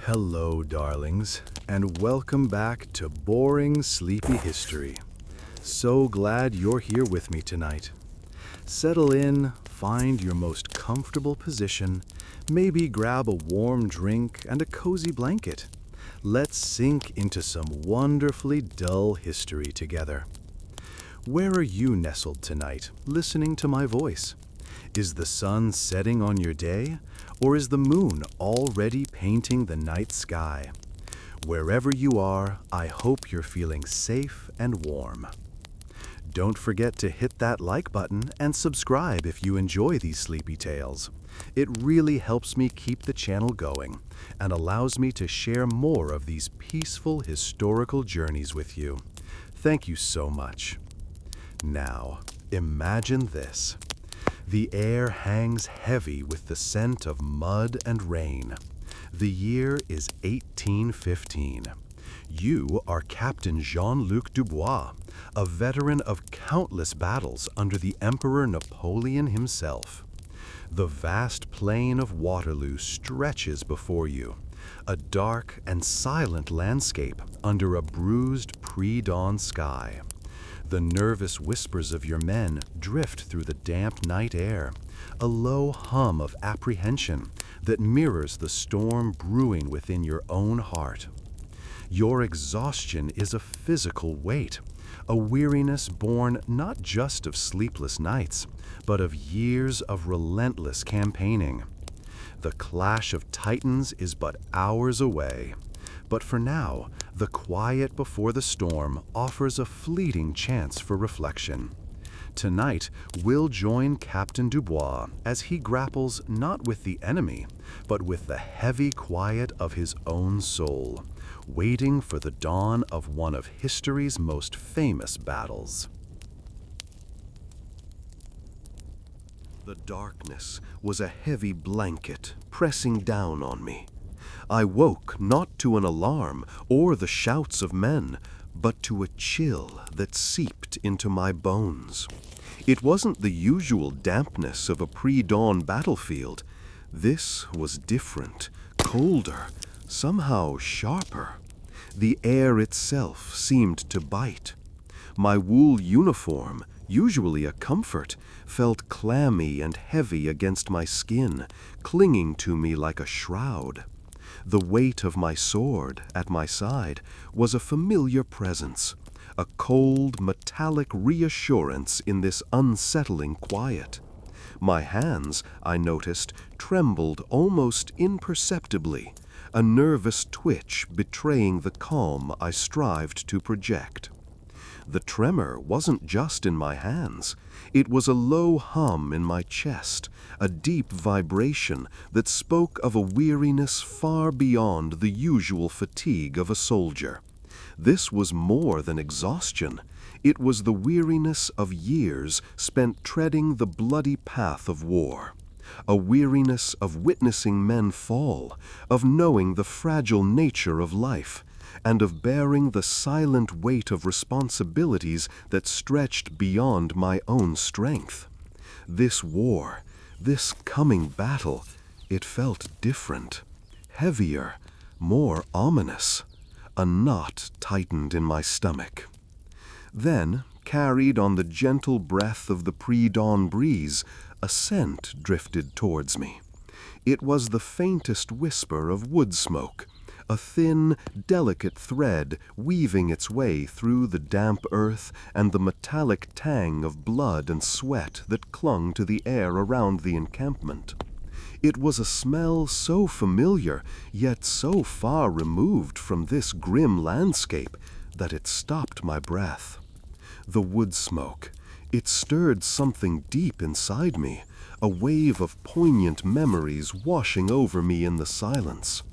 Hello, darlings, and welcome back to Boring Sleepy History. So glad you're here with me tonight. Settle in, find your most comfortable position, maybe grab a warm drink and a cozy blanket. Let's sink into some wonderfully dull history together. Where are you nestled tonight, listening to my voice? Is the sun setting on your day, or is the moon already painting the night sky? Wherever you are, I hope you're feeling safe and warm. Don't forget to hit that like button and subscribe if you enjoy these sleepy tales. It really helps me keep the channel going and allows me to share more of these peaceful historical journeys with you. Thank you so much. Now, imagine this. The air hangs heavy with the scent of mud and rain. The year is 1815. You are Captain Jean-Luc Dubois, a veteran of countless battles under the Emperor Napoleon himself. The vast plain of Waterloo stretches before you, a dark and silent landscape under a bruised pre-dawn sky. The nervous whispers of your men drift through the damp night air, a low hum of apprehension that mirrors the storm brewing within your own heart. Your exhaustion is a physical weight, a weariness born not just of sleepless nights, but of years of relentless campaigning. The clash of titans is but hours away. But for now, the quiet before the storm offers a fleeting chance for reflection. Tonight, we'll join Captain Dubois as he grapples not with the enemy, but with the heavy quiet of his own soul, waiting for the dawn of one of history's most famous battles. The darkness was a heavy blanket pressing down on me. I woke not to an alarm or the shouts of men, but to a chill that seeped into my bones. It wasn't the usual dampness of a pre-dawn battlefield. This was different, colder, somehow sharper. The air itself seemed to bite. My wool uniform, usually a comfort, felt clammy and heavy against my skin, clinging to me like a shroud. The weight of my sword at my side was a familiar presence, a cold, metallic reassurance in this unsettling quiet. My hands, I noticed, trembled almost imperceptibly, a nervous twitch betraying the calm I strived to project. The tremor wasn't just in my hands. It was a low hum in my chest, a deep vibration that spoke of a weariness far beyond the usual fatigue of a soldier. This was more than exhaustion. It was the weariness of years spent treading the bloody path of war. A weariness of witnessing men fall, of knowing the fragile nature of life, and of bearing the silent weight of responsibilities that stretched beyond my own strength. This war, this coming battle, it felt different, heavier, more ominous. A knot tightened in my stomach. Then, carried on the gentle breath of the pre-dawn breeze, a scent drifted towards me. It was the faintest whisper of woodsmoke, a thin, delicate thread weaving its way through the damp earth and the metallic tang of blood and sweat that clung to the air around the encampment. It was a smell so familiar, yet so far removed from this grim landscape, that it stopped my breath. The wood smoke, it stirred something deep inside me, a wave of poignant memories washing over me in the silence.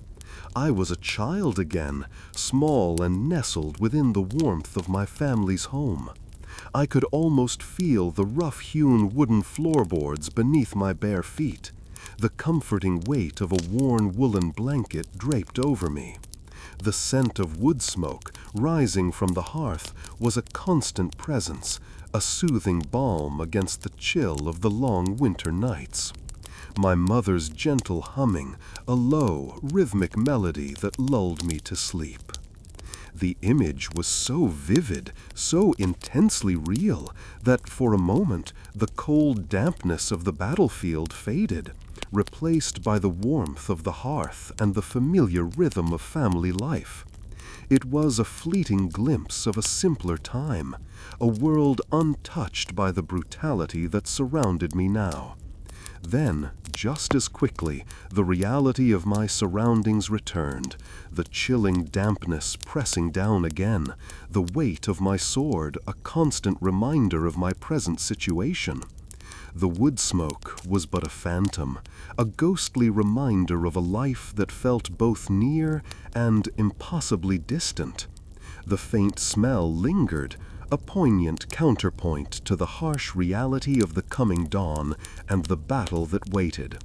I was a child again, small and nestled within the warmth of my family's home. I could almost feel the rough-hewn wooden floorboards beneath my bare feet, the comforting weight of a worn woolen blanket draped over me. The scent of wood smoke rising from the hearth was a constant presence, a soothing balm against the chill of the long winter nights. my mother's gentle humming, a low, rhythmic melody that lulled me to sleep. The image was so vivid, so intensely real, that for a moment the cold dampness of the battlefield faded, replaced by the warmth of the hearth and the familiar rhythm of family life. It was a fleeting glimpse of a simpler time, a world untouched by the brutality that surrounded me now. Then, just as quickly, the reality of my surroundings returned, the chilling dampness pressing down again, the weight of my sword a constant reminder of my present situation. The woodsmoke was but a phantom, a ghostly reminder of a life that felt both near and impossibly distant. The faint smell lingered, a poignant counterpoint to the harsh reality of the coming dawn and the battle that waited.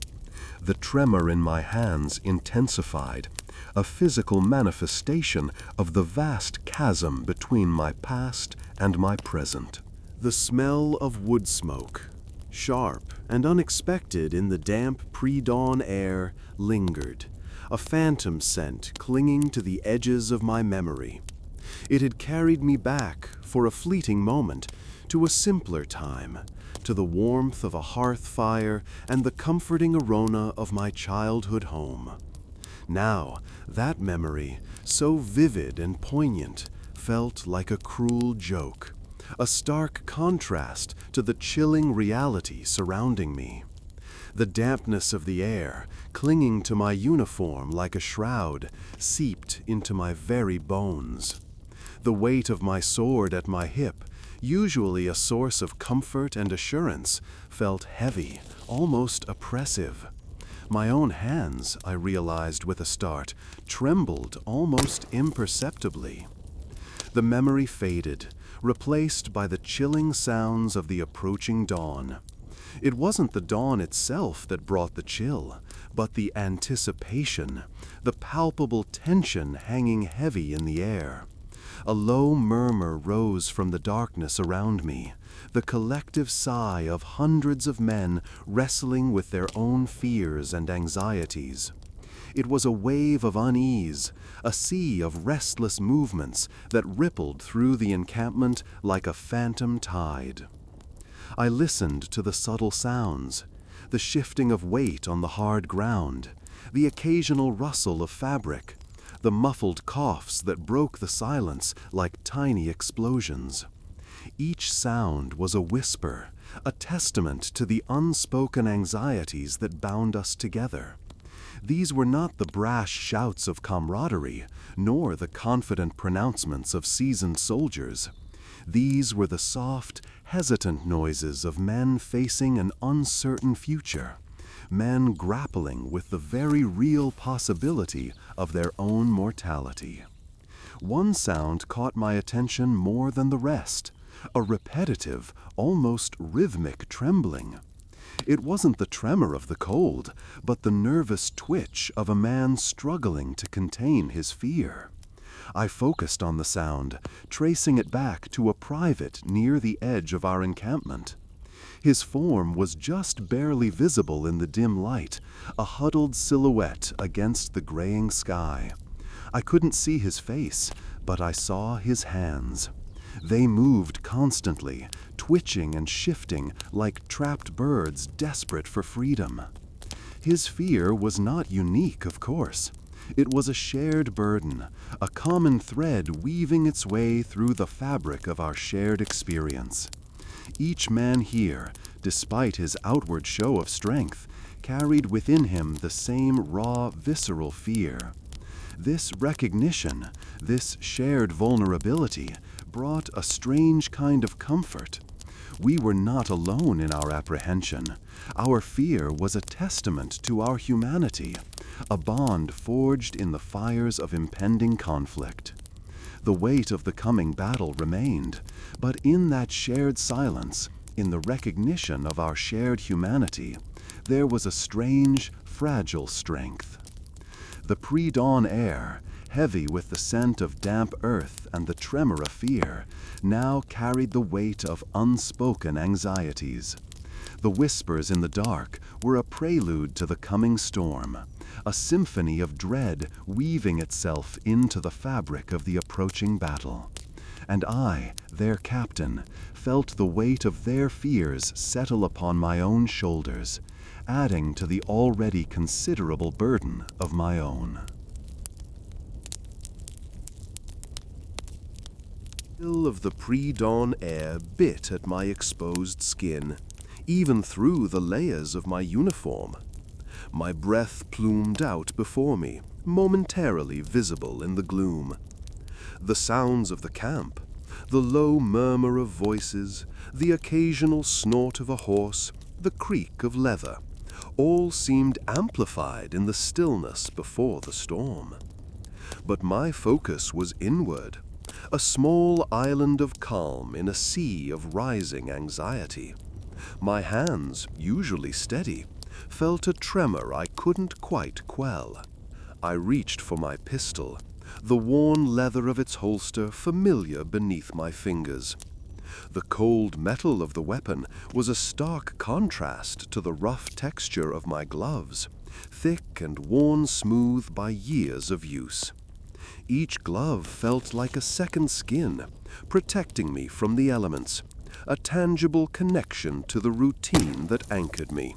The tremor in my hands intensified, a physical manifestation of the vast chasm between my past and my present. The smell of wood smoke, sharp and unexpected in the damp pre-dawn air, lingered, a phantom scent clinging to the edges of my memory. It had carried me back, for a fleeting moment, to a simpler time, to the warmth of a hearth fire and the comforting aroma of my childhood home. Now, that memory, so vivid and poignant, felt like a cruel joke, a stark contrast to the chilling reality surrounding me. The dampness of the air, clinging to my uniform like a shroud, seeped into my very bones. The weight of my sword at my hip, usually a source of comfort and assurance, felt heavy, almost oppressive. My own hands, I realized with a start, trembled almost imperceptibly. The memory faded, replaced by the chilling sounds of the approaching dawn. It wasn't the dawn itself that brought the chill, but the anticipation, the palpable tension hanging heavy in the air. A low murmur rose from the darkness around me, the collective sigh of hundreds of men wrestling with their own fears and anxieties. It was a wave of unease, a sea of restless movements that rippled through the encampment like a phantom tide. I listened to the subtle sounds, the shifting of weight on the hard ground, the occasional rustle of fabric, the muffled coughs that broke the silence like tiny explosions. Each sound was a whisper, a testament to the unspoken anxieties that bound us together. These were not the brash shouts of camaraderie, nor the confident pronouncements of seasoned soldiers. These were the soft, hesitant noises of men facing an uncertain future, men grappling with the very real possibility of their own mortality. One sound caught my attention more than the rest, a repetitive, almost rhythmic trembling. It wasn't the tremor of the cold, but the nervous twitch of a man struggling to contain his fear. I focused on the sound, tracing it back to a private near the edge of our encampment. His form was just barely visible in the dim light, a huddled silhouette against the graying sky. I couldn't see his face, but I saw his hands. They moved constantly, twitching and shifting like trapped birds desperate for freedom. His fear was not unique, of course. It was a shared burden, a common thread weaving its way through the fabric of our shared experience. Each man here, despite his outward show of strength, carried within him the same raw, visceral fear. This recognition, this shared vulnerability, brought a strange kind of comfort. We were not alone in our apprehension. Our fear was a testament to our humanity, a bond forged in the fires of impending conflict. The weight of the coming battle remained, but in that shared silence, in the recognition of our shared humanity, there was a strange, fragile strength. The pre-dawn air, heavy with the scent of damp earth and the tremor of fear, now carried the weight of unspoken anxieties. The whispers in the dark were a prelude to the coming storm, a symphony of dread weaving itself into the fabric of the approaching battle. And I, their captain, felt the weight of their fears settle upon my own shoulders, adding to the already considerable burden of my own. The chill of the pre-dawn air bit at my exposed skin, even through the layers of my uniform. My breath plumed out before me, momentarily visible in the gloom. The sounds of the camp, the low murmur of voices, the occasional snort of a horse, the creak of leather, all seemed amplified in the stillness before the storm. But my focus was inward, a small island of calm in a sea of rising anxiety. My hands, usually steady, felt a tremor I couldn't quite quell. I reached for my pistol, the worn leather of its holster familiar beneath my fingers. The cold metal of the weapon was a stark contrast to the rough texture of my gloves, thick and worn smooth by years of use. Each glove felt like a second skin, protecting me from the elements, a tangible connection to the routine that anchored me.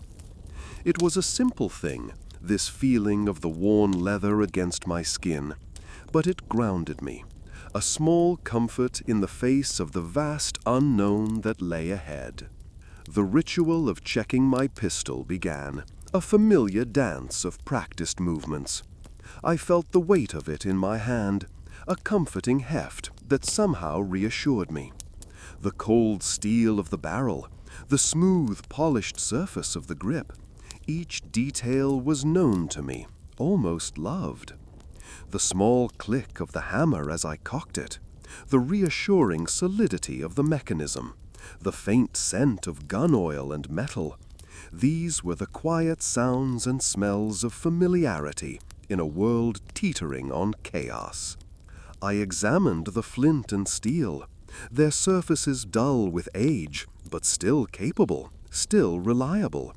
It was a simple thing, this feeling of the worn leather against my skin, but it grounded me, a small comfort in the face of the vast unknown that lay ahead. The ritual of checking my pistol began, a familiar dance of practiced movements. I felt the weight of it in my hand, a comforting heft that somehow reassured me. The cold steel of the barrel, the smooth, polished surface of the grip, each detail was known to me, almost loved. The small click of the hammer as I cocked it, the reassuring solidity of the mechanism, the faint scent of gun oil and metal, these were the quiet sounds and smells of familiarity in a world teetering on chaos. I examined the flint and steel, their surfaces dull with age, but still capable, still reliable.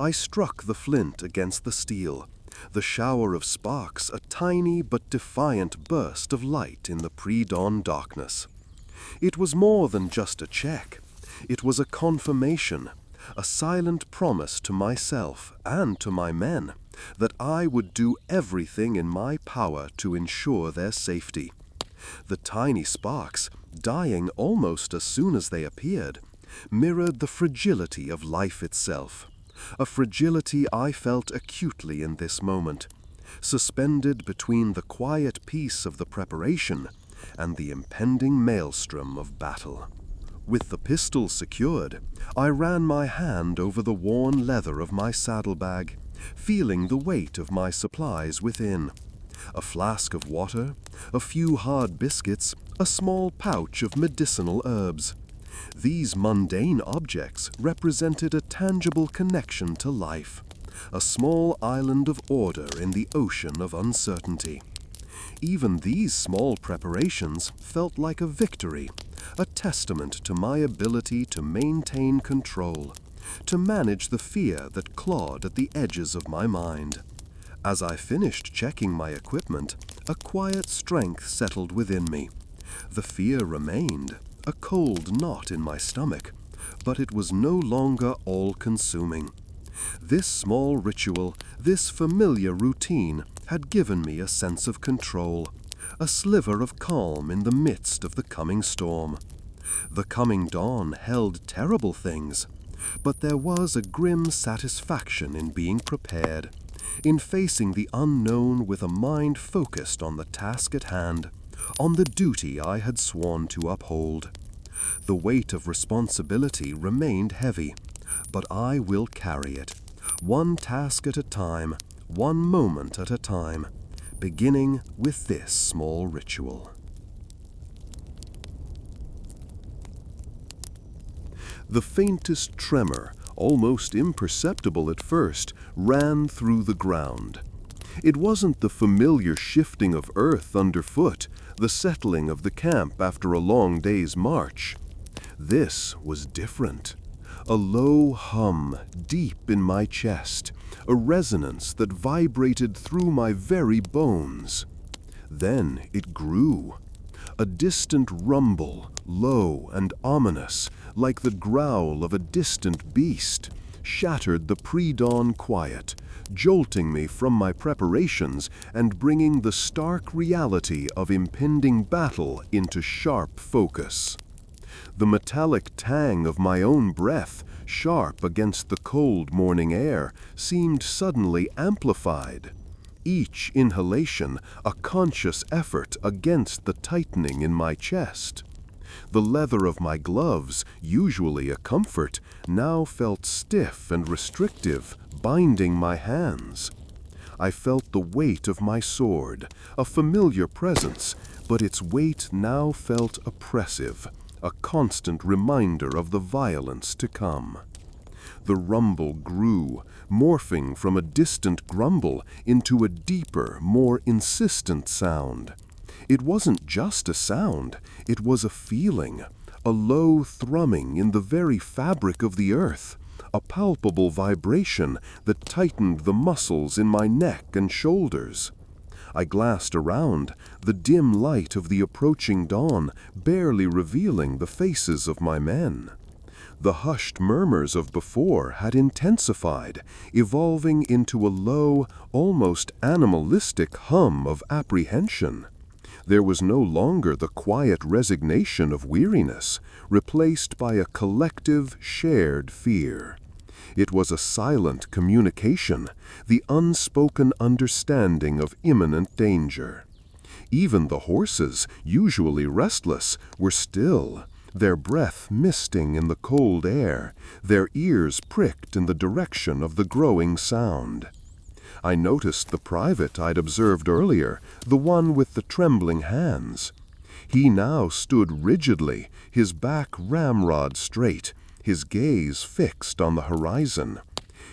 I struck the flint against the steel, the shower of sparks a tiny but defiant burst of light in the pre-dawn darkness. It was more than just a check. It was a confirmation, a silent promise to myself and to my men that I would do everything in my power to ensure their safety. The tiny sparks, dying almost as soon as they appeared, mirrored the fragility of life itself, a fragility I felt acutely in this moment, suspended between the quiet peace of the preparation and the impending maelstrom of battle. With the pistol secured, I ran my hand over the worn leather of my saddlebag, feeling the weight of my supplies within. A flask of water, a few hard biscuits, a small pouch of medicinal herbs. These mundane objects represented a tangible connection to life, a small island of order in the ocean of uncertainty. Even these small preparations felt like a victory, a testament to my ability to maintain control, to manage the fear that clawed at the edges of my mind. As I finished checking my equipment, a quiet strength settled within me. The fear remained, a cold knot in my stomach, but it was no longer all-consuming. This small ritual, this familiar routine, had given me a sense of control, a sliver of calm in the midst of the coming storm. The coming dawn held terrible things, but there was a grim satisfaction in being prepared, in facing the unknown with a mind focused on the task at hand, on the duty I had sworn to uphold. The weight of responsibility remained heavy, but I will carry it, one task at a time, one moment at a time, beginning with this small ritual. The faintest tremor, almost imperceptible at first, ran through the ground. It wasn't the familiar shifting of earth underfoot, the settling of the camp after a long day's march. This was different. a low hum deep in my chest, a resonance that vibrated through my very bones. Then it grew. A distant rumble, low and ominous, like the growl of a distant beast, shattered the pre-dawn quiet, jolting me from my preparations and bringing the stark reality of impending battle into sharp focus. The metallic tang of my own breath, sharp against the cold morning air, seemed suddenly amplified. Each inhalation a conscious effort against the tightening in my chest. The leather of my gloves, usually a comfort, now felt stiff and restrictive, binding my hands. I felt the weight of my sword, a familiar presence, but its weight now felt oppressive, a constant reminder of the violence to come. The rumble grew, morphing from a distant grumble into a deeper, more insistent sound. It wasn't just a sound, it was a feeling, a low thrumming in the very fabric of the earth, a palpable vibration that tightened the muscles in my neck and shoulders. I glanced around, the dim light of the approaching dawn barely revealing the faces of my men. The hushed murmurs of before had intensified, evolving into a low, almost animalistic hum of apprehension. There was no longer the quiet resignation of weariness, replaced by a collective, shared fear. It was a silent communication, the unspoken understanding of imminent danger. Even the horses, usually restless, were still, their breath misting in the cold air, their ears pricked in the direction of the growing sound. I noticed the private I'd observed earlier, the one with the trembling hands. He now stood rigidly, his back ramrod straight, his gaze fixed on the horizon.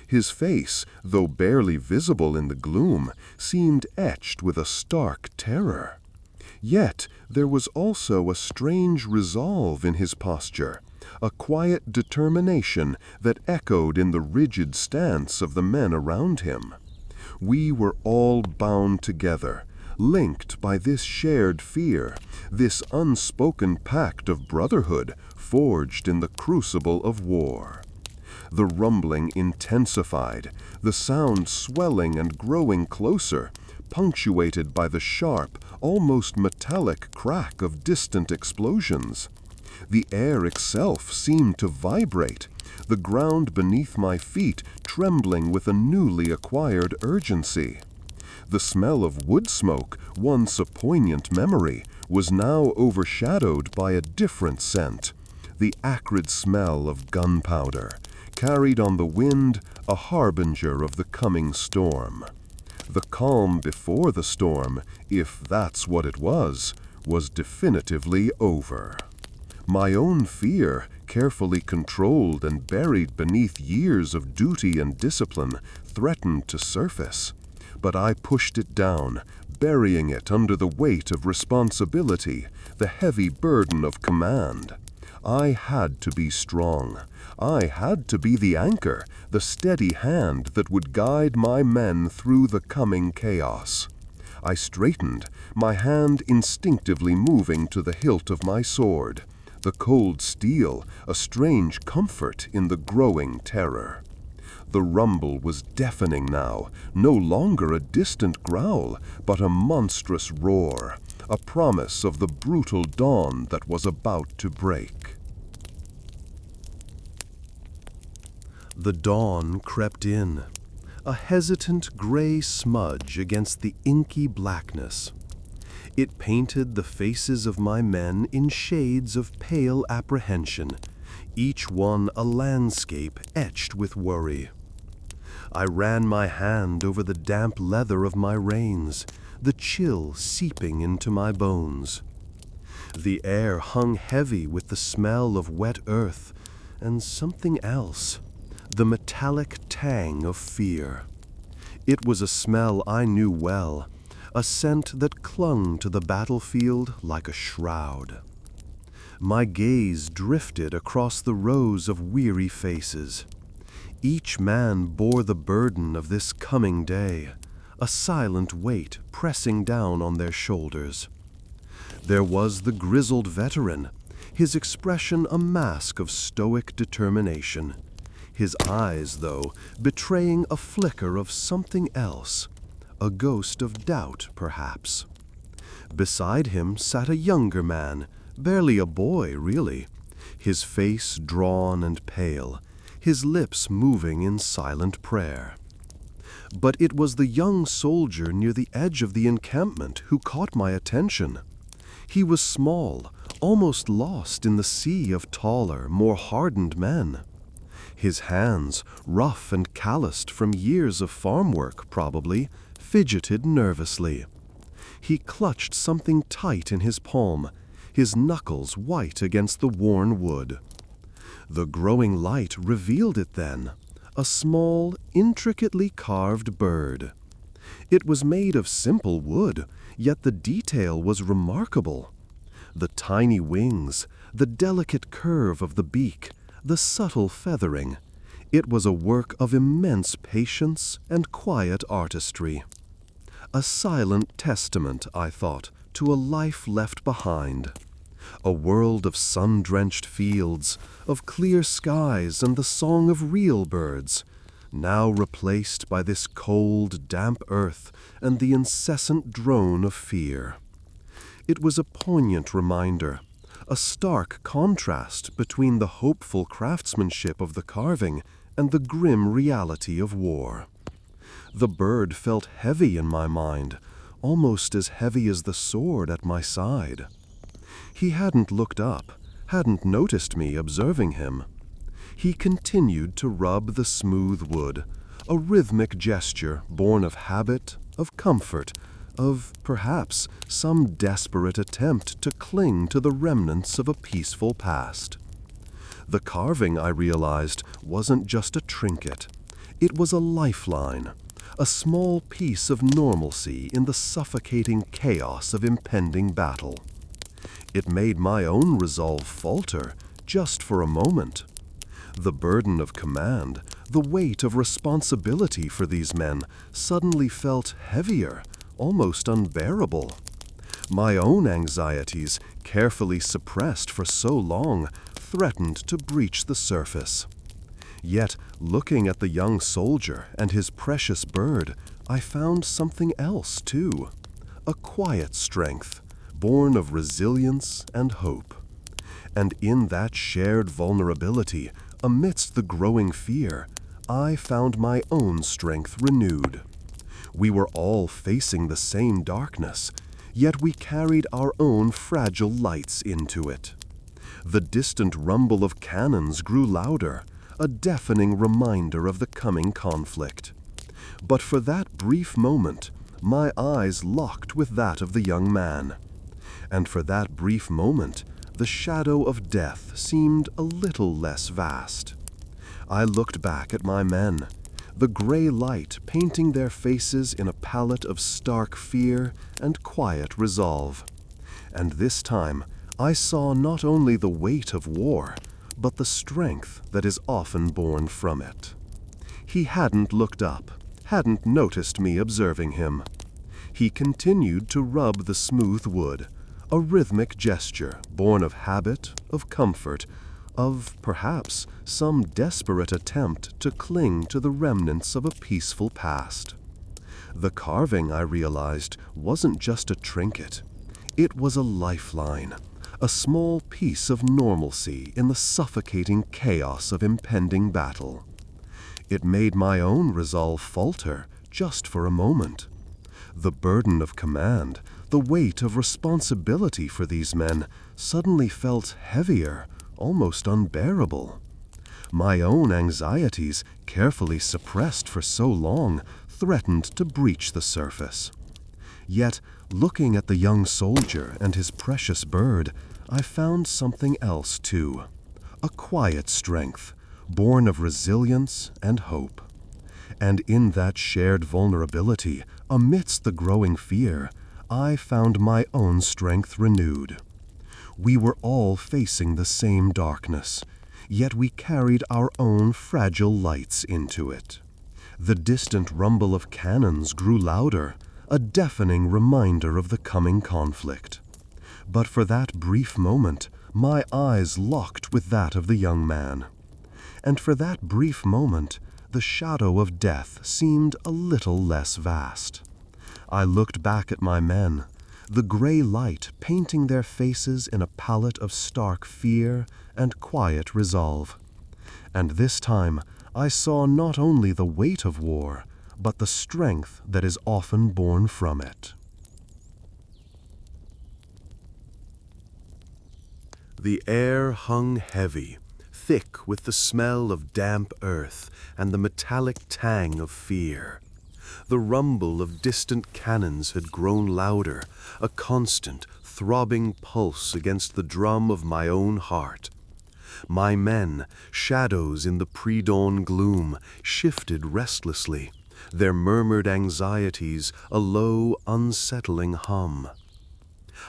His face, though barely visible in the gloom, seemed etched with a stark terror. Yet there was also a strange resolve in his posture, a quiet determination that echoed in the rigid stance of the men around him. We were all bound together, linked by this shared fear, this unspoken pact of brotherhood forged in the crucible of war. The rumbling intensified, the sound swelling and growing closer, punctuated by the sharp, almost metallic crack of distant explosions. The air itself seemed to vibrate, the ground beneath my feet trembling with a newly acquired urgency. The smell of wood smoke, once a poignant memory, was now overshadowed by a different scent, the acrid smell of gunpowder, carried on the wind, a harbinger of the coming storm. The calm before the storm, if that's what it was definitively over. My own fear, carefully controlled and buried beneath years of duty and discipline, threatened to surface. But I pushed it down, burying it under the weight of responsibility, the heavy burden of command. I had to be strong. I had to be the anchor, the steady hand that would guide my men through the coming chaos. I straightened, my hand instinctively moving to the hilt of my sword, the cold steel a strange comfort in the growing terror. The rumble was deafening now, no longer a distant growl, but a monstrous roar, a promise of the brutal dawn that was about to break. The dawn crept in, a hesitant gray smudge against the inky blackness. It painted the faces of my men in shades of pale apprehension, each one a landscape etched with worry. I ran my hand over the damp leather of my reins, the chill seeping into my bones. The air hung heavy with the smell of wet earth and something else, the metallic tang of fear. It was a smell I knew well, a scent that clung to the battlefield like a shroud. My gaze drifted across the rows of weary faces. Each man bore the burden of this coming day, a silent weight pressing down on their shoulders. There was the grizzled veteran, his expression a mask of stoic determination. His eyes, though, betraying a flicker of something else, a ghost of doubt, perhaps. Beside him sat a younger man, barely a boy, really, his face drawn and pale, his lips moving in silent prayer. But it was the young soldier near the edge of the encampment who caught my attention. He was small, almost lost in the sea of taller, more hardened men. His hands, rough and calloused from years of farm work, probably, fidgeted nervously. He clutched something tight in his palm, his knuckles white against the worn wood. The growing light revealed it then, a small, intricately carved bird. It was made of simple wood, yet the detail was remarkable. The tiny wings, the delicate curve of the beak, the subtle feathering. It was a work of immense patience and quiet artistry. A silent testament, I thought, to a life left behind. A world of sun-drenched fields, of clear skies and the song of real birds, now replaced by this cold, damp earth and the incessant drone of fear. It was a poignant reminder, a stark contrast between the hopeful craftsmanship of the carving and the grim reality of war. The bird felt heavy in my mind, almost as heavy as the sword at my side. He hadn't looked up, hadn't noticed me observing him. He continued to rub the smooth wood, a rhythmic gesture born of habit, of comfort, of, perhaps, some desperate attempt to cling to the remnants of a peaceful past. The carving, I realized, wasn't just a trinket. It was a lifeline, a small piece of normalcy in the suffocating chaos of impending battle. It made my own resolve falter, just for a moment. The burden of command, the weight of responsibility for these men, suddenly felt heavier, almost unbearable. My own anxieties, carefully suppressed for so long, threatened to breach the surface. Yet, looking at the young soldier and his precious bird, I found something else, too. A quiet strength, born of resilience and hope. And in that shared vulnerability, amidst the growing fear, I found my own strength renewed. We were all facing the same darkness, yet we carried our own fragile lights into it. The distant rumble of cannons grew louder, a deafening reminder of the coming conflict. But for that brief moment, my eyes locked with that of the young man. And for that brief moment, the shadow of death seemed a little less vast. I looked back at my men, the gray light painting their faces in a palette of stark fear and quiet resolve. And this time, I saw not only the weight of war, but the strength that is often born from it. He hadn't looked up, hadn't noticed me observing him. He continued to rub the smooth wood, a rhythmic gesture born of habit, of comfort, of, perhaps, some desperate attempt to cling to the remnants of a peaceful past. The carving, I realized, wasn't just a trinket. It was a lifeline, a small piece of normalcy in the suffocating chaos of impending battle. It made my own resolve falter, just for a moment. The burden of command, the weight of responsibility for these men, suddenly felt heavier, almost unbearable. My own anxieties, carefully suppressed for so long, threatened to breach the surface. Yet, looking at the young soldier and his precious bird, I found something else too. A quiet strength, born of resilience and hope. And in that shared vulnerability, amidst the growing fear, I found my own strength renewed. We were all facing the same darkness, yet we carried our own fragile lights into it. The distant rumble of cannons grew louder, a deafening reminder of the coming conflict. But for that brief moment, my eyes locked with that of the young man. And for that brief moment, the shadow of death seemed a little less vast. I looked back at my men, the gray light painting their faces in a palette of stark fear and quiet resolve. And this time, I saw not only the weight of war, but the strength that is often born from it. The air hung heavy, thick with the smell of damp earth and the metallic tang of fear. The rumble of distant cannons had grown louder, a constant, throbbing pulse against the drum of my own heart. My men, shadows in the pre-dawn gloom, shifted restlessly, their murmured anxieties a low, unsettling hum.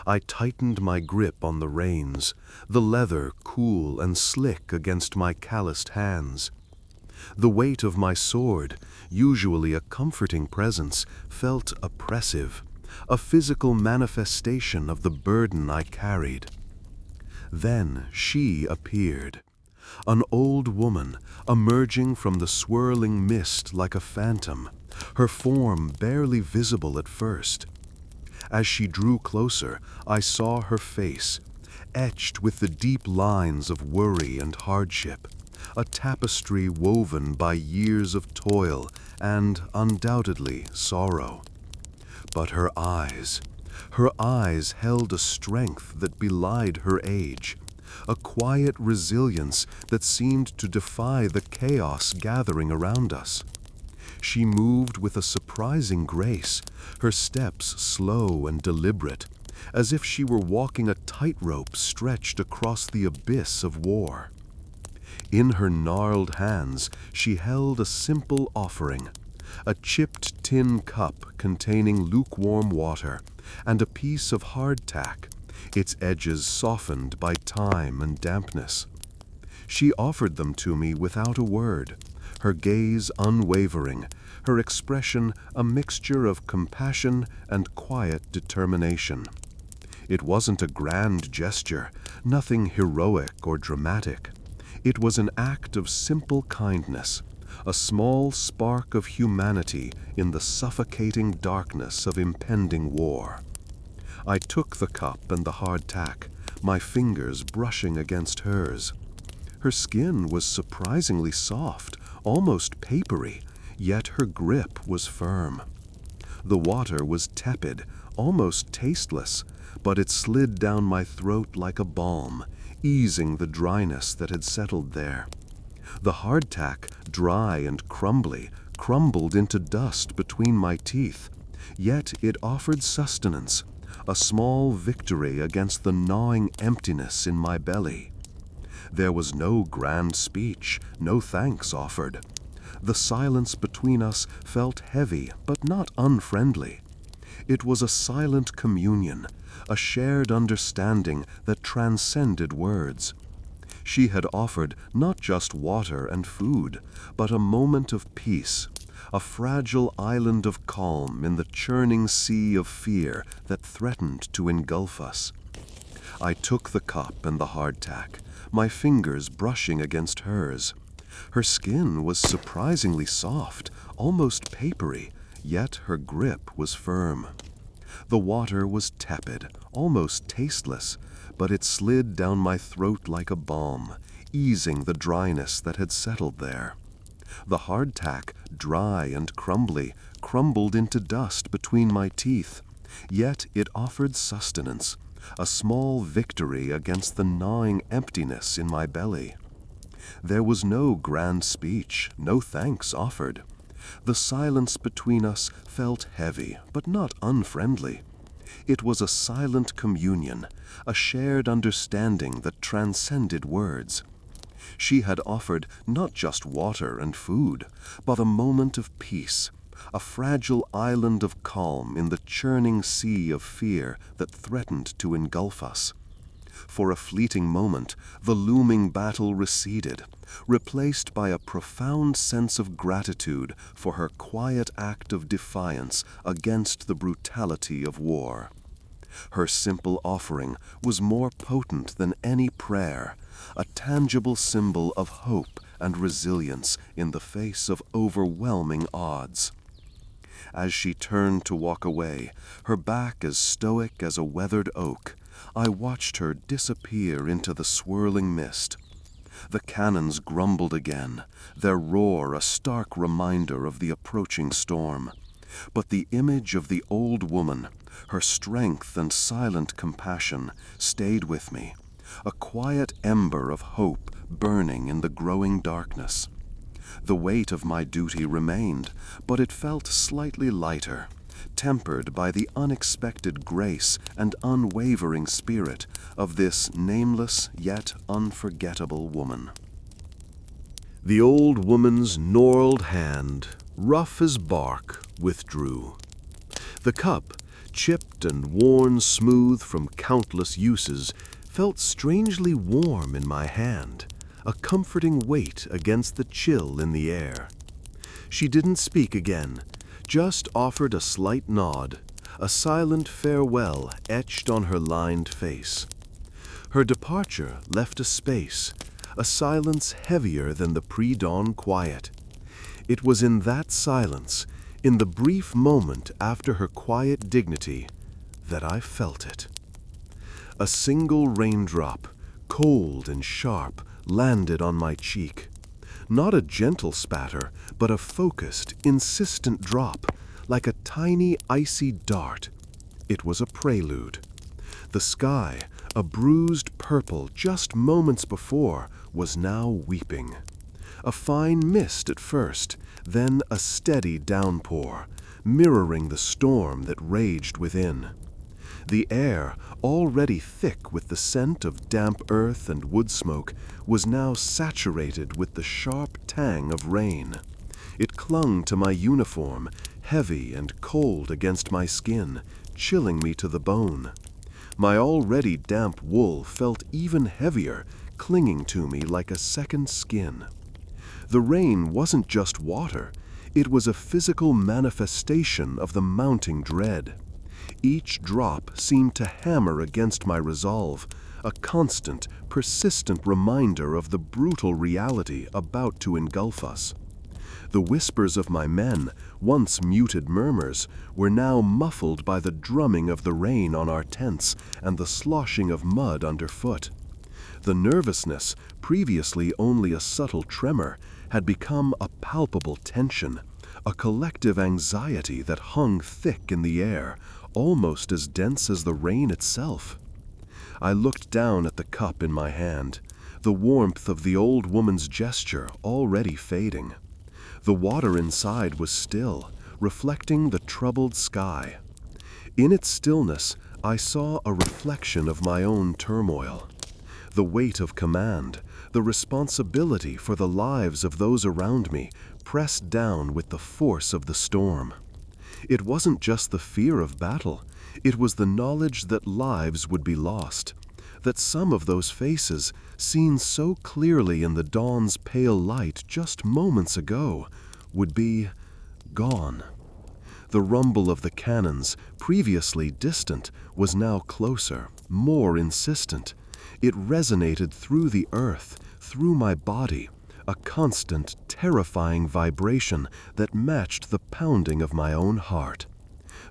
I tightened my grip on the reins, the leather cool and slick against my calloused hands. The weight of my sword, usually a comforting presence, felt oppressive, a physical manifestation of the burden I carried. Then she appeared, an old woman emerging from the swirling mist like a phantom, her form barely visible at first. As she drew closer, I saw her face, etched with the deep lines of worry and hardship, a tapestry woven by years of toil and, undoubtedly, sorrow. But her eyes held a strength that belied her age, a quiet resilience that seemed to defy the chaos gathering around us. She moved with a surprising grace, her steps slow and deliberate, as if she were walking a tightrope stretched across the abyss of war. In her gnarled hands she held a simple offering, a chipped tin cup containing lukewarm water, and a piece of hardtack, its edges softened by time and dampness. She offered them to me without a word, her gaze unwavering, her expression a mixture of compassion and quiet determination. It wasn't a grand gesture, nothing heroic or dramatic. It was an act of simple kindness, a small spark of humanity in the suffocating darkness of impending war. I took the cup and the hardtack, my fingers brushing against hers. Her skin was surprisingly soft, almost papery, yet her grip was firm. The water was tepid, almost tasteless, but it slid down my throat like a balm, easing the dryness that had settled there. The hardtack, dry and crumbly, crumbled into dust between my teeth, yet it offered sustenance, a small victory against the gnawing emptiness in my belly. There was no grand speech, no thanks offered. The silence between us felt heavy but not unfriendly. It was a silent communion, a shared understanding that transcended words. She had offered not just water and food, but a moment of peace, a fragile island of calm in the churning sea of fear that threatened to engulf us. I took the cup and the hardtack, my fingers brushing against hers. Her skin was surprisingly soft, almost papery, yet her grip was firm. The water was tepid, almost tasteless, but it slid down my throat like a balm, easing the dryness that had settled there. The hardtack, dry and crumbly, crumbled into dust between my teeth, yet it offered sustenance, a small victory against the gnawing emptiness in my belly. There was no grand speech, no thanks offered. The silence between us felt heavy, but not unfriendly. It was a silent communion, a shared understanding that transcended words. She had offered not just water and food, but a moment of peace, a fragile island of calm in the churning sea of fear that threatened to engulf us. For a fleeting moment, the looming battle receded, replaced by a profound sense of gratitude for her quiet act of defiance against the brutality of war. Her simple offering was more potent than any prayer, a tangible symbol of hope and resilience in the face of overwhelming odds. As she turned to walk away, her back as stoic as a weathered oak, I watched her disappear into the swirling mist. The cannons grumbled again, their roar a stark reminder of the approaching storm. But the image of the old woman, her strength and silent compassion, stayed with me, a quiet ember of hope burning in the growing darkness. The weight of my duty remained, but it felt slightly lighter, tempered by the unexpected grace and unwavering spirit of this nameless yet unforgettable woman. The old woman's gnarled hand, rough as bark, withdrew. The cup, chipped and worn smooth from countless uses, felt strangely warm in my hand, a comforting weight against the chill in the air. She didn't speak again, just offered a slight nod, a silent farewell etched on her lined face. Her departure left a space, a silence heavier than the pre-dawn quiet. It was in that silence, in the brief moment after her quiet dignity, that I felt it. A single raindrop, cold and sharp, landed on my cheek. Not a gentle spatter, but a focused, insistent drop, like a tiny icy dart. It was a prelude. The sky, a bruised purple just moments before, was now weeping. A fine mist at first, then a steady downpour, mirroring the storm that raged within. The air, already thick with the scent of damp earth and wood smoke, was now saturated with the sharp tang of rain. It clung to my uniform, heavy and cold against my skin, chilling me to the bone. My already damp wool felt even heavier, clinging to me like a second skin. The rain wasn't just water, it was a physical manifestation of the mounting dread. Each drop seemed to hammer against my resolve, a constant, persistent reminder of the brutal reality about to engulf us. The whispers of my men, once muted murmurs, were now muffled by the drumming of the rain on our tents and the sloshing of mud underfoot. The nervousness, previously only a subtle tremor, had become a palpable tension, a collective anxiety that hung thick in the air, almost as dense as the rain itself. I looked down at the cup in my hand, the warmth of the old woman's gesture already fading. The water inside was still, reflecting the troubled sky. In its stillness, I saw a reflection of my own turmoil. The weight of command, the responsibility for the lives of those around me, pressed down with the force of the storm. It wasn't just the fear of battle, it was the knowledge that lives would be lost, that some of those faces, seen so clearly in the dawn's pale light just moments ago, would be gone. The rumble of the cannons, previously distant, was now closer, more insistent. It resonated through the earth, through my body, a constant, terrifying vibration that matched the pounding of my own heart.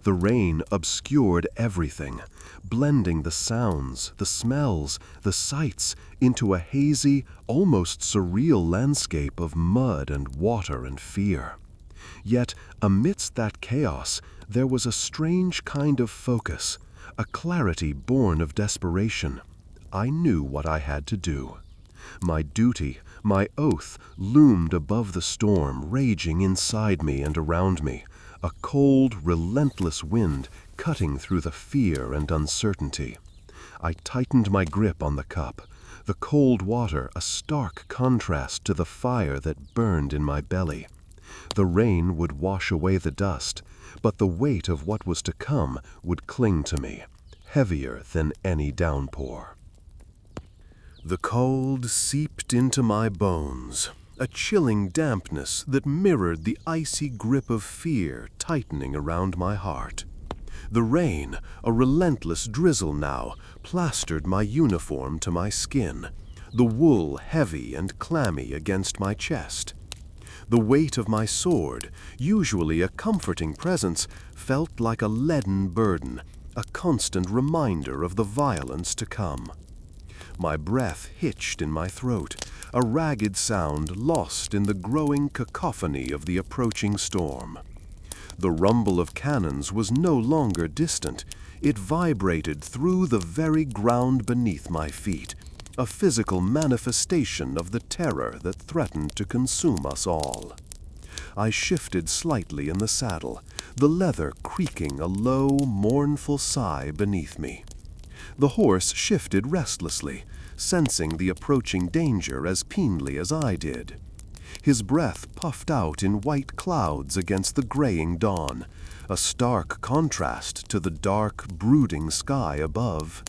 The rain obscured everything, blending the sounds, the smells, the sights into a hazy, almost surreal landscape of mud and water and fear. Yet, amidst that chaos, there was a strange kind of focus, a clarity born of desperation. I knew what I had to do. My duty, my oath, loomed above the storm raging inside me and around me, a cold, relentless wind cutting through the fear and uncertainty. I tightened my grip on the cup, the cold water a stark contrast to the fire that burned in my belly. The rain would wash away the dust, but the weight of what was to come would cling to me, heavier than any downpour. The cold seeped into my bones, a chilling dampness that mirrored the icy grip of fear tightening around my heart. The rain, a relentless drizzle now, plastered my uniform to my skin, the wool heavy and clammy against my chest. The weight of my sword, usually a comforting presence, felt like a leaden burden, a constant reminder of the violence to come. My breath hitched in my throat, a ragged sound lost in the growing cacophony of the approaching storm. The rumble of cannons was no longer distant. It vibrated through the very ground beneath my feet, a physical manifestation of the terror that threatened to consume us all. I shifted slightly in the saddle, the leather creaking a low, mournful sigh beneath me. The horse shifted restlessly, sensing the approaching danger as keenly as I did. His breath puffed out in white clouds against the graying dawn, a stark contrast to the dark, brooding sky above.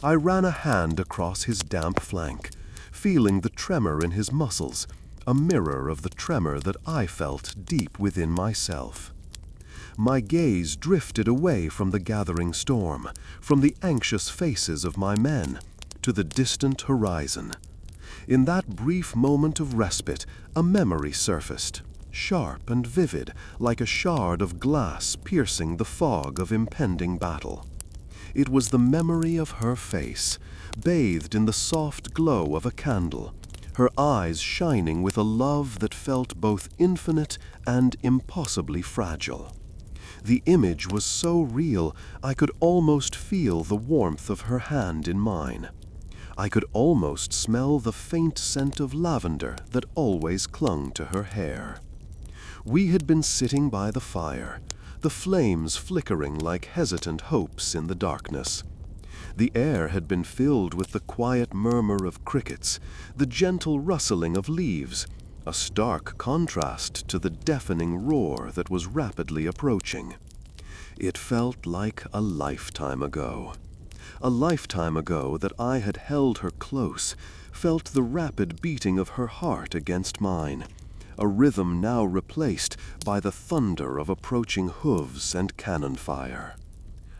I ran a hand across his damp flank, feeling the tremor in his muscles, a mirror of the tremor that I felt deep within myself. My gaze drifted away from the gathering storm, from the anxious faces of my men, to the distant horizon. In that brief moment of respite, a memory surfaced, sharp and vivid, like a shard of glass piercing the fog of impending battle. It was the memory of her face, bathed in the soft glow of a candle, her eyes shining with a love that felt both infinite and impossibly fragile. The image was so real, I could almost feel the warmth of her hand in mine. I could almost smell the faint scent of lavender that always clung to her hair. We had been sitting by the fire, the flames flickering like hesitant hopes in the darkness. The air had been filled with the quiet murmur of crickets, the gentle rustling of leaves, a stark contrast to the deafening roar that was rapidly approaching. It felt like a lifetime ago. A lifetime ago that I had held her close, felt the rapid beating of her heart against mine, a rhythm now replaced by the thunder of approaching hooves and cannon fire.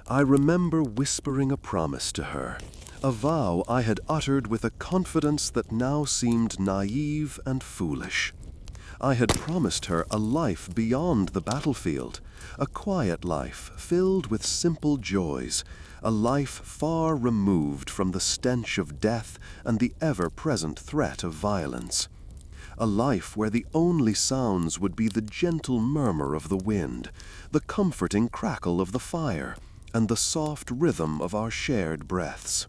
I remember whispering a promise to her, a vow I had uttered with a confidence that now seemed naive and foolish. I had promised her a life beyond the battlefield, a quiet life filled with simple joys, a life far removed from the stench of death and the ever-present threat of violence. A life where the only sounds would be the gentle murmur of the wind, the comforting crackle of the fire, and the soft rhythm of our shared breaths.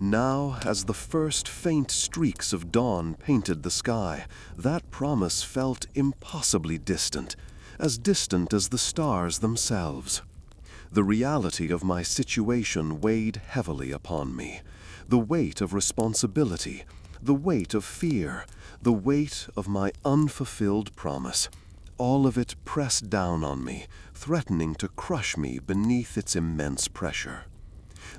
Now, as the first faint streaks of dawn painted the sky, that promise felt impossibly distant as the stars themselves. The reality of my situation weighed heavily upon me, the weight of responsibility, the weight of fear, the weight of my unfulfilled promise, all of it pressed down on me, threatening to crush me beneath its immense pressure.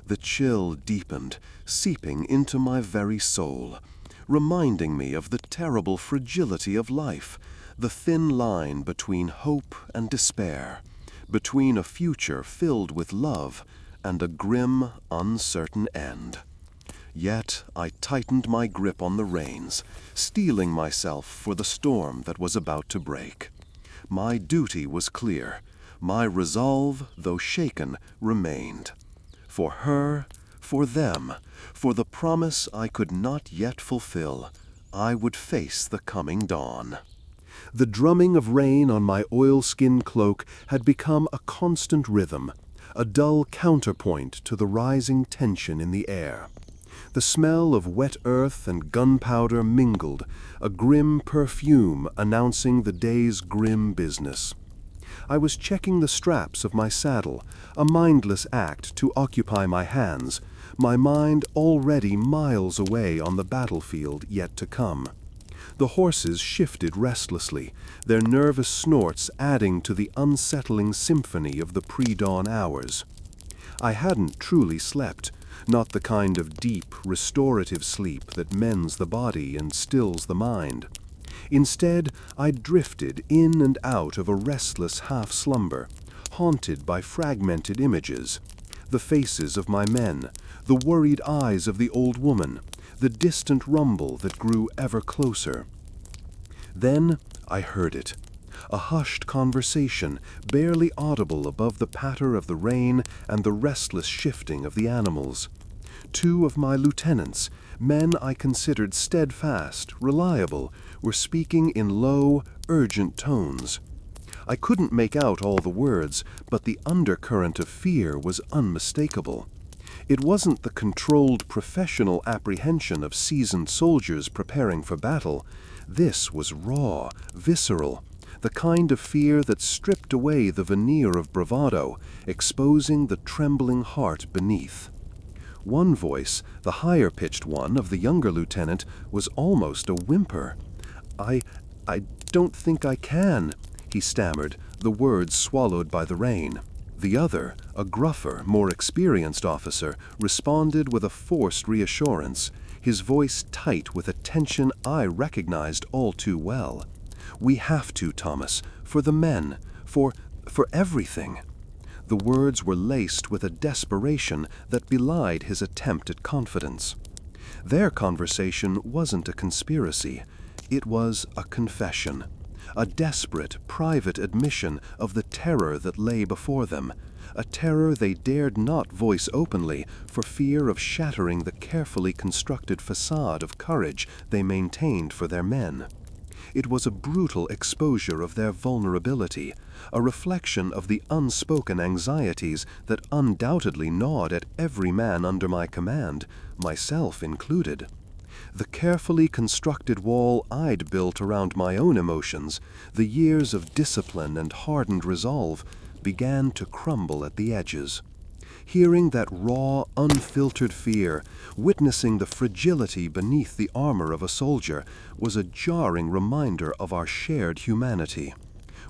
The chill deepened, seeping into my very soul, reminding me of the terrible fragility of life, the thin line between hope and despair, between a future filled with love and a grim, uncertain end. Yet I tightened my grip on the reins, steeling myself for the storm that was about to break. My duty was clear. My resolve, though shaken, remained. For her, for them, for the promise I could not yet fulfill, I would face the coming dawn. The drumming of rain on my oilskin cloak had become a constant rhythm, a dull counterpoint to the rising tension in the air. The smell of wet earth and gunpowder mingled, a grim perfume announcing the day's grim business. I was checking the straps of my saddle, a mindless act to occupy my hands, my mind already miles away on the battlefield yet to come. The horses shifted restlessly, their nervous snorts adding to the unsettling symphony of the pre-dawn hours. I hadn't truly slept, not the kind of deep, restorative sleep that mends the body and stills the mind. Instead, I drifted in and out of a restless half-slumber, haunted by fragmented images, the faces of my men, the worried eyes of the old woman, the distant rumble that grew ever closer. Then I heard it, a hushed conversation, barely audible above the patter of the rain and the restless shifting of the animals. Two of my lieutenants, men I considered steadfast, reliable, were speaking in low, urgent tones. I couldn't make out all the words, but the undercurrent of fear was unmistakable. It wasn't the controlled professional apprehension of seasoned soldiers preparing for battle. This was raw, visceral, the kind of fear that stripped away the veneer of bravado, exposing the trembling heart beneath. One voice, the higher-pitched one of the younger lieutenant, was almost a whimper. I don't think I can," he stammered, the words swallowed by the rain. The other, a gruffer, more experienced officer, responded with a forced reassurance, his voice tight with a tension I recognized all too well. "We have to, Thomas, for the men, for everything." The words were laced with a desperation that belied his attempt at confidence. Their conversation wasn't a conspiracy. It was a confession, a desperate, private admission of the terror that lay before them, a terror they dared not voice openly for fear of shattering the carefully constructed facade of courage they maintained for their men. It was a brutal exposure of their vulnerability, a reflection of the unspoken anxieties that undoubtedly gnawed at every man under my command, myself included. The carefully constructed wall I'd built around my own emotions, the years of discipline and hardened resolve, began to crumble at the edges. Hearing that raw, unfiltered fear, witnessing the fragility beneath the armor of a soldier, was a jarring reminder of our shared humanity.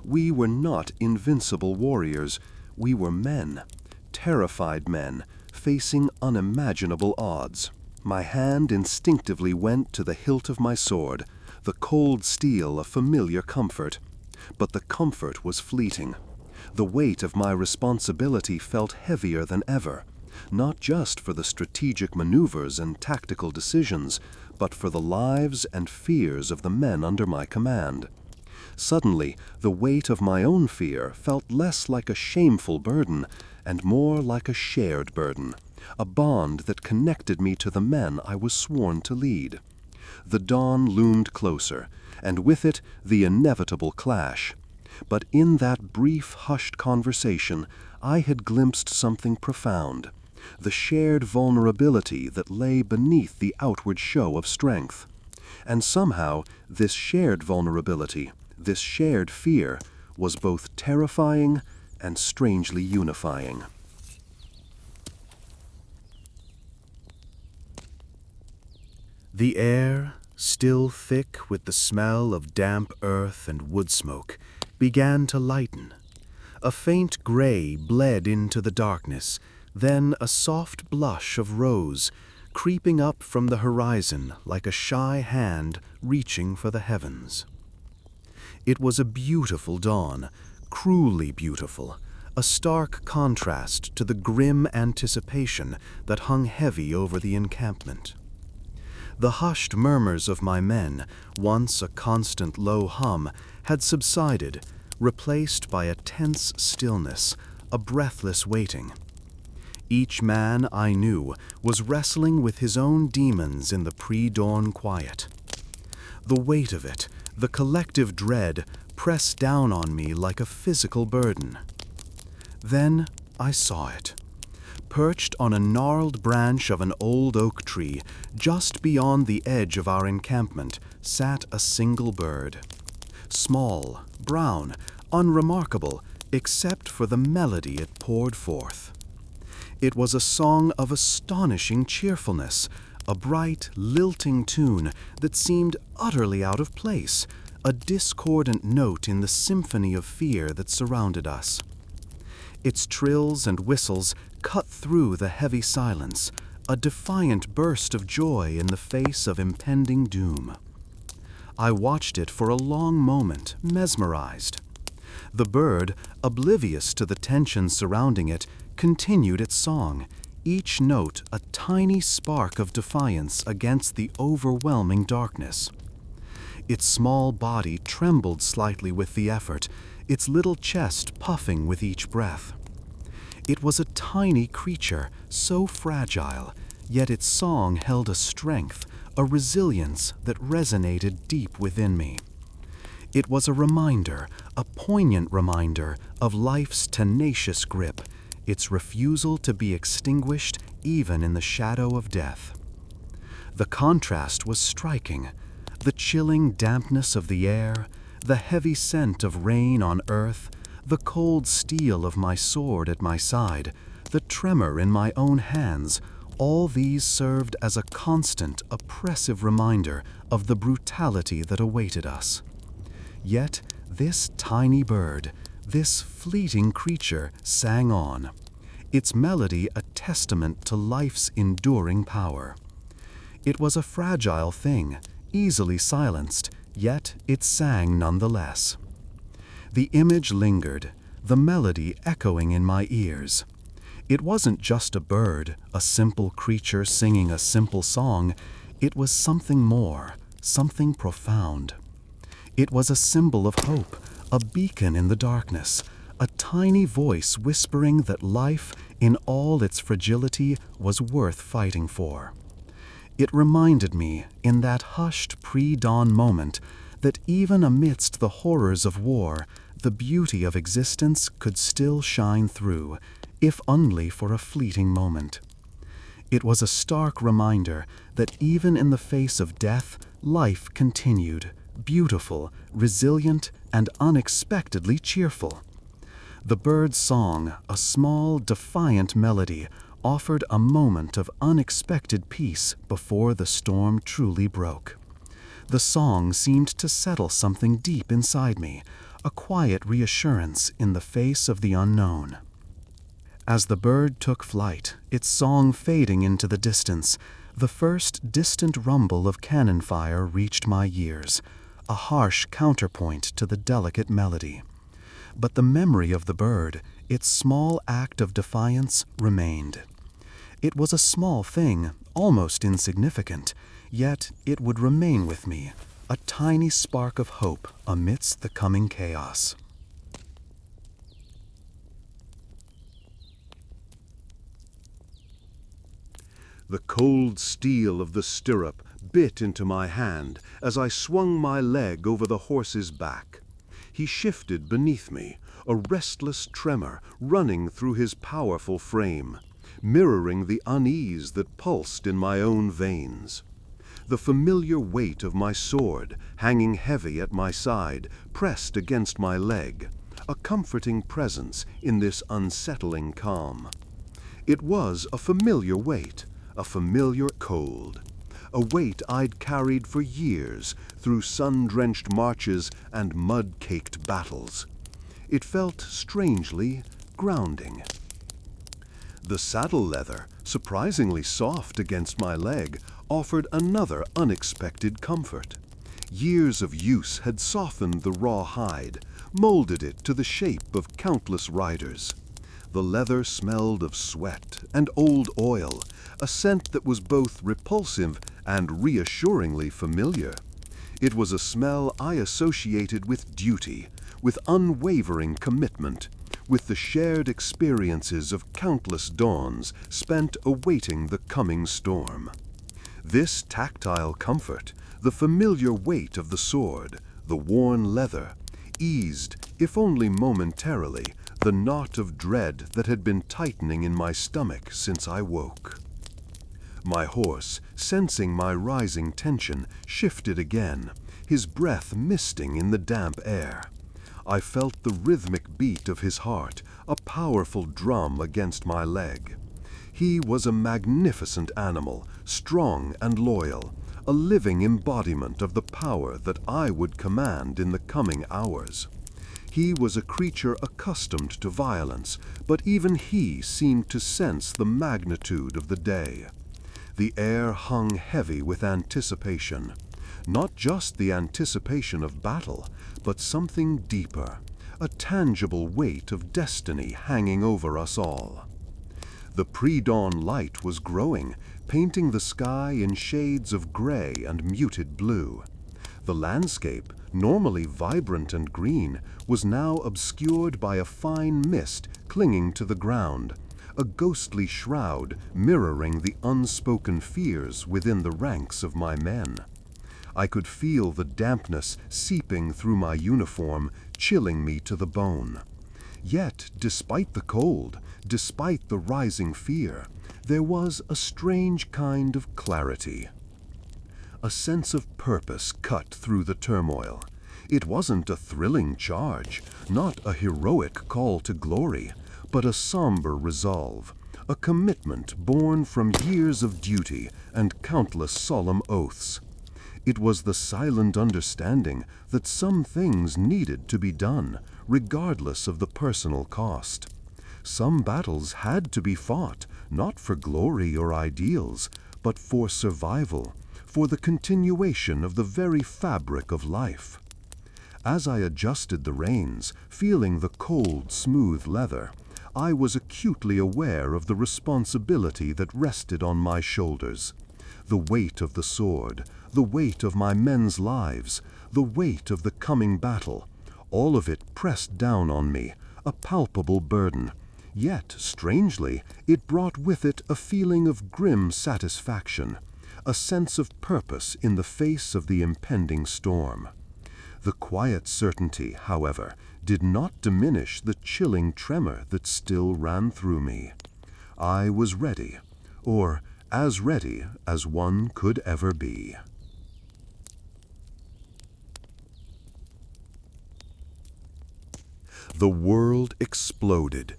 We were not invincible warriors. We were men, terrified men, facing unimaginable odds. My hand instinctively went to the hilt of my sword, the cold steel a familiar comfort. But the comfort was fleeting. The weight of my responsibility felt heavier than ever, not just for the strategic maneuvers and tactical decisions, but for the lives and fears of the men under my command. Suddenly, the weight of my own fear felt less like a shameful burden and more like a shared burden, a bond that connected me to the men I was sworn to lead. The dawn loomed closer, and with it the inevitable clash. But in that brief, hushed conversation, I had glimpsed something profound, the shared vulnerability that lay beneath the outward show of strength. And somehow, this shared vulnerability, this shared fear, was both terrifying and strangely unifying. The air, still thick with the smell of damp earth and wood smoke, began to lighten. A faint gray bled into the darkness, then a soft blush of rose, creeping up from the horizon like a shy hand reaching for the heavens. It was a beautiful dawn, cruelly beautiful, a stark contrast to the grim anticipation that hung heavy over the encampment. The hushed murmurs of my men, once a constant low hum, had subsided, replaced by a tense stillness, a breathless waiting. Each man, I knew, was wrestling with his own demons in the pre-dawn quiet. The weight of it, the collective dread, pressed down on me like a physical burden. Then I saw it. Perched on a gnarled branch of an old oak tree, just beyond the edge of our encampment, sat a single bird. Small, brown, unremarkable, except for the melody it poured forth. It was a song of astonishing cheerfulness, a bright, lilting tune that seemed utterly out of place, a discordant note in the symphony of fear that surrounded us. Its trills and whistles cut through the heavy silence, a defiant burst of joy in the face of impending doom. I watched it for a long moment, mesmerized. The bird, oblivious to the tension surrounding it, continued its song, each note a tiny spark of defiance against the overwhelming darkness. Its small body trembled slightly with the effort, its little chest puffing with each breath. It was a tiny creature, so fragile, yet its song held a strength, a resilience that resonated deep within me. It was a reminder, a poignant reminder of life's tenacious grip, its refusal to be extinguished even in the shadow of death. The contrast was striking. The chilling dampness of the air, the heavy scent of rain on earth, the cold steel of my sword at my side, the tremor in my own hands, all these served as a constant, oppressive reminder of the brutality that awaited us. Yet this tiny bird, this fleeting creature, sang on, its melody a testament to life's enduring power. It was a fragile thing, easily silenced, yet it sang nonetheless. The image lingered, the melody echoing in my ears. It wasn't just a bird, a simple creature singing a simple song. It was something more, something profound. It was a symbol of hope, a beacon in the darkness, a tiny voice whispering that life, in all its fragility, was worth fighting for. It reminded me, in that hushed pre-dawn moment, that even amidst the horrors of war, the beauty of existence could still shine through, if only for a fleeting moment. It was a stark reminder that even in the face of death, life continued, beautiful, resilient, and unexpectedly cheerful. The bird's song, a small, defiant melody, offered a moment of unexpected peace before the storm truly broke. The song seemed to settle something deep inside me, a quiet reassurance in the face of the unknown. As the bird took flight, its song fading into the distance, the first distant rumble of cannon fire reached my ears, a harsh counterpoint to the delicate melody. But the memory of the bird, its small act of defiance, remained. It was a small thing, almost insignificant, yet it would remain with me, a tiny spark of hope amidst the coming chaos. The cold steel of the stirrup bit into my hand as I swung my leg over the horse's back. He shifted beneath me, a restless tremor running through his powerful frame, mirroring the unease that pulsed in my own veins. The familiar weight of my sword, hanging heavy at my side, pressed against my leg, a comforting presence in this unsettling calm. It was a familiar weight, a familiar cold, a weight I'd carried for years through sun-drenched marches and mud-caked battles. It felt strangely grounding. The saddle leather, surprisingly soft against my leg, offered another unexpected comfort. Years of use had softened the raw hide, molded it to the shape of countless riders. The leather smelled of sweat and old oil, a scent that was both repulsive and reassuringly familiar. It was a smell I associated with duty, with unwavering commitment, with the shared experiences of countless dawns spent awaiting the coming storm. This tactile comfort, the familiar weight of the sword, the worn leather, eased, if only momentarily, the knot of dread that had been tightening in my stomach since I woke. My horse, sensing my rising tension, shifted again, his breath misting in the damp air. I felt the rhythmic beat of his heart, a powerful drum against my leg. He was a magnificent animal, strong and loyal, a living embodiment of the power that I would command in the coming hours. He was a creature accustomed to violence, but even he seemed to sense the magnitude of the day. The air hung heavy with anticipation. Not just the anticipation of battle, but something deeper, a tangible weight of destiny hanging over us all. The pre-dawn light was growing, painting the sky in shades of gray and muted blue. The landscape, normally vibrant and green, was now obscured by a fine mist clinging to the ground, a ghostly shroud mirroring the unspoken fears within the ranks of my men. I could feel the dampness seeping through my uniform, chilling me to the bone. Yet, despite the cold, despite the rising fear, there was a strange kind of clarity. A sense of purpose cut through the turmoil. It wasn't a thrilling charge, not a heroic call to glory, but a somber resolve, a commitment born from years of duty and countless solemn oaths. It was the silent understanding that some things needed to be done, regardless of the personal cost. Some battles had to be fought, not for glory or ideals, but for survival, for the continuation of the very fabric of life. As I adjusted the reins, feeling the cold, smooth leather, I was acutely aware of the responsibility that rested on my shoulders. The weight of the sword, the weight of my men's lives, the weight of the coming battle, all of it pressed down on me, a palpable burden. Yet, strangely, it brought with it a feeling of grim satisfaction, a sense of purpose in the face of the impending storm. The quiet certainty, however, did not diminish the chilling tremor that still ran through me. I was ready, or as ready as one could ever be. The world exploded.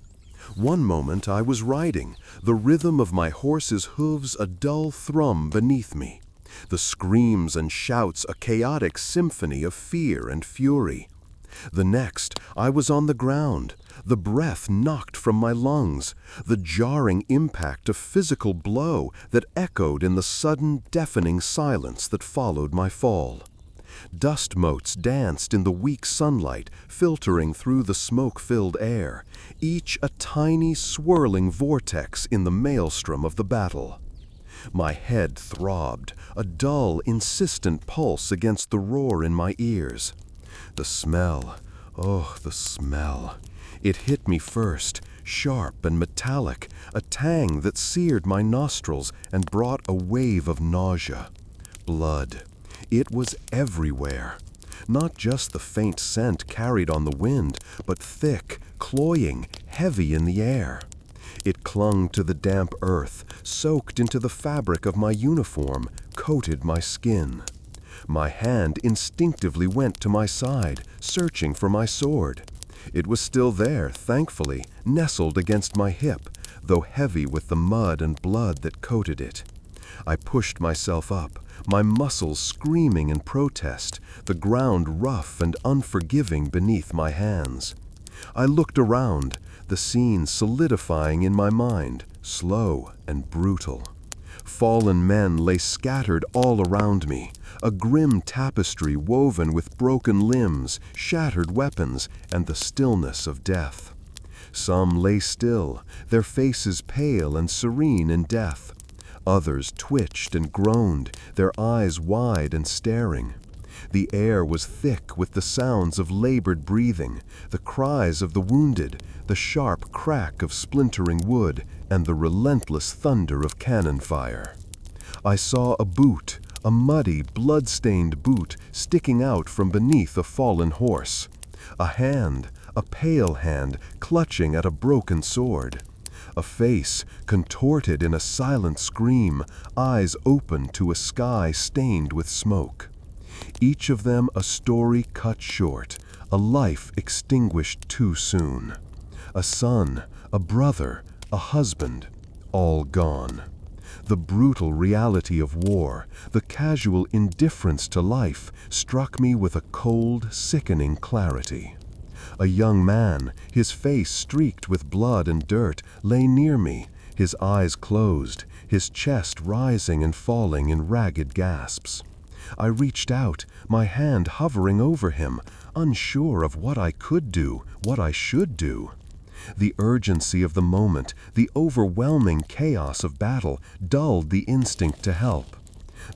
One moment I was riding, the rhythm of my horse's hooves a dull thrum beneath me, the screams and shouts a chaotic symphony of fear and fury. The next, I was on the ground, the breath knocked from my lungs, the jarring impact of physical blow that echoed in the sudden, deafening silence that followed my fall. Dust motes danced in the weak sunlight, filtering through the smoke-filled air, each a tiny, swirling vortex in the maelstrom of the battle. My head throbbed, a dull, insistent pulse against the roar in my ears. The smell, oh, the smell. It hit me first, sharp and metallic, a tang that seared my nostrils and brought a wave of nausea. Blood. It was everywhere. Not just the faint scent carried on the wind, but thick, cloying, heavy in the air. It clung to the damp earth, soaked into the fabric of my uniform, coated my skin. My hand instinctively went to my side, searching for my sword. It was still there, thankfully, nestled against my hip, though heavy with the mud and blood that coated it. I pushed myself up, my muscles screaming in protest, the ground rough and unforgiving beneath my hands. I looked around, the scene solidifying in my mind, slow and brutal. Fallen men lay scattered all around me, a grim tapestry woven with broken limbs, shattered weapons, and the stillness of death. Some lay still, their faces pale and serene in death. Others twitched and groaned, their eyes wide and staring. The air was thick with the sounds of labored breathing, the cries of the wounded, the sharp crack of splintering wood, and the relentless thunder of cannon fire. I saw a boot, a muddy, blood-stained boot sticking out from beneath a fallen horse. A hand, a pale hand, clutching at a broken sword. A face contorted in a silent scream, eyes open to a sky stained with smoke. Each of them a story cut short, a life extinguished too soon. A son, a brother, a husband, all gone. The brutal reality of war, the casual indifference to life, struck me with a cold, sickening clarity. A young man, his face streaked with blood and dirt, lay near me, his eyes closed, his chest rising and falling in ragged gasps. I reached out, my hand hovering over him, unsure of what I could do, what I should do. The urgency of the moment, the overwhelming chaos of battle, dulled the instinct to help.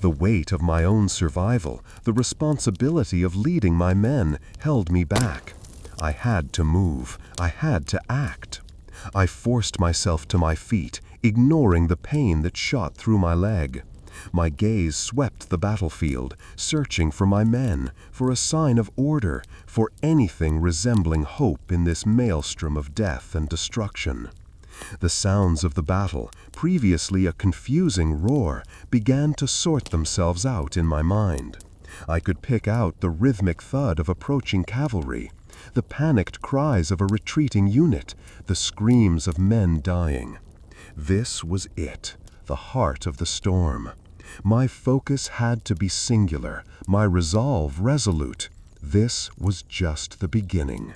The weight of my own survival, the responsibility of leading my men, held me back. I had to move. I had to act. I forced myself to my feet, ignoring the pain that shot through my leg. My gaze swept the battlefield, searching for my men, for a sign of order, for anything resembling hope in this maelstrom of death and destruction. The sounds of the battle, previously a confusing roar, began to sort themselves out in my mind. I could pick out the rhythmic thud of approaching cavalry, the panicked cries of a retreating unit, the screams of men dying. This was it, the heart of the storm. My focus had to be singular, my resolve resolute. This was just the beginning.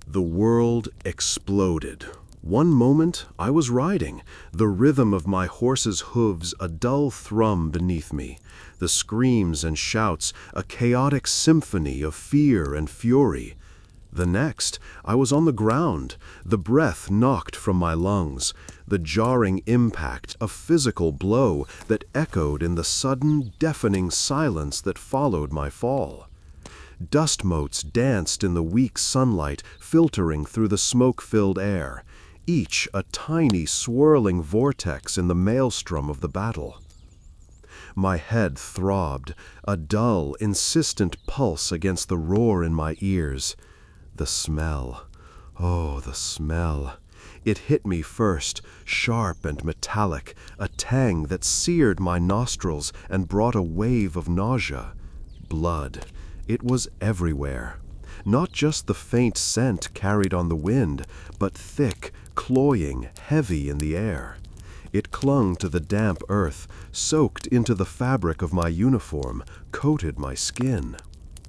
The world exploded. One moment I was riding, the rhythm of my horse's hooves a dull thrum beneath me, the screams and shouts a chaotic symphony of fear and fury. The next, I was on the ground, the breath knocked from my lungs, the jarring impact a physical blow that echoed in the sudden, deafening silence that followed my fall. Dust motes danced in the weak sunlight filtering through the smoke-filled air, each a tiny swirling vortex in the maelstrom of the battle. My head throbbed, a dull, insistent pulse against the roar in my ears. The smell. Oh, the smell. It hit me first, sharp and metallic, a tang that seared my nostrils and brought a wave of nausea. Blood. It was everywhere. Not just the faint scent carried on the wind, but thick, cloying, heavy in the air. It clung to the damp earth, soaked into the fabric of my uniform, coated my skin.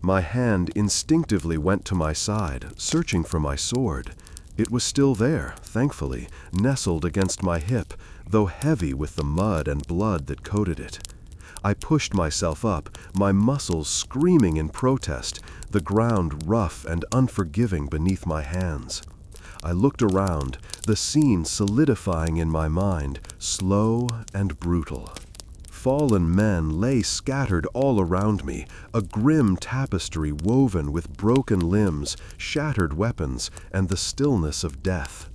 My hand instinctively went to my side, searching for my sword. It was still there, thankfully, nestled against my hip, though heavy with the mud and blood that coated it. I pushed myself up, my muscles screaming in protest, the ground rough and unforgiving beneath my hands. I looked around, the scene solidifying in my mind, slow and brutal. Fallen men lay scattered all around me, a grim tapestry woven with broken limbs, shattered weapons, and the stillness of death.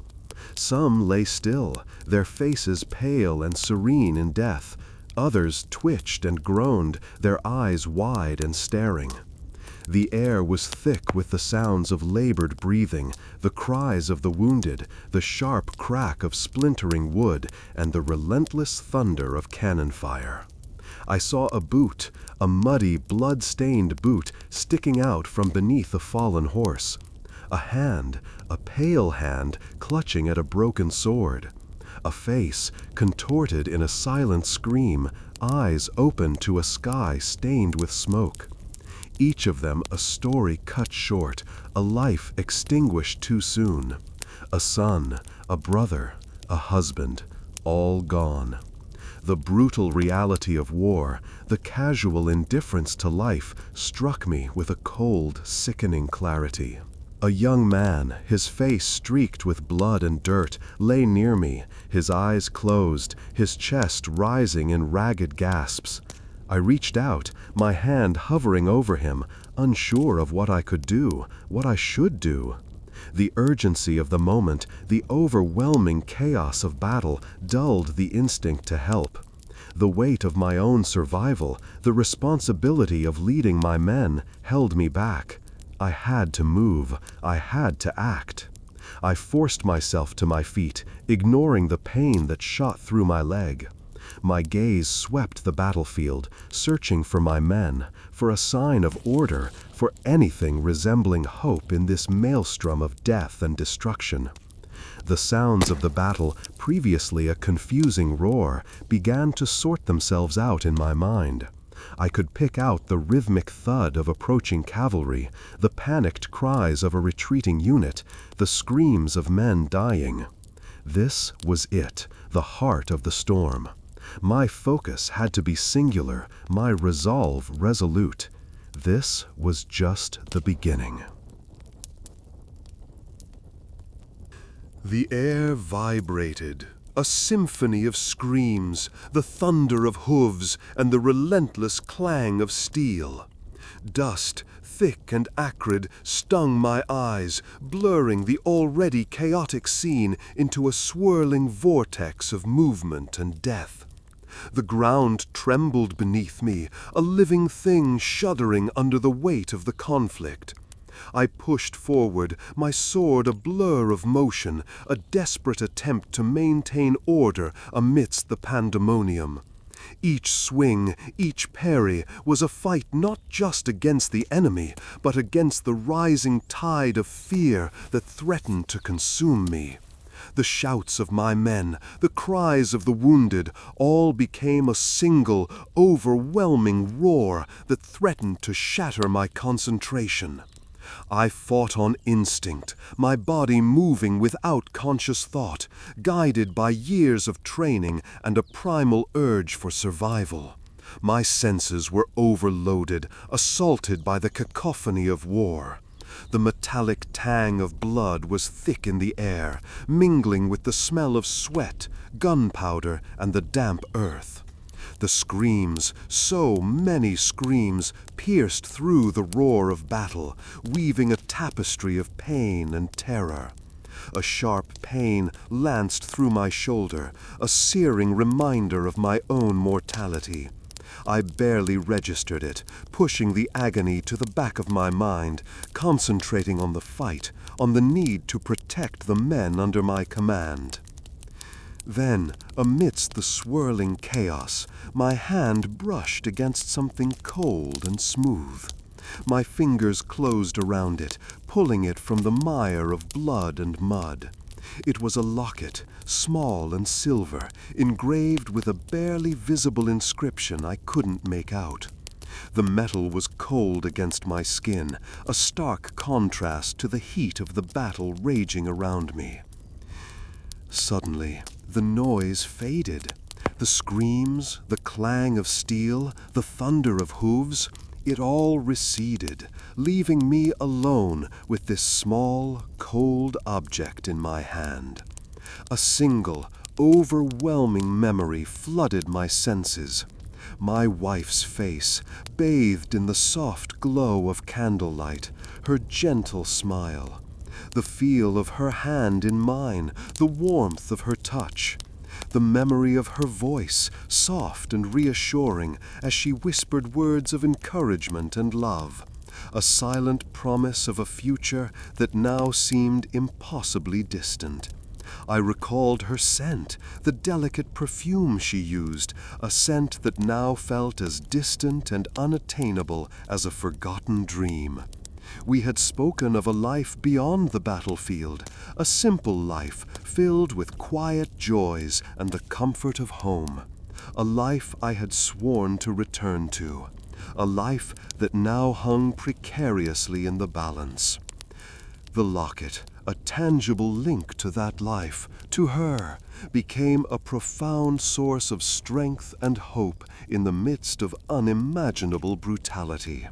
Some lay still, their faces pale and serene in death. Others twitched and groaned, their eyes wide and staring. The air was thick with the sounds of labored breathing, the cries of the wounded, the sharp crack of splintering wood, and the relentless thunder of cannon fire. I saw a boot, a muddy, blood-stained boot, sticking out from beneath a fallen horse. A hand, a pale hand, clutching at a broken sword. A face, contorted in a silent scream, eyes open to a sky stained with smoke. Each of them a story cut short, a life extinguished too soon. A son, a brother, a husband, all gone. The brutal reality of war, the casual indifference to life, struck me with a cold, sickening clarity. A young man, his face streaked with blood and dirt, lay near me, his eyes closed, his chest rising in ragged gasps. I reached out, my hand hovering over him, unsure of what I could do, what I should do. The urgency of the moment, the overwhelming chaos of battle, dulled the instinct to help. The weight of my own survival, the responsibility of leading my men, held me back. I had to move. I had to act. I forced myself to my feet, ignoring the pain that shot through my leg. My gaze swept the battlefield, searching for my men, for a sign of order, for anything resembling hope in this maelstrom of death and destruction. The sounds of the battle, previously a confusing roar, began to sort themselves out in my mind. I could pick out the rhythmic thud of approaching cavalry, the panicked cries of a retreating unit, the screams of men dying. This was it, the heart of the storm. My focus had to be singular, my resolve resolute. This was just the beginning. The air vibrated, a symphony of screams, the thunder of hooves, and the relentless clang of steel. Dust, thick and acrid, stung my eyes, blurring the already chaotic scene into a swirling vortex of movement and death. The ground trembled beneath me, a living thing shuddering under the weight of the conflict. I pushed forward, my sword a blur of motion, a desperate attempt to maintain order amidst the pandemonium. Each swing, each parry was a fight not just against the enemy, but against the rising tide of fear that threatened to consume me. The shouts of my men, the cries of the wounded, all became a single, overwhelming roar that threatened to shatter my concentration. I fought on instinct, my body moving without conscious thought, guided by years of training and a primal urge for survival. My senses were overloaded, assaulted by the cacophony of war. The metallic tang of blood was thick in the air, mingling with the smell of sweat, gunpowder, and the damp earth. The screams, so many screams, pierced through the roar of battle, weaving a tapestry of pain and terror. A sharp pain lanced through my shoulder, a searing reminder of my own mortality. I barely registered it, pushing the agony to the back of my mind, concentrating on the fight, on the need to protect the men under my command. Then, amidst the swirling chaos, my hand brushed against something cold and smooth. My fingers closed around it, pulling it from the mire of blood and mud. It was a locket, small and silver, engraved with a barely visible inscription I couldn't make out. The metal was cold against my skin, a stark contrast to the heat of the battle raging around me. Suddenly, the noise faded. The screams, the clang of steel, the thunder of hooves, it all receded, leaving me alone with this small, cold object in my hand. A single, overwhelming memory flooded my senses. My wife's face, bathed in the soft glow of candlelight, her gentle smile. The feel of her hand in mine, the warmth of her touch. The memory of her voice, soft and reassuring, as she whispered words of encouragement and love. A silent promise of a future that now seemed impossibly distant. I recalled her scent, the delicate perfume she used, a scent that now felt as distant and unattainable as a forgotten dream. We had spoken of a life beyond the battlefield, a simple life filled with quiet joys and the comfort of home, a life I had sworn to return to, a life that now hung precariously in the balance. The locket, a tangible link to that life, to her, became a profound source of strength and hope in the midst of unimaginable brutality.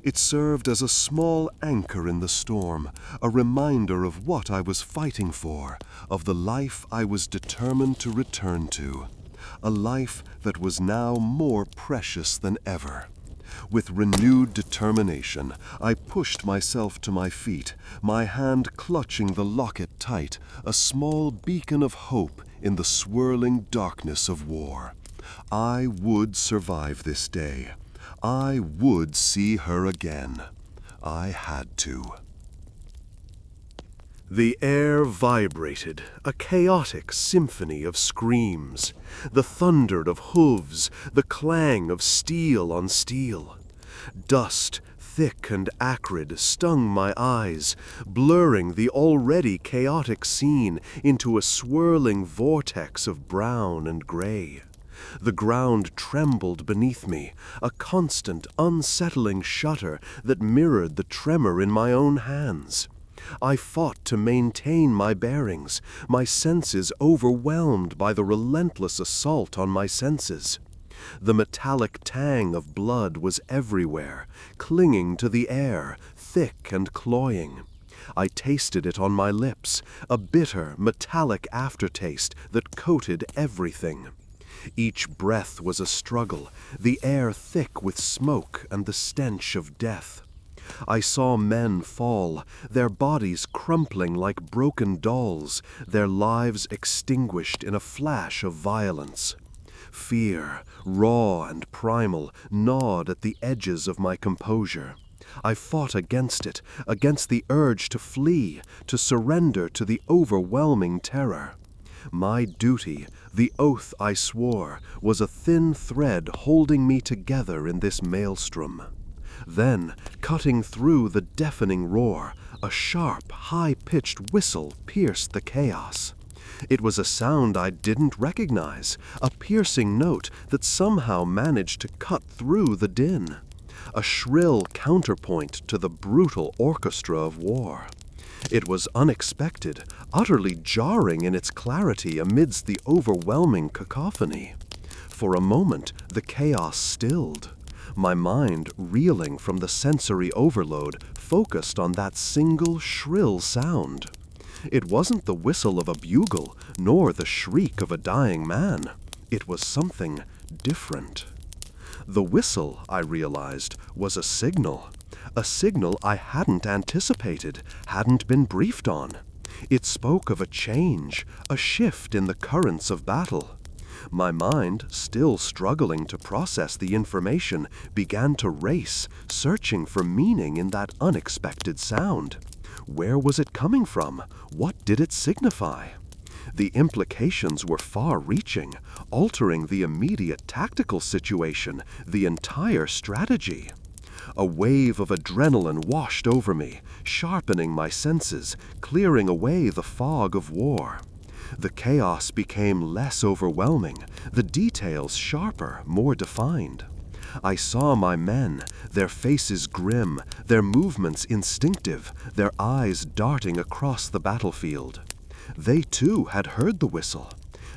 It served as a small anchor in the storm, a reminder of what I was fighting for, of the life I was determined to return to, a life that was now more precious than ever. With renewed determination, I pushed myself to my feet, my hand clutching the locket tight, a small beacon of hope in the swirling darkness of war. I would survive this day. I would see her again. I had to. The air vibrated, a chaotic symphony of screams, the thunder of hooves, the clang of steel on steel. Dust, thick and acrid, stung my eyes, blurring the already chaotic scene into a swirling vortex of brown and gray. The ground trembled beneath me, a constant, unsettling shudder that mirrored the tremor in my own hands. I fought to maintain my bearings, my senses overwhelmed by the relentless assault on my senses. The metallic tang of blood was everywhere, clinging to the air, thick and cloying. I tasted it on my lips, a bitter, metallic aftertaste that coated everything. Each breath was a struggle, the air thick with smoke and the stench of death. I saw men fall, their bodies crumpling like broken dolls, their lives extinguished in a flash of violence. Fear, raw and primal, gnawed at the edges of my composure. I fought against it, against the urge to flee, to surrender to the overwhelming terror. My duty, the oath I swore, was a thin thread holding me together in this maelstrom. Then, cutting through the deafening roar, a sharp, high-pitched whistle pierced the chaos. It was a sound I didn't recognize, a piercing note that somehow managed to cut through the din. A shrill counterpoint to the brutal orchestra of war. It was unexpected, utterly jarring in its clarity amidst the overwhelming cacophony. For a moment, the chaos stilled. My mind, reeling from the sensory overload, focused on that single shrill sound. It wasn't the whistle of a bugle, nor the shriek of a dying man. It was something different. The whistle, I realized, was a signal I hadn't anticipated, hadn't been briefed on. It spoke of a change, a shift in the currents of battle. My mind, still struggling to process the information, began to race, searching for meaning in that unexpected sound. Where was it coming from? What did it signify? The implications were far-reaching, altering the immediate tactical situation, the entire strategy. A wave of adrenaline washed over me, sharpening my senses, clearing away the fog of war. The chaos became less overwhelming, the details sharper, more defined. I saw my men, their faces grim, their movements instinctive, their eyes darting across the battlefield. They too had heard the whistle.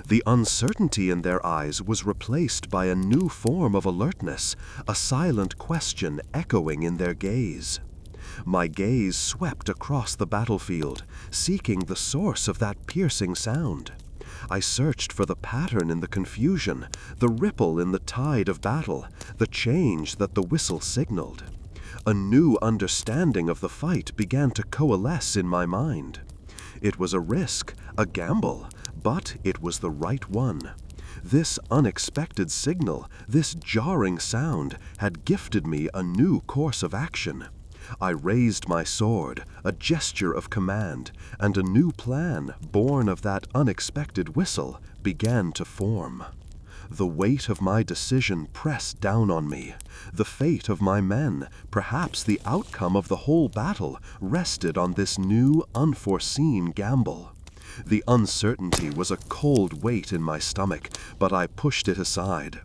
The uncertainty in their eyes was replaced by a new form of alertness, a silent question echoing in their gaze. My gaze swept across the battlefield, seeking the source of that piercing sound. I searched for the pattern in the confusion, the ripple in the tide of battle, the change that the whistle signaled. A new understanding of the fight began to coalesce in my mind. It was a risk, a gamble, but it was the right one. This unexpected signal, this jarring sound, had gifted me a new course of action. I raised my sword, a gesture of command, and a new plan, born of that unexpected whistle, began to form. The weight of my decision pressed down on me. The fate of my men, perhaps the outcome of the whole battle, rested on this new, unforeseen gamble. The uncertainty was a cold weight in my stomach, but I pushed it aside.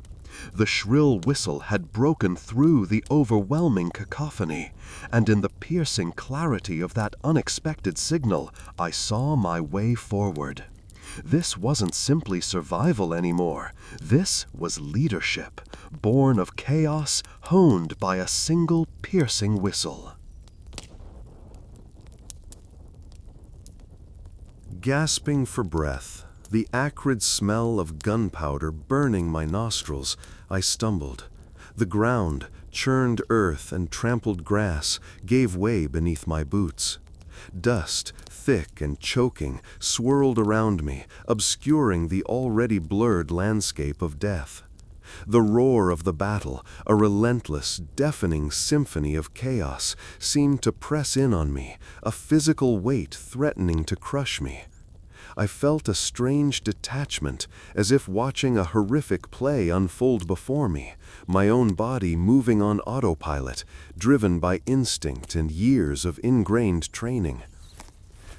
The shrill whistle had broken through the overwhelming cacophony, and in the piercing clarity of that unexpected signal, I saw my way forward. This wasn't simply survival anymore. This was leadership, born of chaos, honed by a single piercing whistle. Gasping for breath, the acrid smell of gunpowder burning my nostrils, I stumbled. The ground, churned earth and trampled grass, gave way beneath my boots. Dust, thick and choking, swirled around me, obscuring the already blurred landscape of death. The roar of the battle, a relentless, deafening symphony of chaos, seemed to press in on me, a physical weight threatening to crush me. I felt a strange detachment, as if watching a horrific play unfold before me, my own body moving on autopilot, driven by instinct and years of ingrained training.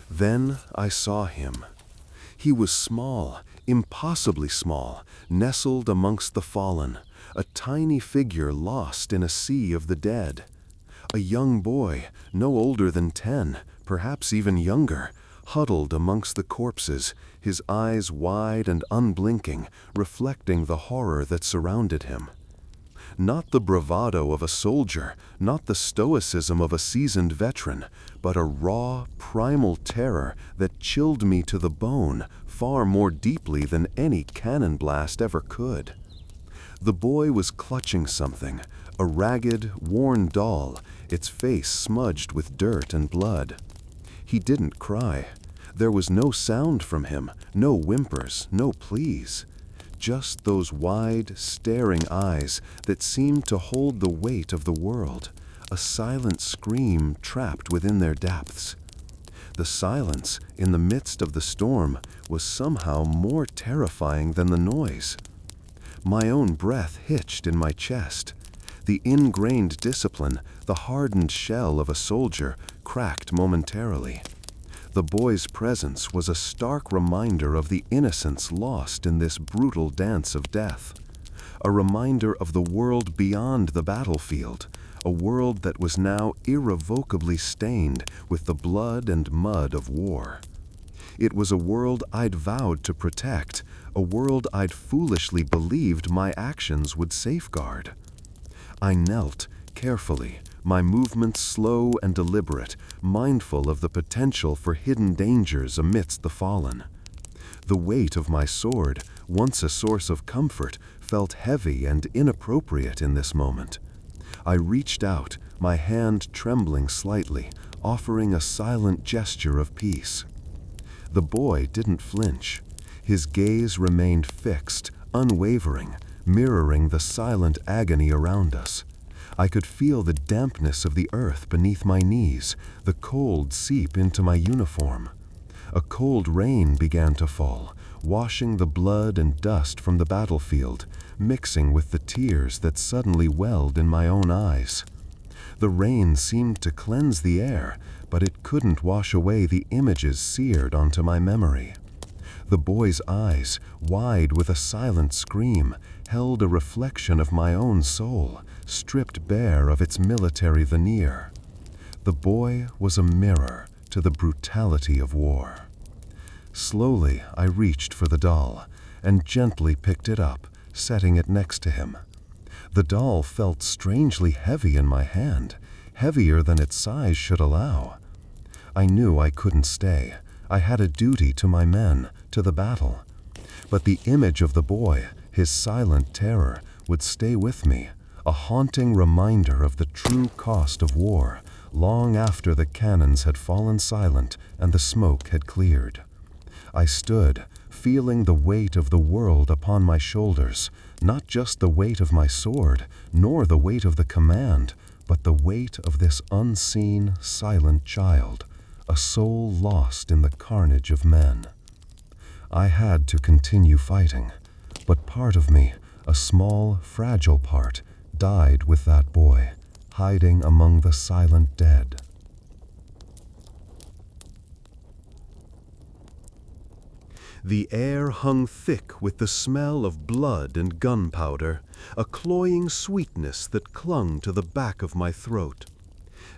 Then I saw him. He was small, impossibly small, nestled amongst the fallen, a tiny figure lost in a sea of the dead. A young boy, no older than 10, perhaps even younger, huddled amongst the corpses, his eyes wide and unblinking, reflecting the horror that surrounded him. Not the bravado of a soldier, not the stoicism of a seasoned veteran, but a raw, primal terror that chilled me to the bone far more deeply than any cannon blast ever could. The boy was clutching something, a ragged, worn doll, its face smudged with dirt and blood. He didn't cry. There was no sound from him, no whimpers, no pleas. Just those wide, staring eyes that seemed to hold the weight of the world, a silent scream trapped within their depths. The silence, in the midst of the storm, was somehow more terrifying than the noise. My own breath hitched in my chest. The ingrained discipline, the hardened shell of a soldier, cracked momentarily. The boy's presence was a stark reminder of the innocence lost in this brutal dance of death. A reminder of the world beyond the battlefield, a world that was now irrevocably stained with the blood and mud of war. It was a world I'd vowed to protect, a world I'd foolishly believed my actions would safeguard. I knelt, carefully, my movements slow and deliberate, mindful of the potential for hidden dangers amidst the fallen. The weight of my sword, once a source of comfort, felt heavy and inappropriate in this moment. I reached out, my hand trembling slightly, offering a silent gesture of peace. The boy didn't flinch. His gaze remained fixed, unwavering, mirroring the silent agony around us. I could feel the dampness of the earth beneath my knees, the cold seep into my uniform. A cold rain began to fall, washing the blood and dust from the battlefield, mixing with the tears that suddenly welled in my own eyes. The rain seemed to cleanse the air, but it couldn't wash away the images seared onto my memory. The boy's eyes, wide with a silent scream, held a reflection of my own soul, stripped bare of its military veneer. The boy was a mirror to the brutality of war. Slowly, I reached for the doll and gently picked it up, setting it next to him. The doll felt strangely heavy in my hand, heavier than its size should allow. I knew I couldn't stay. I had a duty to my men, to the battle. But the image of the boy, his silent terror, would stay with me, a haunting reminder of the true cost of war, long after the cannons had fallen silent and the smoke had cleared. I stood, feeling the weight of the world upon my shoulders, not just the weight of my sword, nor the weight of the command, but the weight of this unseen, silent child, a soul lost in the carnage of men. I had to continue fighting, but part of me, a small, fragile part, died with that boy, hiding among the silent dead. The air hung thick with the smell of blood and gunpowder, a cloying sweetness that clung to the back of my throat.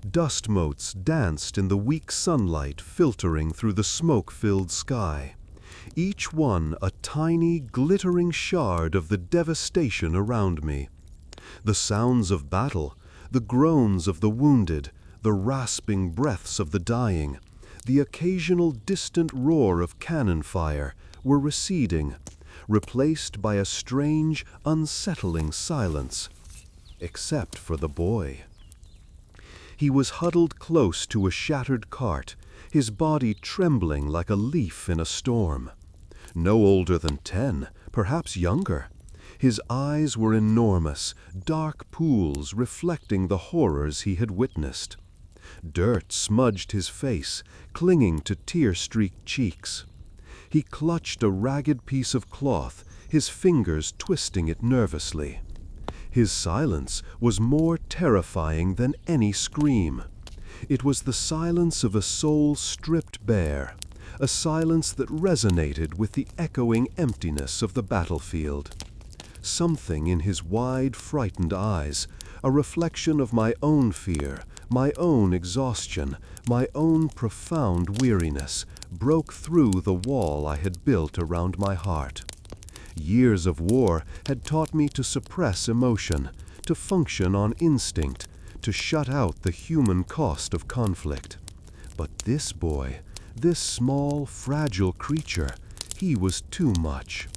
Dust motes danced in the weak sunlight filtering through the smoke-filled sky, each one a tiny, glittering shard of the devastation around me. The sounds of battle, the groans of the wounded, the rasping breaths of the dying, the occasional distant roar of cannon fire were receding, replaced by a strange, unsettling silence, except for the boy. He was huddled close to a shattered cart, his body trembling like a leaf in a storm. No older than 10, perhaps younger. His eyes were enormous, dark pools reflecting the horrors he had witnessed. Dirt smudged his face, clinging to tear-streaked cheeks. He clutched a ragged piece of cloth, his fingers twisting it nervously. His silence was more terrifying than any scream. It was the silence of a soul stripped bare, a silence that resonated with the echoing emptiness of the battlefield. Something in his wide, frightened eyes, a reflection of my own fear, my own exhaustion, my own profound weariness, broke through the wall I had built around my heart. Years of war had taught me to suppress emotion, to function on instinct, to shut out the human cost of conflict. But this boy, this small, fragile creature, he was too much.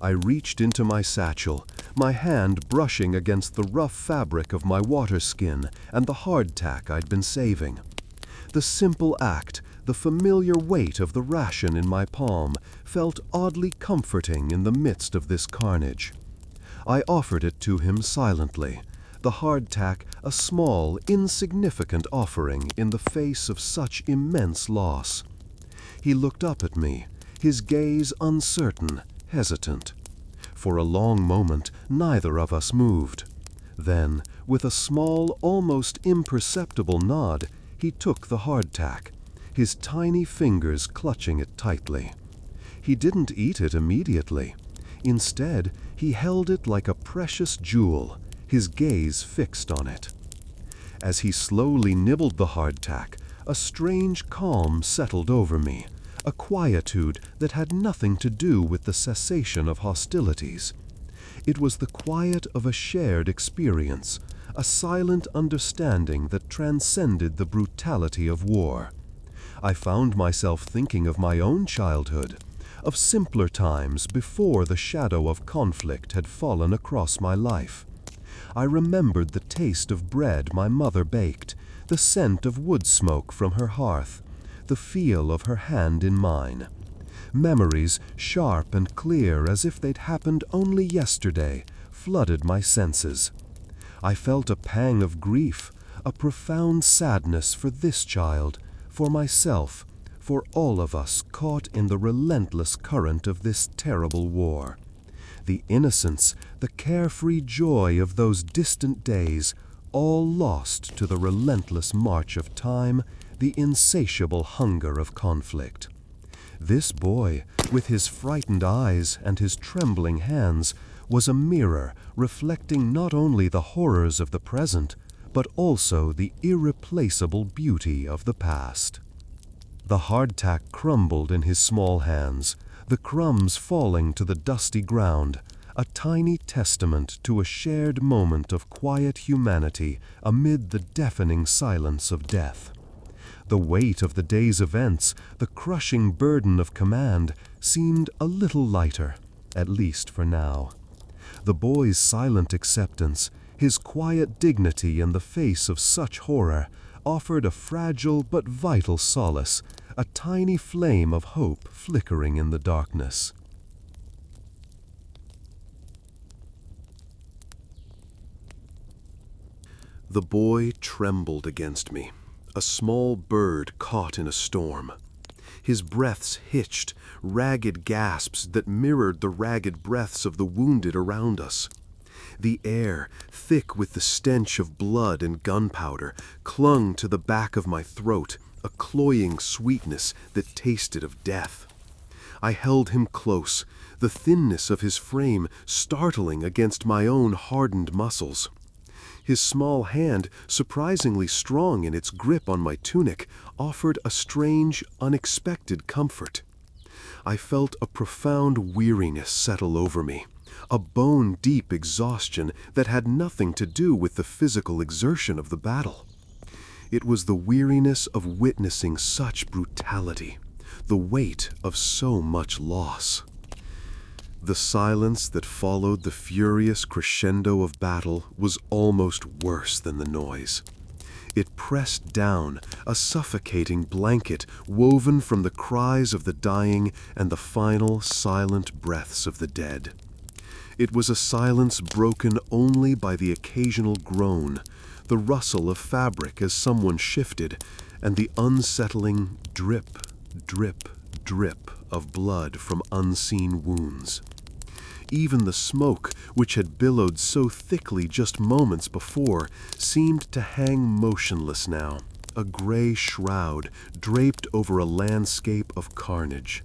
I reached into my satchel, my hand brushing against the rough fabric of my water skin and the hardtack I'd been saving. The simple act, the familiar weight of the ration in my palm, felt oddly comforting in the midst of this carnage. I offered it to him silently, the hardtack a small, insignificant offering in the face of such immense loss. He looked up at me, his gaze uncertain, hesitant. For a long moment, neither of us moved. Then, with a small, almost imperceptible nod, he took the hardtack, his tiny fingers clutching it tightly. He didn't eat it immediately. Instead, he held it like a precious jewel, his gaze fixed on it. As he slowly nibbled the hardtack, a strange calm settled over me, a quietude that had nothing to do with the cessation of hostilities. It was the quiet of a shared experience, a silent understanding that transcended the brutality of war. I found myself thinking of my own childhood, of simpler times before the shadow of conflict had fallen across my life. I remembered the taste of bread my mother baked, the scent of wood smoke from her hearth, the feel of her hand in mine. Memories, sharp and clear as if they'd happened only yesterday, flooded my senses. I felt a pang of grief, a profound sadness for this child, for myself, for all of us caught in the relentless current of this terrible war. The innocence, the carefree joy of those distant days, all lost to the relentless march of time, the insatiable hunger of conflict. This boy, with his frightened eyes and his trembling hands, was a mirror reflecting not only the horrors of the present, but also the irreplaceable beauty of the past. The hardtack crumbled in his small hands, the crumbs falling to the dusty ground, a tiny testament to a shared moment of quiet humanity amid the deafening silence of death. The weight of the day's events, the crushing burden of command, seemed a little lighter, at least for now. The boy's silent acceptance, his quiet dignity in the face of such horror, offered a fragile but vital solace, a tiny flame of hope flickering in the darkness. The boy trembled against me, a small bird caught in a storm. His breaths hitched, ragged gasps that mirrored the ragged breaths of the wounded around us. The air, thick with the stench of blood and gunpowder, clung to the back of my throat, a cloying sweetness that tasted of death. I held him close, the thinness of his frame startling against my own hardened muscles. His small hand, surprisingly strong in its grip on my tunic, offered a strange, unexpected comfort. I felt a profound weariness settle over me, a bone-deep exhaustion that had nothing to do with the physical exertion of the battle. It was the weariness of witnessing such brutality, the weight of so much loss. The silence that followed the furious crescendo of battle was almost worse than the noise. It pressed down, a suffocating blanket woven from the cries of the dying and the final silent breaths of the dead. It was a silence broken only by the occasional groan, the rustle of fabric as someone shifted, and the unsettling drip, drip, drip of blood from unseen wounds. Even the smoke, which had billowed so thickly just moments before, seemed to hang motionless now, a gray shroud draped over a landscape of carnage.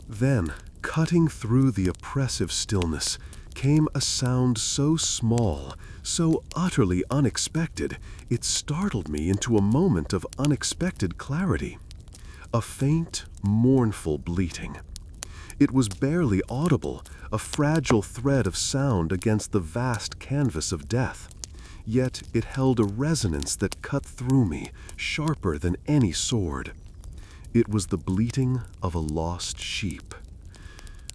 Then, cutting through the oppressive stillness, came a sound so small, so utterly unexpected, it startled me into a moment of unexpected clarity. A faint, mournful bleating. It was barely audible, a fragile thread of sound against the vast canvas of death. Yet it held a resonance that cut through me, sharper than any sword. It was the bleating of a lost sheep.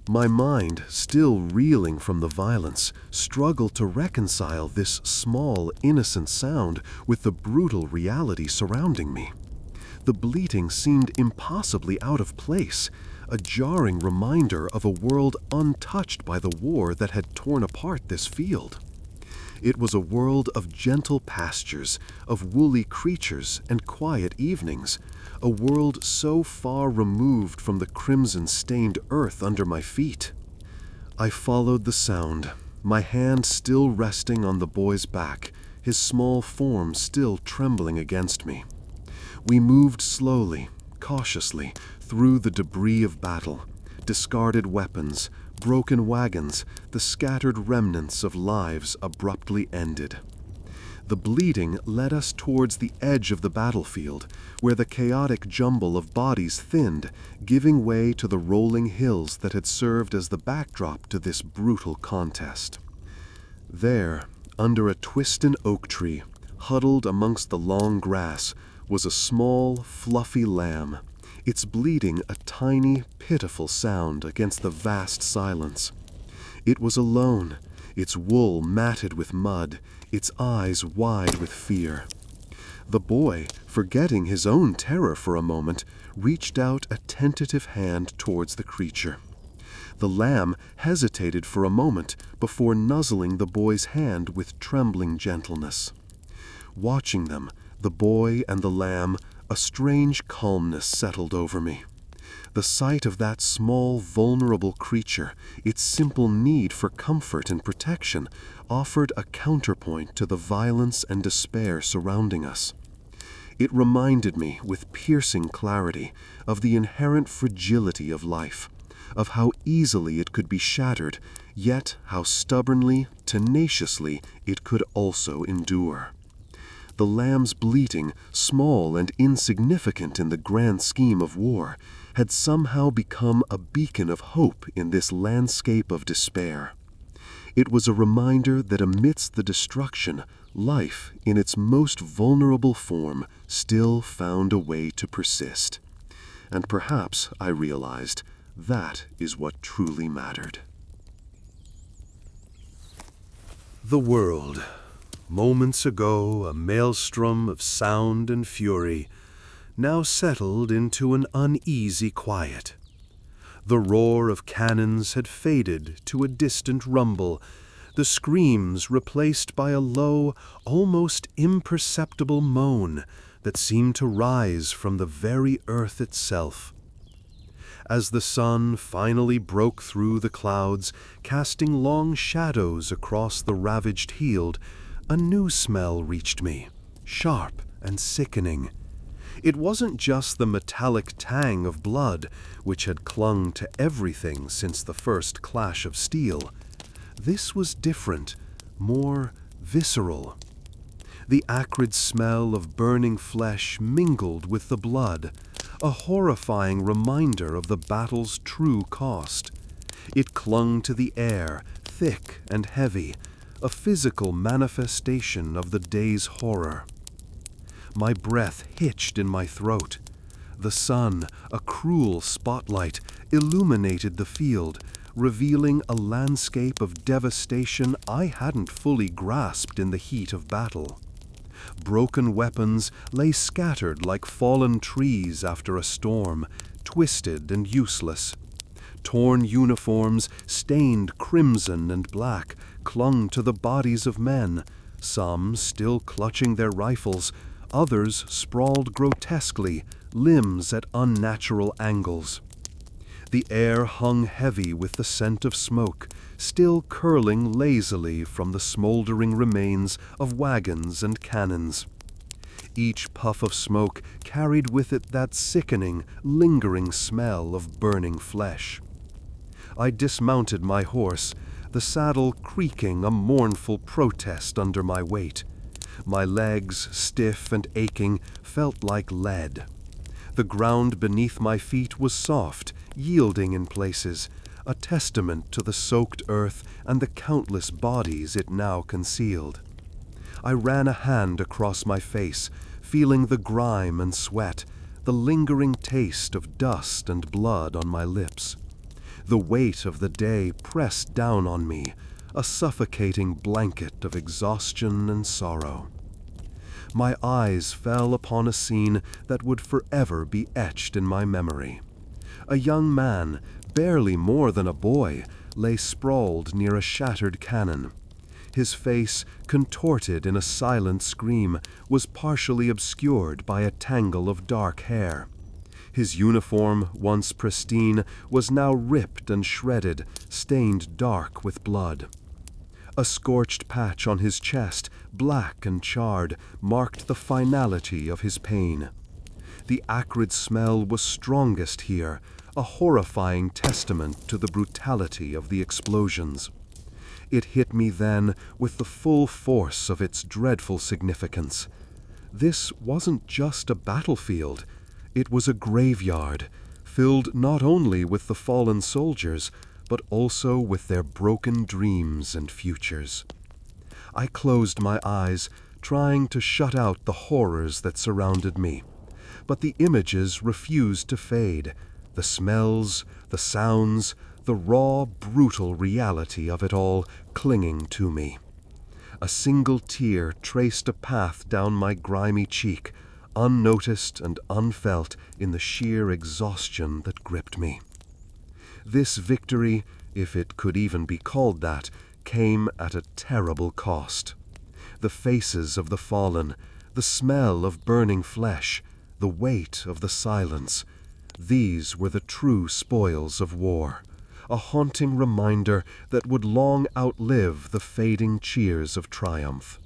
My mind, still reeling from the violence, struggled to reconcile this small, innocent sound with the brutal reality surrounding me. The bleating seemed impossibly out of place, a jarring reminder of a world untouched by the war that had torn apart this field. It was a world of gentle pastures, of woolly creatures and quiet evenings, a world so far removed from the crimson-stained earth under my feet. I followed the sound, my hand still resting on the boy's back, his small form still trembling against me. We moved slowly, cautiously, through the debris of battle, discarded weapons, broken wagons, the scattered remnants of lives abruptly ended. The bleating led us towards the edge of the battlefield, where the chaotic jumble of bodies thinned, giving way to the rolling hills that had served as the backdrop to this brutal contest. There, under a twisted oak tree, huddled amongst the long grass, was a small, fluffy lamb, its bleating a tiny, pitiful sound against the vast silence. It was alone, its wool matted with mud, its eyes wide with fear. The boy, forgetting his own terror for a moment, reached out a tentative hand towards the creature. The lamb hesitated for a moment before nuzzling the boy's hand with trembling gentleness. Watching them, the boy and the lamb, a strange calmness settled over me. The sight of that small, vulnerable creature, its simple need for comfort and protection, offered a counterpoint to the violence and despair surrounding us. It reminded me with piercing clarity of the inherent fragility of life, of how easily it could be shattered, yet how stubbornly, tenaciously it could also endure. The lamb's bleating, small and insignificant in the grand scheme of war, had somehow become a beacon of hope in this landscape of despair. It was a reminder that amidst the destruction, life, in its most vulnerable form, still found a way to persist. And perhaps, I realized, that is what truly mattered. The world. Moments ago, a maelstrom of sound and fury, now settled into an uneasy quiet. The roar of cannons had faded to a distant rumble, the screams replaced by a low, almost imperceptible moan that seemed to rise from the very earth itself. As the sun finally broke through the clouds, casting long shadows across the ravaged field, a new smell reached me, sharp and sickening. It wasn't just the metallic tang of blood, which had clung to everything since the first clash of steel. This was different, more visceral. The acrid smell of burning flesh mingled with the blood, a horrifying reminder of the battle's true cost. It clung to the air, thick and heavy, a physical manifestation of the day's horror. My breath hitched in my throat. The sun, a cruel spotlight, illuminated the field, revealing a landscape of devastation I hadn't fully grasped in the heat of battle. Broken weapons lay scattered like fallen trees after a storm, twisted and useless. Torn uniforms, stained crimson and black, clung to the bodies of men, some still clutching their rifles, others sprawled grotesquely, limbs at unnatural angles. The air hung heavy with the scent of smoke, still curling lazily from the smoldering remains of wagons and cannons. Each puff of smoke carried with it that sickening, lingering smell of burning flesh. I dismounted my horse, the saddle creaking a mournful protest under my weight. My legs, stiff and aching, felt like lead. The ground beneath my feet was soft, yielding in places, a testament to the soaked earth and the countless bodies it now concealed. I ran a hand across my face, feeling the grime and sweat, the lingering taste of dust and blood on my lips. The weight of the day pressed down on me, a suffocating blanket of exhaustion and sorrow. My eyes fell upon a scene that would forever be etched in my memory. A young man, barely more than a boy, lay sprawled near a shattered cannon. His face, contorted in a silent scream, was partially obscured by a tangle of dark hair. His uniform, once pristine, was now ripped and shredded, stained dark with blood. A scorched patch on his chest, black and charred, marked the finality of his pain. The acrid smell was strongest here, a horrifying testament to the brutality of the explosions. It hit me then with the full force of its dreadful significance. This wasn't just a battlefield. It was a graveyard, filled not only with the fallen soldiers, but also with their broken dreams and futures. I closed my eyes, trying to shut out the horrors that surrounded me. But the images refused to fade. The smells, the sounds, the raw, brutal reality of it all clinging to me. A single tear traced a path down my grimy cheek, unnoticed and unfelt in the sheer exhaustion that gripped me. This victory, if it could even be called that, came at a terrible cost. The faces of the fallen, the smell of burning flesh, the weight of the silence, these were the true spoils of war, a haunting reminder that would long outlive the fading cheers of triumph.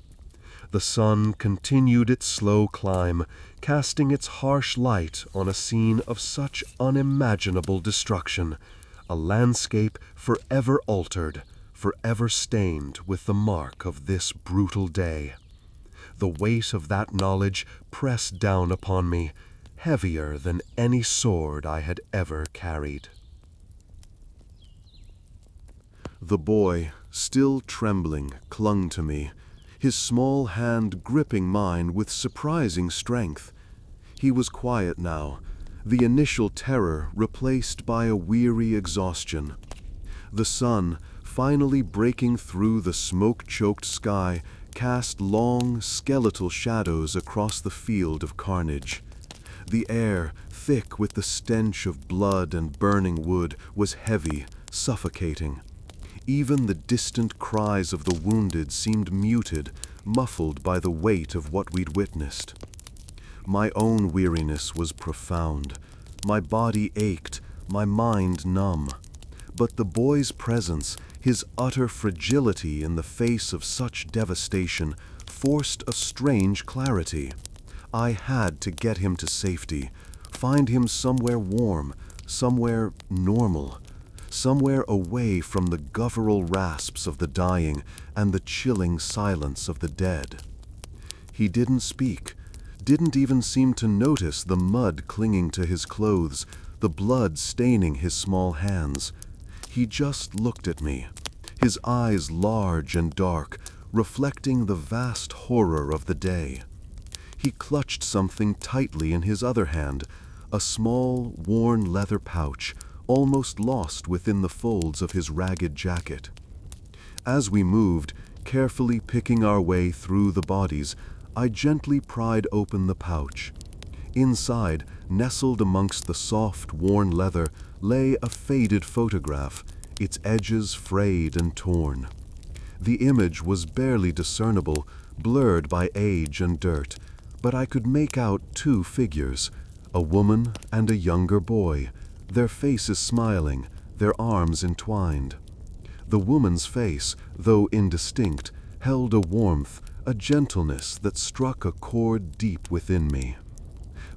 The sun continued its slow climb, casting its harsh light on a scene of such unimaginable destruction, a landscape forever altered, forever stained with the mark of this brutal day. The weight of that knowledge pressed down upon me, heavier than any sword I had ever carried. The boy, still trembling, clung to me, his small hand gripping mine with surprising strength. He was quiet now, the initial terror replaced by a weary exhaustion. The sun, finally breaking through the smoke-choked sky, cast long, skeletal shadows across the field of carnage. The air, thick with the stench of blood and burning wood, was heavy, suffocating. Even the distant cries of the wounded seemed muted, muffled by the weight of what we'd witnessed. My own weariness was profound. My body ached, my mind numb. But the boy's presence, his utter fragility in the face of such devastation, forced a strange clarity. I had to get him to safety, find him somewhere warm, somewhere normal, somewhere away from the guttural rasps of the dying and the chilling silence of the dead. He didn't speak, didn't even seem to notice the mud clinging to his clothes, the blood staining his small hands. He just looked at me, his eyes large and dark, reflecting the vast horror of the day. He clutched something tightly in his other hand, a small, worn leather pouch, almost lost within the folds of his ragged jacket. As we moved, carefully picking our way through the bodies, I gently pried open the pouch. Inside, nestled amongst the soft, worn leather, lay a faded photograph, its edges frayed and torn. The image was barely discernible, blurred by age and dirt, but I could make out two figures, a woman and a younger boy, their faces smiling, their arms entwined. The woman's face, though indistinct, held a warmth, a gentleness that struck a chord deep within me.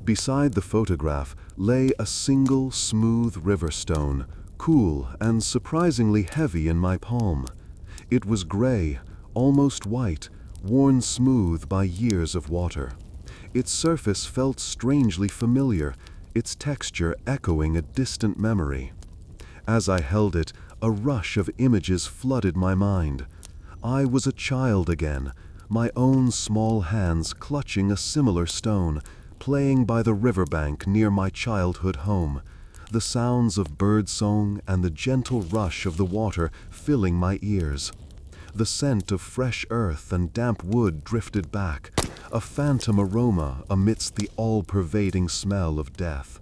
Beside the photograph lay a single smooth river stone, cool and surprisingly heavy in my palm. It was gray, almost white, worn smooth by years of water. Its surface felt strangely familiar, its texture echoing a distant memory. As I held it, a rush of images flooded my mind. I was a child again, my own small hands clutching a similar stone, playing by the riverbank near my childhood home, the sounds of birdsong and the gentle rush of the water filling my ears. The scent of fresh earth and damp wood drifted back, a phantom aroma amidst the all-pervading smell of death.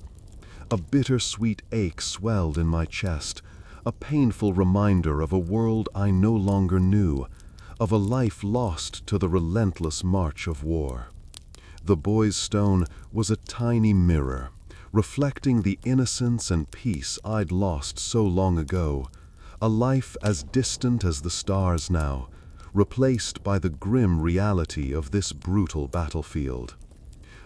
A bittersweet ache swelled in my chest, a painful reminder of a world I no longer knew, of a life lost to the relentless march of war. The boy's stone was a tiny mirror, reflecting the innocence and peace I'd lost so long ago, a life as distant as the stars now, replaced by the grim reality of this brutal battlefield.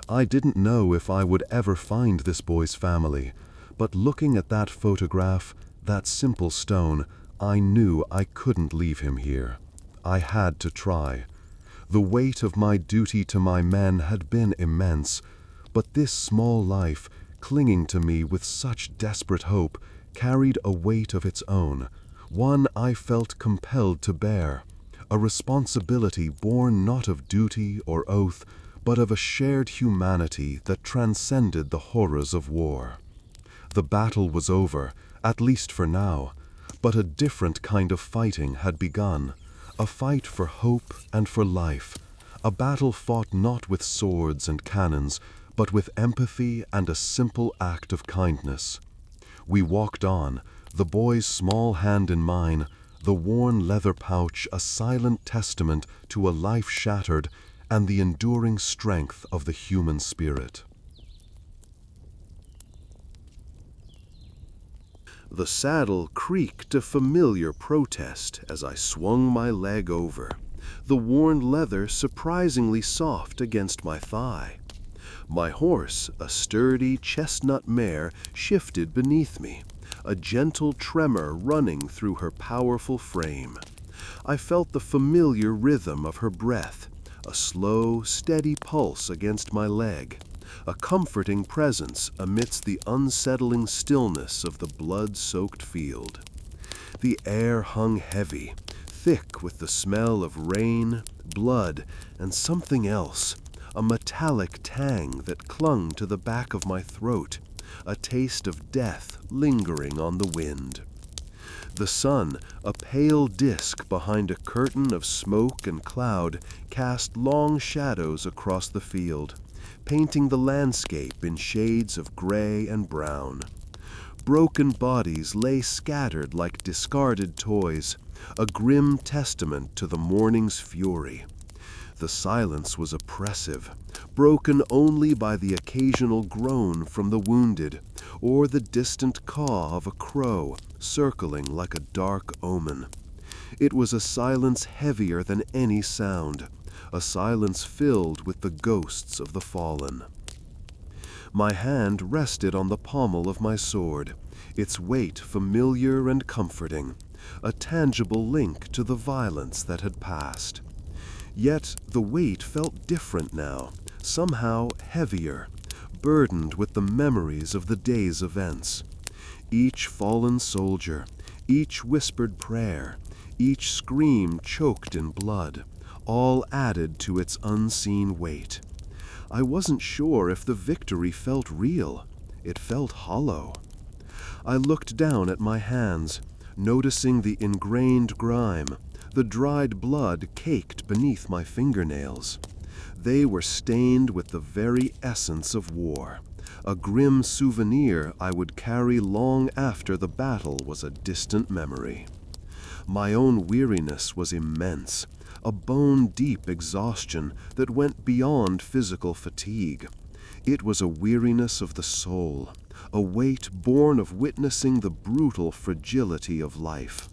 I didn't know if I would ever find this boy's family, but looking at that photograph, that simple stone, I knew I couldn't leave him here. I had to try. The weight of my duty to my men had been immense, but this small life, clinging to me with such desperate hope, carried a weight of its own, one I felt compelled to bear, a responsibility born not of duty or oath, but of a shared humanity that transcended the horrors of war. The battle was over, at least for now, but a different kind of fighting had begun, a fight for hope and for life, a battle fought not with swords and cannons, but with empathy and a simple act of kindness. We walked on, the boy's small hand in mine, the worn leather pouch a silent testament to a life shattered and the enduring strength of the human spirit. The saddle creaked a familiar protest as I swung my leg over, the worn leather surprisingly soft against my thigh. My horse, a sturdy chestnut mare, shifted beneath me, a gentle tremor running through her powerful frame. I felt the familiar rhythm of her breath, a slow, steady pulse against my leg, a comforting presence amidst the unsettling stillness of the blood-soaked field. The air hung heavy, thick with the smell of rain, blood, and something else, a metallic tang that clung to the back of my throat, a taste of death lingering on the wind. The sun, a pale disk behind a curtain of smoke and cloud, cast long shadows across the field, painting the landscape in shades of gray and brown. Broken bodies lay scattered like discarded toys, a grim testament to the morning's fury. The silence was oppressive, broken only by the occasional groan from the wounded, or the distant caw of a crow circling like a dark omen. It was a silence heavier than any sound, a silence filled with the ghosts of the fallen. My hand rested on the pommel of my sword, its weight familiar and comforting, a tangible link to the violence that had passed. Yet the weight felt different now, somehow heavier, burdened with the memories of the day's events. Each fallen soldier, each whispered prayer, each scream choked in blood, all added to its unseen weight. I wasn't sure if the victory felt real. It felt hollow. I looked down at my hands, noticing the ingrained grime, the dried blood caked beneath my fingernails. They were stained with the very essence of war, a grim souvenir I would carry long after the battle was a distant memory. My own weariness was immense, a bone-deep exhaustion that went beyond physical fatigue. It was a weariness of the soul, a weight born of witnessing the brutal fragility of life.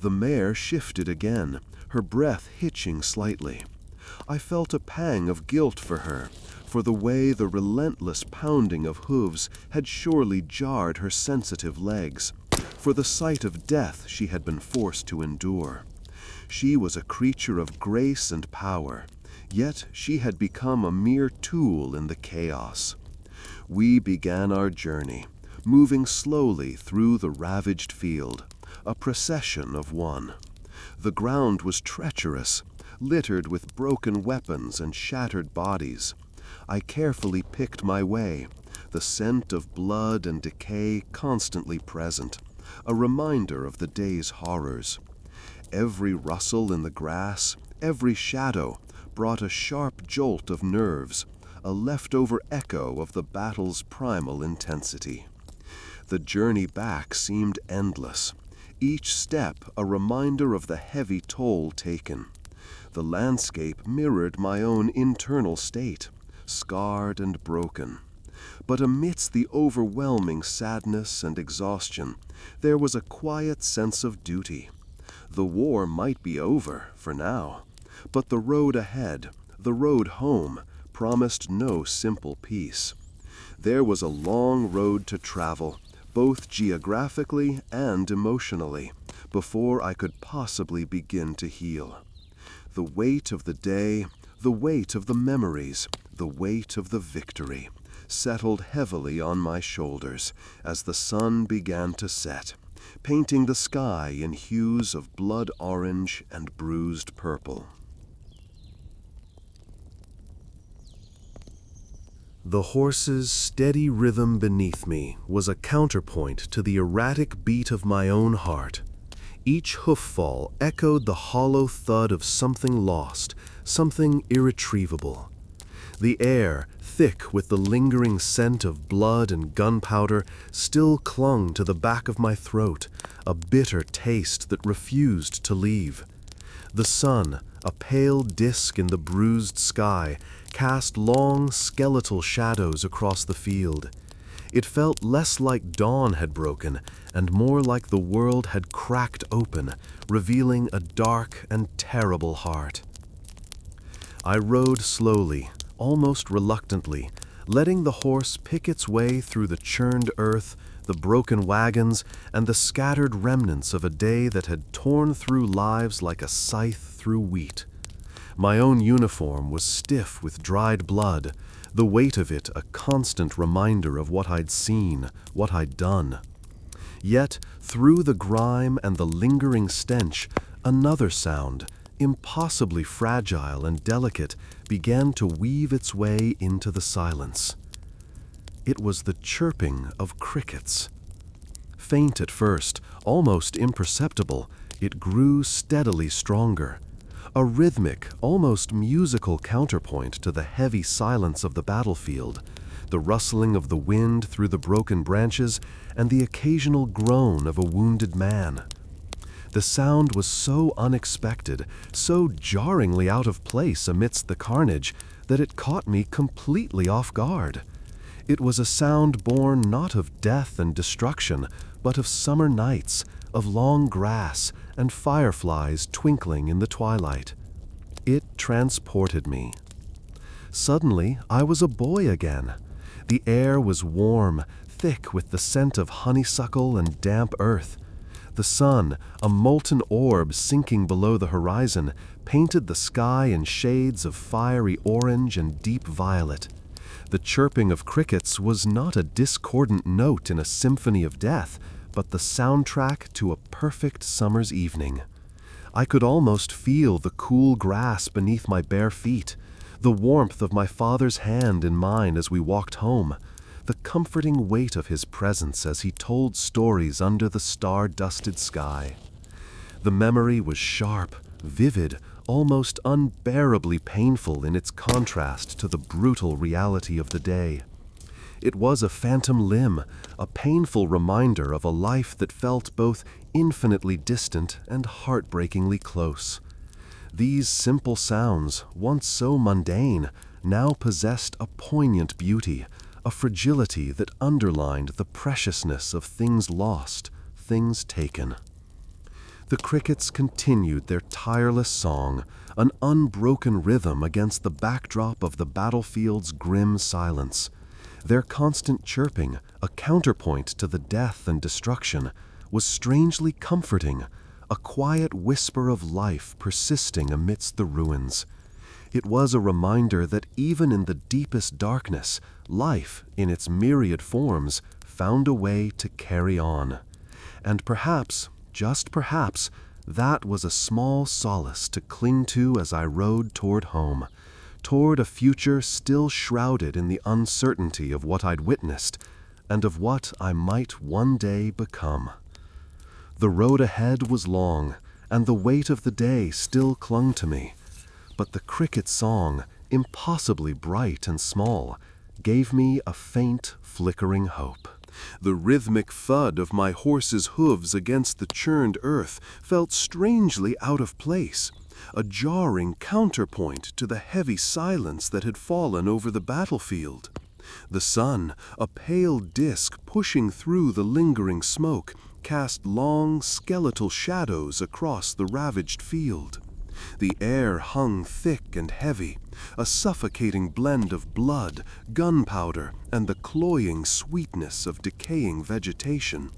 The mare shifted again, her breath hitching slightly. I felt a pang of guilt for her, for the way the relentless pounding of hooves had surely jarred her sensitive legs, for the sight of death she had been forced to endure. She was a creature of grace and power, yet she had become a mere tool in the chaos. We began our journey, moving slowly through the ravaged field, a procession of one. The ground was treacherous, littered with broken weapons and shattered bodies. I carefully picked my way, the scent of blood and decay constantly present, a reminder of the day's horrors. Every rustle in the grass, every shadow, brought a sharp jolt of nerves, a leftover echo of the battle's primal intensity. The journey back seemed endless, each step a reminder of the heavy toll taken. The landscape mirrored my own internal state, scarred and broken. But amidst the overwhelming sadness and exhaustion, there was a quiet sense of duty. The war might be over, for now, but the road ahead, the road home, promised no simple peace. There was a long road to travel, both geographically and emotionally, before I could possibly begin to heal. The weight of the day, the weight of the memories, the weight of the victory, settled heavily on my shoulders as the sun began to set, painting the sky in hues of blood orange and bruised purple. The horse's steady rhythm beneath me was a counterpoint to the erratic beat of my own heart. Each hoof-fall echoed the hollow thud of something lost, something irretrievable. The air, thick with the lingering scent of blood and gunpowder, still clung to the back of my throat, a bitter taste that refused to leave. The sun, a pale disk in the bruised sky, cast long, skeletal shadows across the field. It felt less like dawn had broken and more like the world had cracked open, revealing a dark and terrible heart. I rode slowly, almost reluctantly, letting the horse pick its way through the churned earth, the broken wagons, and the scattered remnants of a day that had torn through lives like a scythe through wheat. My own uniform was stiff with dried blood, the weight of it a constant reminder of what I'd seen, what I'd done. Yet, through the grime and the lingering stench, another sound, impossibly fragile and delicate, began to weave its way into the silence. It was the chirping of crickets. Faint at first, almost imperceptible, it grew steadily stronger. A rhythmic, almost musical counterpoint to the heavy silence of the battlefield, the rustling of the wind through the broken branches, and the occasional groan of a wounded man. The sound was so unexpected, so jarringly out of place amidst the carnage, that it caught me completely off guard. It was a sound born not of death and destruction, but of summer nights, of long grass, and fireflies twinkling in the twilight. It transported me. Suddenly, I was a boy again. The air was warm, thick with the scent of honeysuckle and damp earth. The sun, a molten orb sinking below the horizon, painted the sky in shades of fiery orange and deep violet. The chirping of crickets was not a discordant note in a symphony of death, but the soundtrack to a perfect summer's evening. I could almost feel the cool grass beneath my bare feet, the warmth of my father's hand in mine as we walked home, the comforting weight of his presence as he told stories under the star-dusted sky. The memory was sharp, vivid, almost unbearably painful in its contrast to the brutal reality of the day. It was a phantom limb, a painful reminder of a life that felt both infinitely distant and heartbreakingly close. These simple sounds, once so mundane, now possessed a poignant beauty, a fragility that underlined the preciousness of things lost, things taken. The crickets continued their tireless song, an unbroken rhythm against the backdrop of the battlefield's grim silence. Their constant chirping, a counterpoint to the death and destruction, was strangely comforting, a quiet whisper of life persisting amidst the ruins. It was a reminder that even in the deepest darkness, life, in its myriad forms, found a way to carry on. And perhaps, just perhaps, that was a small solace to cling to as I rode toward home, toward a future still shrouded in the uncertainty of what I'd witnessed, and of what I might one day become. The road ahead was long, and the weight of the day still clung to me, but the cricket song, impossibly bright and small, gave me a faint, flickering hope. The rhythmic thud of my horse's hooves against the churned earth felt strangely out of place, a jarring counterpoint to the heavy silence that had fallen over the battlefield. The sun, a pale disk pushing through the lingering smoke, cast long, skeletal shadows across the ravaged field. The air hung thick and heavy, a suffocating blend of blood, gunpowder, and the cloying sweetness of decaying vegetation.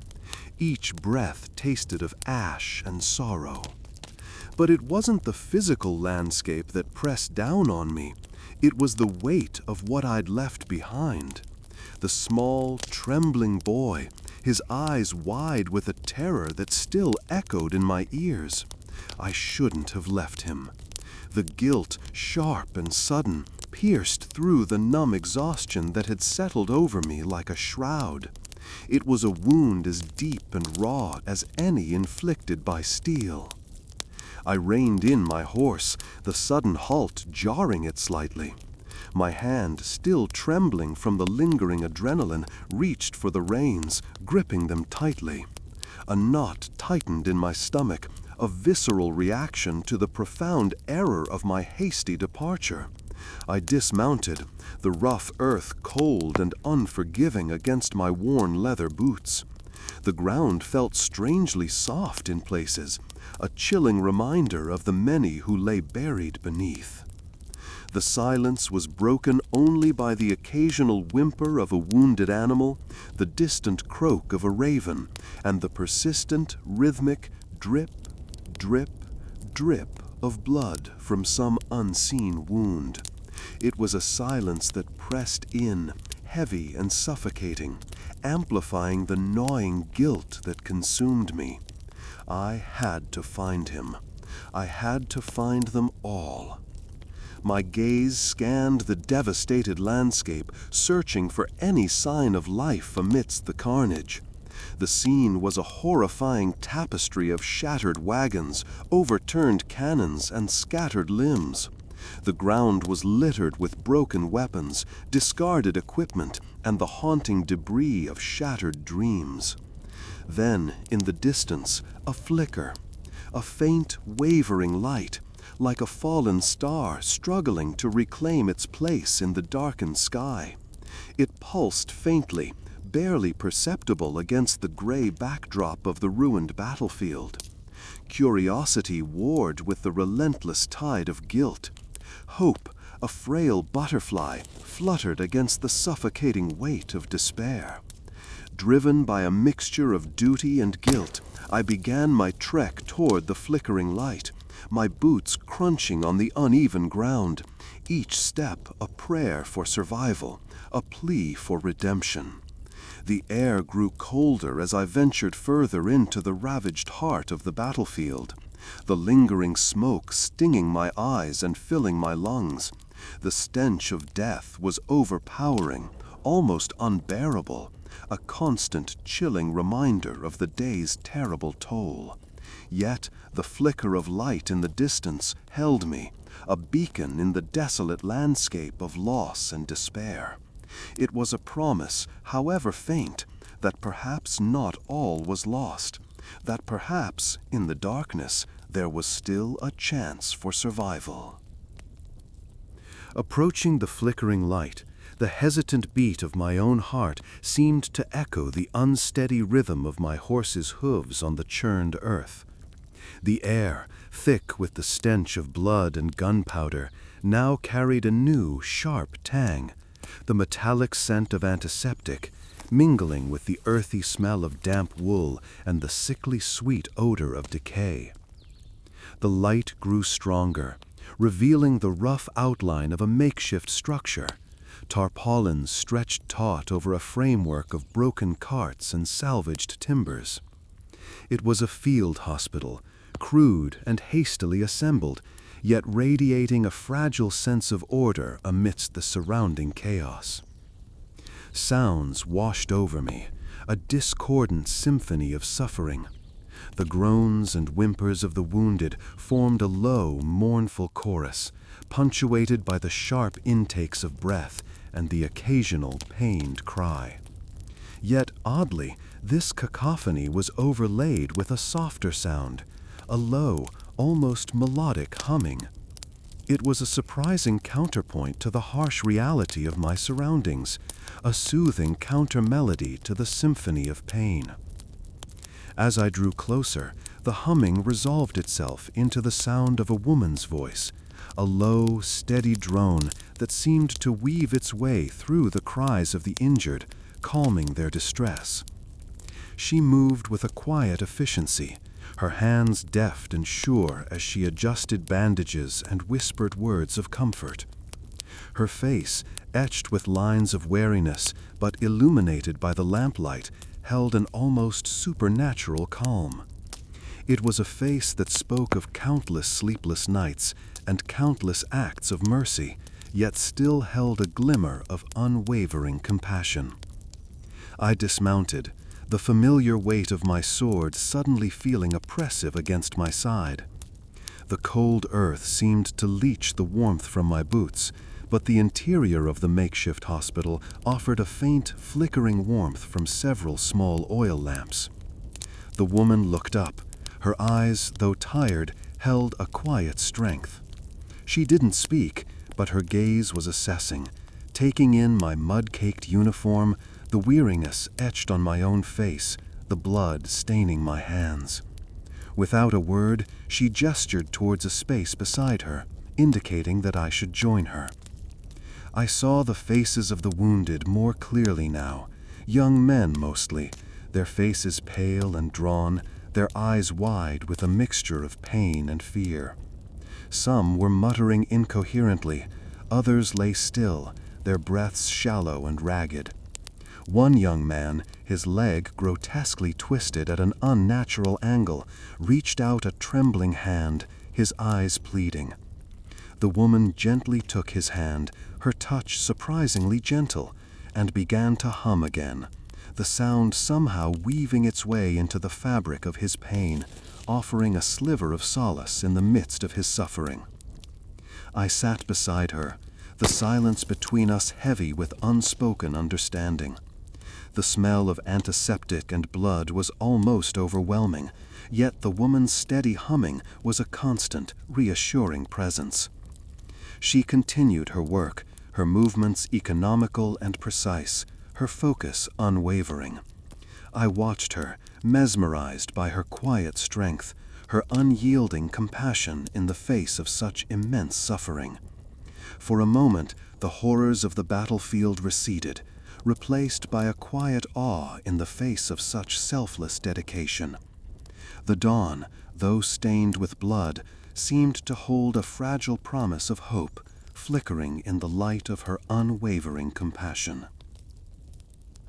Each breath tasted of ash and sorrow. But it wasn't the physical landscape that pressed down on me. It was the weight of what I'd left behind. The small, trembling boy, his eyes wide with a terror that still echoed in my ears. I shouldn't have left him. The guilt, sharp and sudden, pierced through the numb exhaustion that had settled over me like a shroud. It was a wound as deep and raw as any inflicted by steel. I reined in my horse, the sudden halt jarring it slightly. My hand, still trembling from the lingering adrenaline, reached for the reins, gripping them tightly. A knot tightened in my stomach, a visceral reaction to the profound error of my hasty departure. I dismounted, the rough earth cold and unforgiving against my worn leather boots. The ground felt strangely soft in places, a chilling reminder of the many who lay buried beneath. The silence was broken only by the occasional whimper of a wounded animal, the distant croak of a raven, and the persistent, rhythmic drip, drip, drip of blood from some unseen wound. It was a silence that pressed in, heavy and suffocating, amplifying the gnawing guilt that consumed me. I had to find him. I had to find them all. My gaze scanned the devastated landscape, searching for any sign of life amidst the carnage. The scene was a horrifying tapestry of shattered wagons, overturned cannons, and scattered limbs. The ground was littered with broken weapons, discarded equipment, and the haunting debris of shattered dreams. Then, in the distance, a flicker, a faint, wavering light, like a fallen star struggling to reclaim its place in the darkened sky. It pulsed faintly, barely perceptible against the gray backdrop of the ruined battlefield. Curiosity warred with the relentless tide of guilt. Hope, a frail butterfly, fluttered against the suffocating weight of despair. Driven by a mixture of duty and guilt, I began my trek toward the flickering light, my boots crunching on the uneven ground, each step a prayer for survival, a plea for redemption. The air grew colder as I ventured further into the ravaged heart of the battlefield, the lingering smoke stinging my eyes and filling my lungs. The stench of death was overpowering, almost unbearable, a constant chilling reminder of the day's terrible toll. Yet the flicker of light in the distance held me, a beacon in the desolate landscape of loss and despair. It was a promise, however faint, that perhaps not all was lost, that perhaps, in the darkness, there was still a chance for survival. Approaching the flickering light, the hesitant beat of my own heart seemed to echo the unsteady rhythm of my horse's hooves on the churned earth. The air, thick with the stench of blood and gunpowder, now carried a new, sharp tang, the metallic scent of antiseptic, mingling with the earthy smell of damp wool and the sickly sweet odor of decay. The light grew stronger, revealing the rough outline of a makeshift structure, tarpaulins stretched taut over a framework of broken carts and salvaged timbers. It was a field hospital, crude and hastily assembled, yet radiating a fragile sense of order amidst the surrounding chaos. Sounds washed over me, a discordant symphony of suffering. The groans and whimpers of the wounded formed a low, mournful chorus, punctuated by the sharp intakes of breath and the occasional pained cry. Yet, oddly, this cacophony was overlaid with a softer sound, a low, almost melodic humming. It was a surprising counterpoint to the harsh reality of my surroundings, a soothing counter-melody to the symphony of pain. As I drew closer, the humming resolved itself into the sound of a woman's voice, a low, steady drone that seemed to weave its way through the cries of the injured, calming their distress. She moved with a quiet efficiency, her hands deft and sure as she adjusted bandages and whispered words of comfort. Her face, etched with lines of weariness but illuminated by the lamplight, held an almost supernatural calm. It was a face that spoke of countless sleepless nights and countless acts of mercy, yet still held a glimmer of unwavering compassion. I dismounted, the familiar weight of my sword suddenly feeling oppressive against my side. The cold earth seemed to leach the warmth from my boots, but the interior of the makeshift hospital offered a faint, flickering warmth from several small oil lamps. The woman looked up. Her eyes, though tired, held a quiet strength. She didn't speak, but her gaze was assessing, taking in my mud-caked uniform, the weariness etched on my own face, the blood staining my hands. Without a word, she gestured towards a space beside her, indicating that I should join her. I saw the faces of the wounded more clearly now, young men mostly, their faces pale and drawn, their eyes wide with a mixture of pain and fear. Some were muttering incoherently, others lay still, their breaths shallow and ragged. One young man, his leg grotesquely twisted at an unnatural angle, reached out a trembling hand, his eyes pleading. The woman gently took his hand, her touch surprisingly gentle, and began to hum again, the sound somehow weaving its way into the fabric of his pain, offering a sliver of solace in the midst of his suffering. I sat beside her, the silence between us heavy with unspoken understanding. The smell of antiseptic and blood was almost overwhelming, yet the woman's steady humming was a constant, reassuring presence. She continued her work, her movements economical and precise, her focus unwavering. I watched her, mesmerized by her quiet strength, her unyielding compassion in the face of such immense suffering. For a moment, the horrors of the battlefield receded, replaced by a quiet awe in the face of such selfless dedication. The dawn, though stained with blood, seemed to hold a fragile promise of hope, flickering in the light of her unwavering compassion.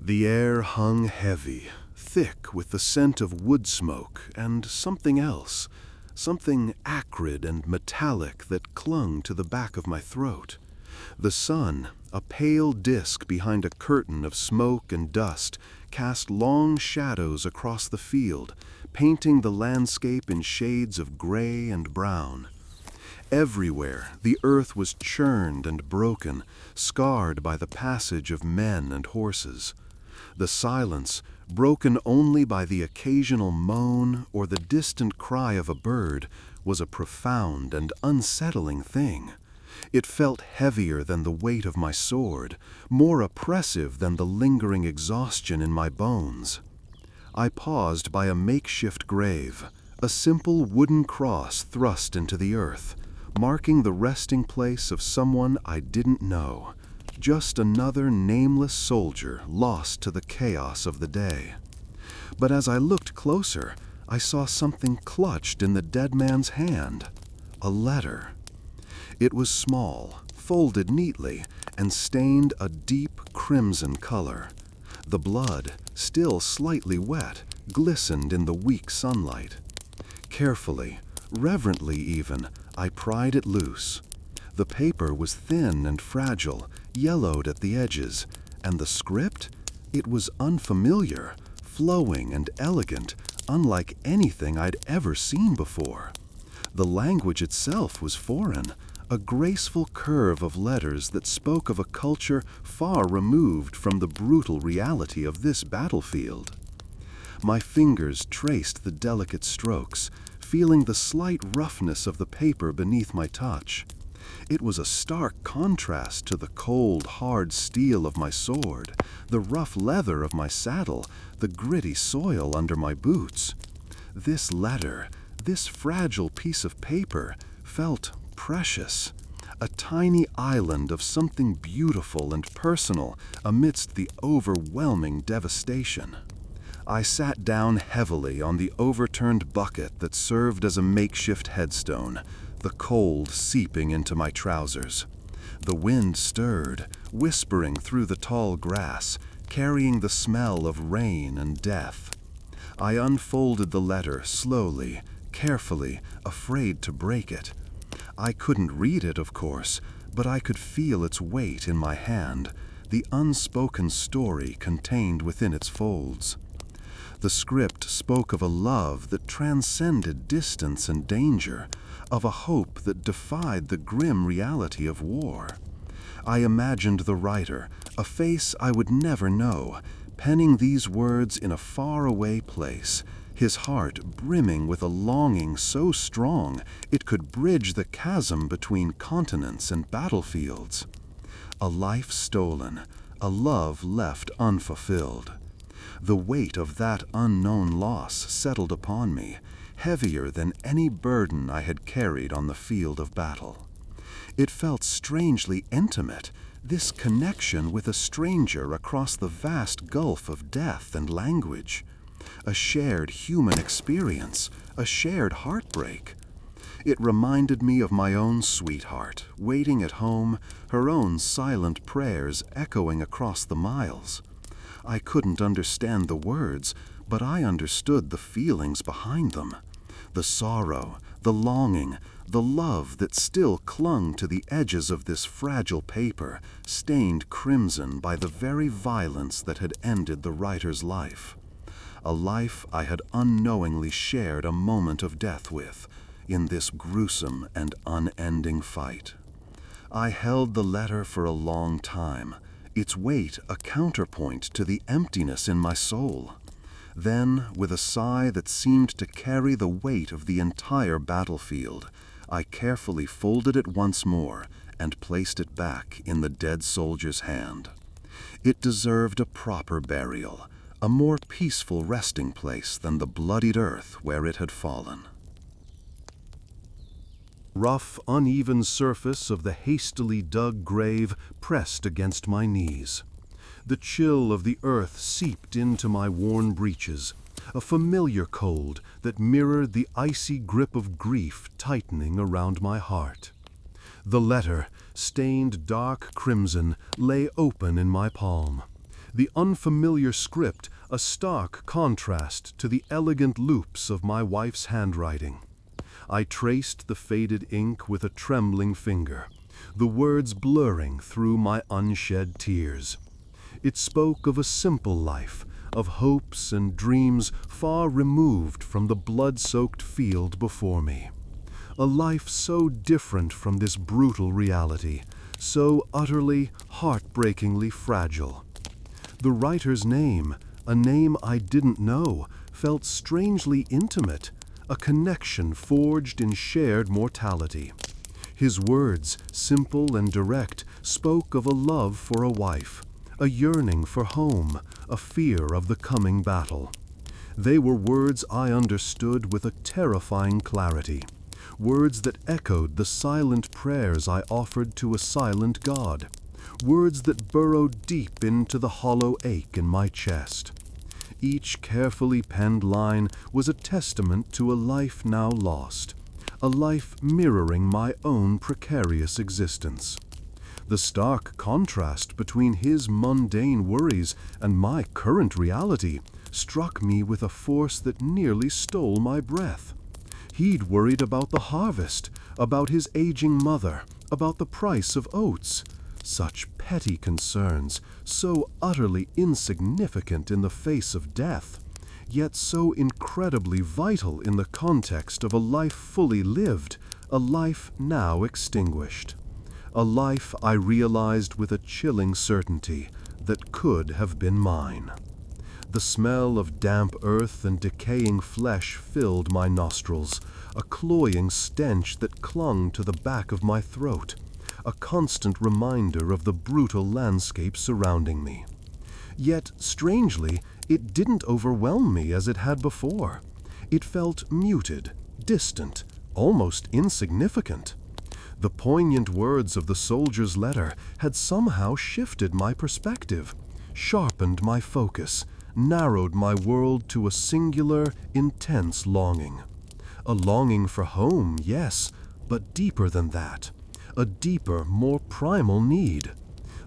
The air hung heavy, thick with the scent of wood smoke and something else, something acrid and metallic that clung to the back of my throat. The sun, a pale disk behind a curtain of smoke and dust, cast long shadows across the field, painting the landscape in shades of gray and brown. Everywhere, the earth was churned and broken, scarred by the passage of men and horses. The silence, broken only by the occasional moan or the distant cry of a bird, was a profound and unsettling thing. It felt heavier than the weight of my sword, more oppressive than the lingering exhaustion in my bones. I paused by a makeshift grave, A simple wooden cross thrust into the earth, marking the resting place of someone I didn't know. Just another nameless soldier lost to the chaos of the day. But as I looked closer, I saw something clutched in the dead man's hand. A letter. It was small, folded neatly, and stained a deep crimson color. The blood, still slightly wet, glistened in the weak sunlight. Carefully, reverently even, I pried it loose. The paper was thin and fragile, yellowed at the edges, and the script? It was unfamiliar, flowing and elegant, unlike anything I'd ever seen before. The language itself was foreign, a graceful curve of letters that spoke of a culture far removed from the brutal reality of this battlefield. My fingers traced the delicate strokes, feeling the slight roughness of the paper beneath my touch. It was a stark contrast to the cold, hard steel of my sword, the rough leather of my saddle, the gritty soil under my boots. This letter, this fragile piece of paper, felt precious, a tiny island of something beautiful and personal amidst the overwhelming devastation. I sat down heavily on the overturned bucket that served as a makeshift headstone, the cold seeping into my trousers. The wind stirred, whispering through the tall grass, carrying the smell of rain and death. I unfolded the letter slowly, carefully, afraid to break it. I couldn't read it, of course, but I could feel its weight in my hand, the unspoken story contained within its folds. The script spoke of a love that transcended distance and danger, of a hope that defied the grim reality of war. I imagined the writer, a face I would never know, penning these words in a faraway place, his heart brimming with a longing so strong it could bridge the chasm between continents and battlefields. A life stolen, a love left unfulfilled. The weight of that unknown loss settled upon me, heavier than any burden I had carried on the field of battle. It felt strangely intimate, this connection with a stranger across the vast gulf of death and language. A shared human experience, a shared heartbreak. It reminded me of my own sweetheart, waiting at home, her own silent prayers echoing across the miles. I couldn't understand the words, but I understood the feelings behind them. The sorrow, the longing, the love that still clung to the edges of this fragile paper, stained crimson by the very violence that had ended the writer's life. A life I had unknowingly shared a moment of death with, in this gruesome and unending fight. I held the letter for a long time, its weight a counterpoint to the emptiness in my soul. Then, with a sigh that seemed to carry the weight of the entire battlefield, I carefully folded it once more and placed it back in the dead soldier's hand. It deserved a proper burial, a more peaceful resting place than the bloodied earth where it had fallen. Rough, uneven surface of the hastily dug grave pressed against my knees. The chill of the earth seeped into my worn breeches, a familiar cold that mirrored the icy grip of grief tightening around my heart. The letter, stained dark crimson, lay open in my palm. The unfamiliar script a stark contrast to the elegant loops of my wife's handwriting. I traced the faded ink with a trembling finger, the words blurring through my unshed tears. It spoke of a simple life, of hopes and dreams far removed from the blood-soaked field before me. A life so different from this brutal reality, so utterly, heartbreakingly fragile. The writer's name, a name I didn't know, felt strangely intimate, a connection forged in shared mortality. His words, simple and direct, spoke of a love for a wife, a yearning for home, a fear of the coming battle. They were words I understood with a terrifying clarity, words that echoed the silent prayers I offered to a silent God, words that burrowed deep into the hollow ache in my chest. Each carefully penned line was a testament to a life now lost, a life mirroring my own precarious existence. The stark contrast between his mundane worries and my current reality struck me with a force that nearly stole my breath. He'd worried about the harvest, about his aging mother, about the price of oats. Such petty concerns, so utterly insignificant in the face of death, yet so incredibly vital in the context of a life fully lived, a life now extinguished. A life I realized with a chilling certainty that could have been mine. The smell of damp earth and decaying flesh filled my nostrils, a cloying stench that clung to the back of my throat, a constant reminder of the brutal landscape surrounding me. Yet, strangely, it didn't overwhelm me as it had before. It felt muted, distant, almost insignificant. The poignant words of the soldier's letter had somehow shifted my perspective, sharpened my focus, narrowed my world to a singular, intense longing. A longing for home, yes, but deeper than that. A deeper, more primal need.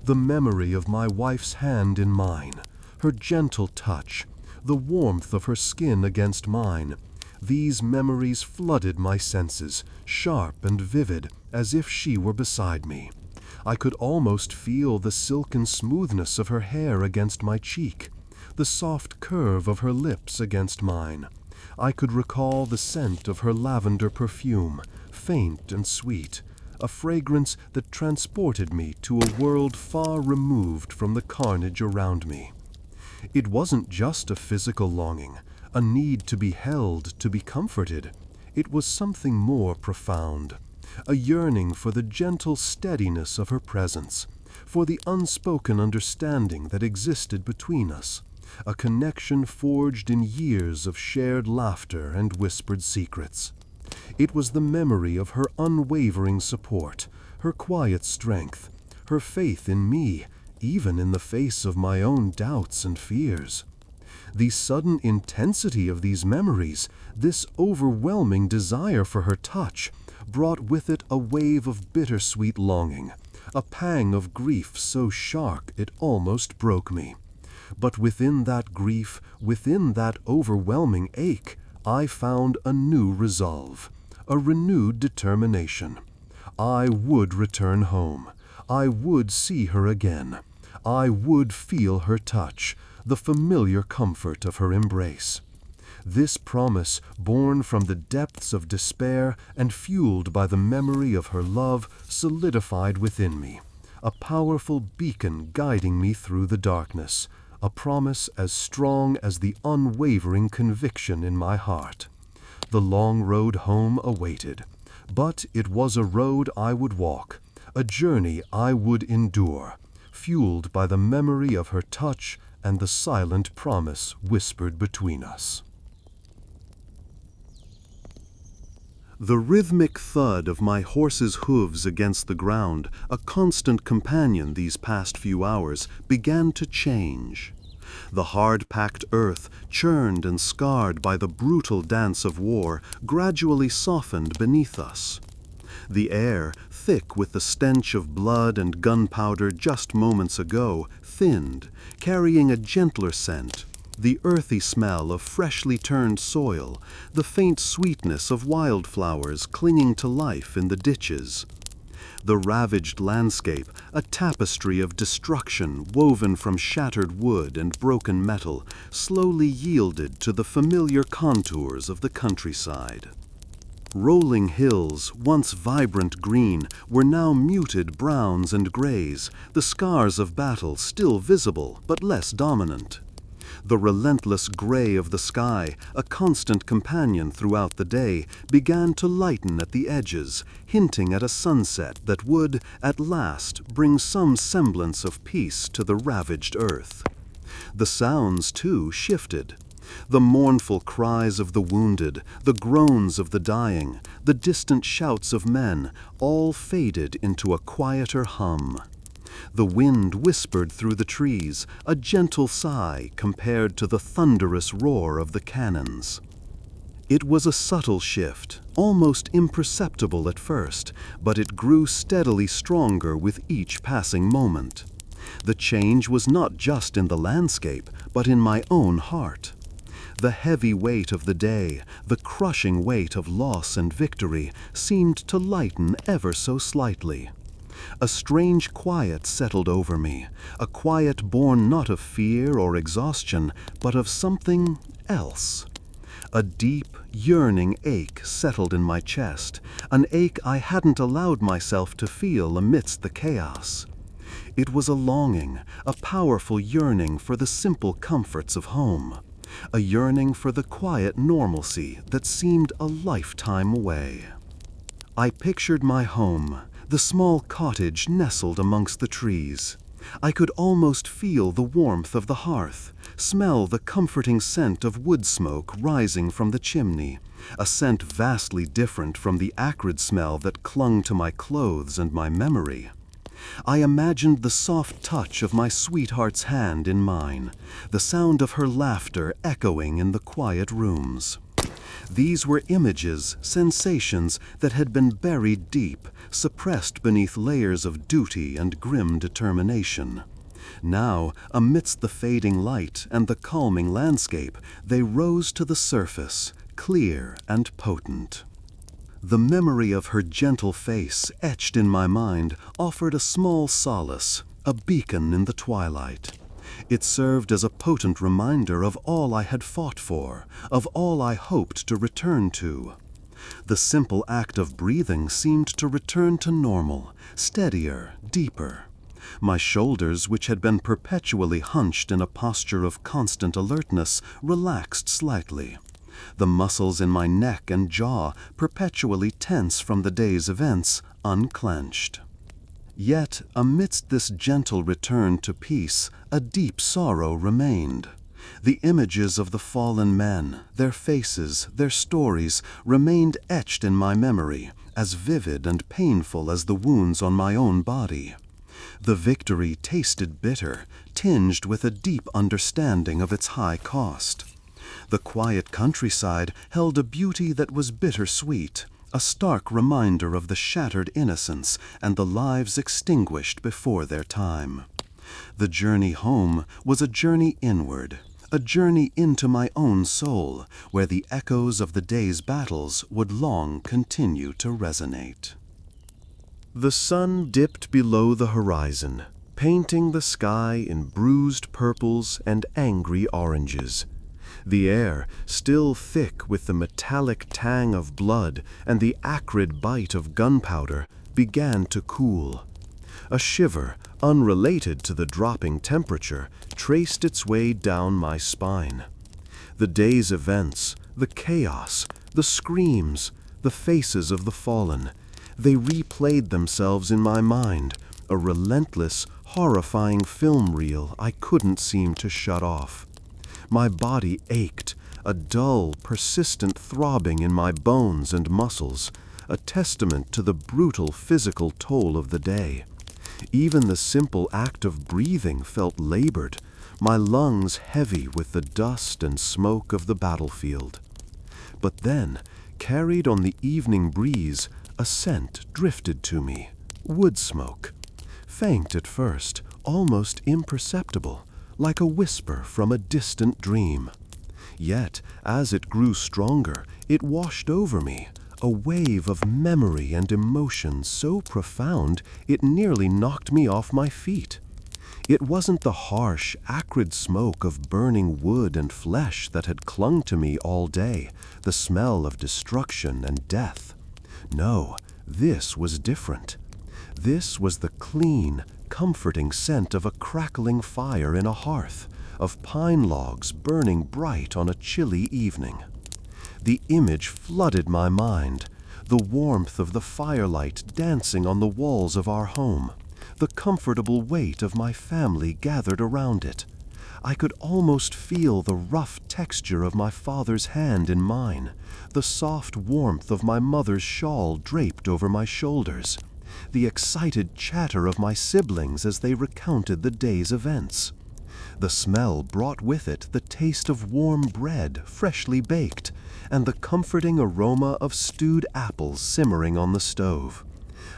The memory of my wife's hand in mine, her gentle touch, the warmth of her skin against mine. These memories flooded my senses, sharp and vivid, as if she were beside me. I could almost feel the silken smoothness of her hair against my cheek, the soft curve of her lips against mine. I could recall the scent of her lavender perfume, faint and sweet, a fragrance that transported me to a world far removed from the carnage around me. It wasn't just a physical longing, a need to be held, to be comforted. It was something more profound, a yearning for the gentle steadiness of her presence, for the unspoken understanding that existed between us, a connection forged in years of shared laughter and whispered secrets. It was the memory of her unwavering support, her quiet strength, her faith in me, even in the face of my own doubts and fears. The sudden intensity of these memories, this overwhelming desire for her touch, brought with it a wave of bittersweet longing, a pang of grief so sharp it almost broke me. But within that grief, within that overwhelming ache, I found a new resolve, a renewed determination. I would return home. I would see her again. I would feel her touch, the familiar comfort of her embrace. This promise, born from the depths of despair and fueled by the memory of her love, solidified within me, a powerful beacon guiding me through the darkness, a promise as strong as the unwavering conviction in my heart. The long road home awaited, but it was a road I would walk, a journey I would endure, fueled by the memory of her touch and the silent promise whispered between us. The rhythmic thud of my horse's hooves against the ground, a constant companion these past few hours, began to change. The hard-packed earth, churned and scarred by the brutal dance of war, gradually softened beneath us. The air, thick with the stench of blood and gunpowder just moments ago, thinned, carrying a gentler scent, the earthy smell of freshly turned soil, the faint sweetness of wildflowers clinging to life in the ditches. The ravaged landscape, a tapestry of destruction woven from shattered wood and broken metal, slowly yielded to the familiar contours of the countryside. Rolling hills, once vibrant green, were now muted browns and grays, the scars of battle still visible but less dominant. The relentless gray of the sky, a constant companion throughout the day, began to lighten at the edges, hinting at a sunset that would, at last, bring some semblance of peace to the ravaged earth. The sounds, too, shifted. The mournful cries of the wounded, the groans of the dying, the distant shouts of men, all faded into a quieter hum. The wind whispered through the trees, a gentle sigh compared to the thunderous roar of the cannons. It was a subtle shift, almost imperceptible at first, but it grew steadily stronger with each passing moment. The change was not just in the landscape, but in my own heart. The heavy weight of the day, the crushing weight of loss and victory, seemed to lighten ever so slightly. A strange quiet settled over me, a quiet born not of fear or exhaustion, but of something else. A deep, yearning ache settled in my chest, an ache I hadn't allowed myself to feel amidst the chaos. It was a longing, a powerful yearning for the simple comforts of home, a yearning for the quiet normalcy that seemed a lifetime away. I pictured my home, the small cottage nestled amongst the trees. I could almost feel the warmth of the hearth, smell the comforting scent of wood smoke rising from the chimney, a scent vastly different from the acrid smell that clung to my clothes and my memory. I imagined the soft touch of my sweetheart's hand in mine, the sound of her laughter echoing in the quiet rooms. These were images, sensations that had been buried deep, suppressed beneath layers of duty and grim determination. Now, amidst the fading light and the calming landscape, they rose to the surface, clear and potent. The memory of her gentle face, etched in my mind, offered a small solace, a beacon in the twilight. It served as a potent reminder of all I had fought for, of all I hoped to return to. The simple act of breathing seemed to return to normal, steadier, deeper. My shoulders, which had been perpetually hunched in a posture of constant alertness, relaxed slightly. The muscles in my neck and jaw, perpetually tense from the day's events, unclenched. Yet, amidst this gentle return to peace, a deep sorrow remained. The images of the fallen men, their faces, their stories, remained etched in my memory, as vivid and painful as the wounds on my own body. The victory tasted bitter, tinged with a deep understanding of its high cost. The quiet countryside held a beauty that was bittersweet, a stark reminder of the shattered innocence and the lives extinguished before their time. The journey home was a journey inward, a journey into my own soul, where the echoes of the day's battles would long continue to resonate. The sun dipped below the horizon, painting the sky in bruised purples and angry oranges. The air, still thick with the metallic tang of blood and the acrid bite of gunpowder, began to cool. A shiver, unrelated to the dropping temperature, traced its way down my spine. The day's events, the chaos, the screams, the faces of the fallen, they replayed themselves in my mind, a relentless, horrifying film reel I couldn't seem to shut off. My body ached, a dull, persistent throbbing in my bones and muscles, a testament to the brutal physical toll of the day. Even the simple act of breathing felt labored, my lungs heavy with the dust and smoke of the battlefield. But then, carried on the evening breeze, a scent drifted to me, wood smoke. Faint at first, almost imperceptible, like a whisper from a distant dream. Yet, as it grew stronger, it washed over me, a wave of memory and emotion so profound it nearly knocked me off my feet. It wasn't the harsh, acrid smoke of burning wood and flesh that had clung to me all day, the smell of destruction and death. No, this was different. This was the clean, comforting scent of a crackling fire in a hearth, of pine logs burning bright on a chilly evening. The image flooded my mind, the warmth of the firelight dancing on the walls of our home, the comfortable weight of my family gathered around it. I could almost feel the rough texture of my father's hand in mine, the soft warmth of my mother's shawl draped over my shoulders, the excited chatter of my siblings as they recounted the day's events. The smell brought with it the taste of warm bread freshly baked, and the comforting aroma of stewed apples simmering on the stove.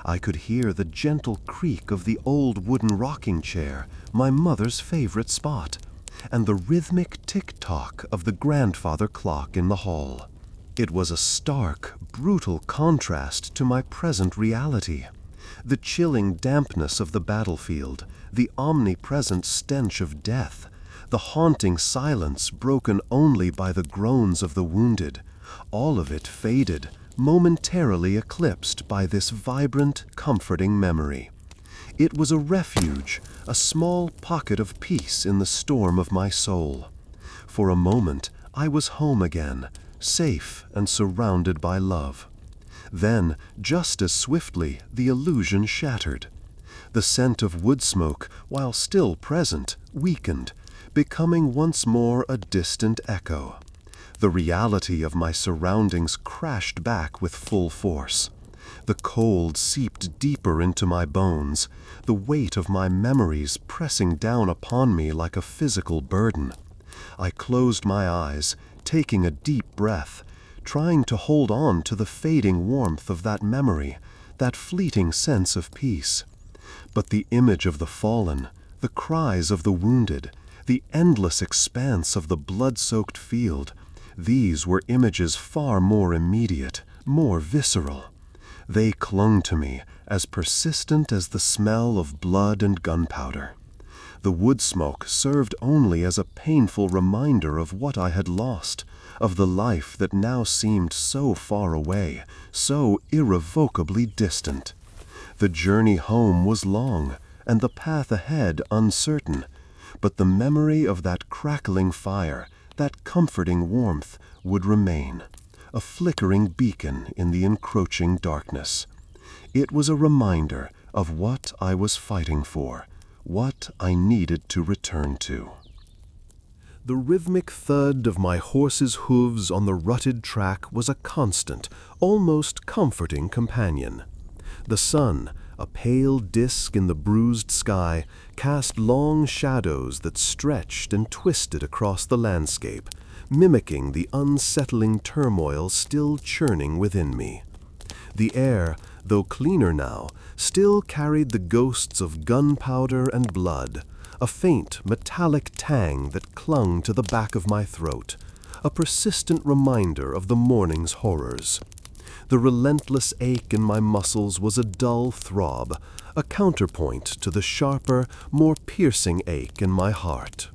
I could hear the gentle creak of the old wooden rocking chair, my mother's favorite spot, and the rhythmic tick-tock of the grandfather clock in the hall. It was a stark, brutal contrast to my present reality. The chilling dampness of the battlefield, the omnipresent stench of death, the haunting silence broken only by the groans of the wounded, all of it faded, momentarily eclipsed by this vibrant, comforting memory. It was a refuge, a small pocket of peace in the storm of my soul. For a moment, I was home again, safe and surrounded by love. Then, just as swiftly, the illusion shattered. The scent of woodsmoke, while still present, weakened, becoming once more a distant echo. The reality of my surroundings crashed back with full force. The cold seeped deeper into my bones, the weight of my memories pressing down upon me like a physical burden. I closed my eyes, taking a deep breath, trying to hold on to the fading warmth of that memory, that fleeting sense of peace. But the image of the fallen, the cries of the wounded, the endless expanse of the blood-soaked field, these were images far more immediate, more visceral. They clung to me, as persistent as the smell of blood and gunpowder. The wood smoke served only as a painful reminder of what I had lost, of the life that now seemed so far away, so irrevocably distant. The journey home was long, and the path ahead uncertain, but the memory of that crackling fire, that comforting warmth, would remain, a flickering beacon in the encroaching darkness. It was a reminder of what I was fighting for, what I needed to return to. The rhythmic thud of my horse's hooves on the rutted track was a constant, almost comforting companion. The sun, a pale disk in the bruised sky, cast long shadows that stretched and twisted across the landscape, mimicking the unsettling turmoil still churning within me. The air, though cleaner now, still carried the ghosts of gunpowder and blood, a faint metallic tang that clung to the back of my throat, a persistent reminder of the morning's horrors. The relentless ache in my muscles was a dull throb, a counterpoint to the sharper, more piercing ache in my heart.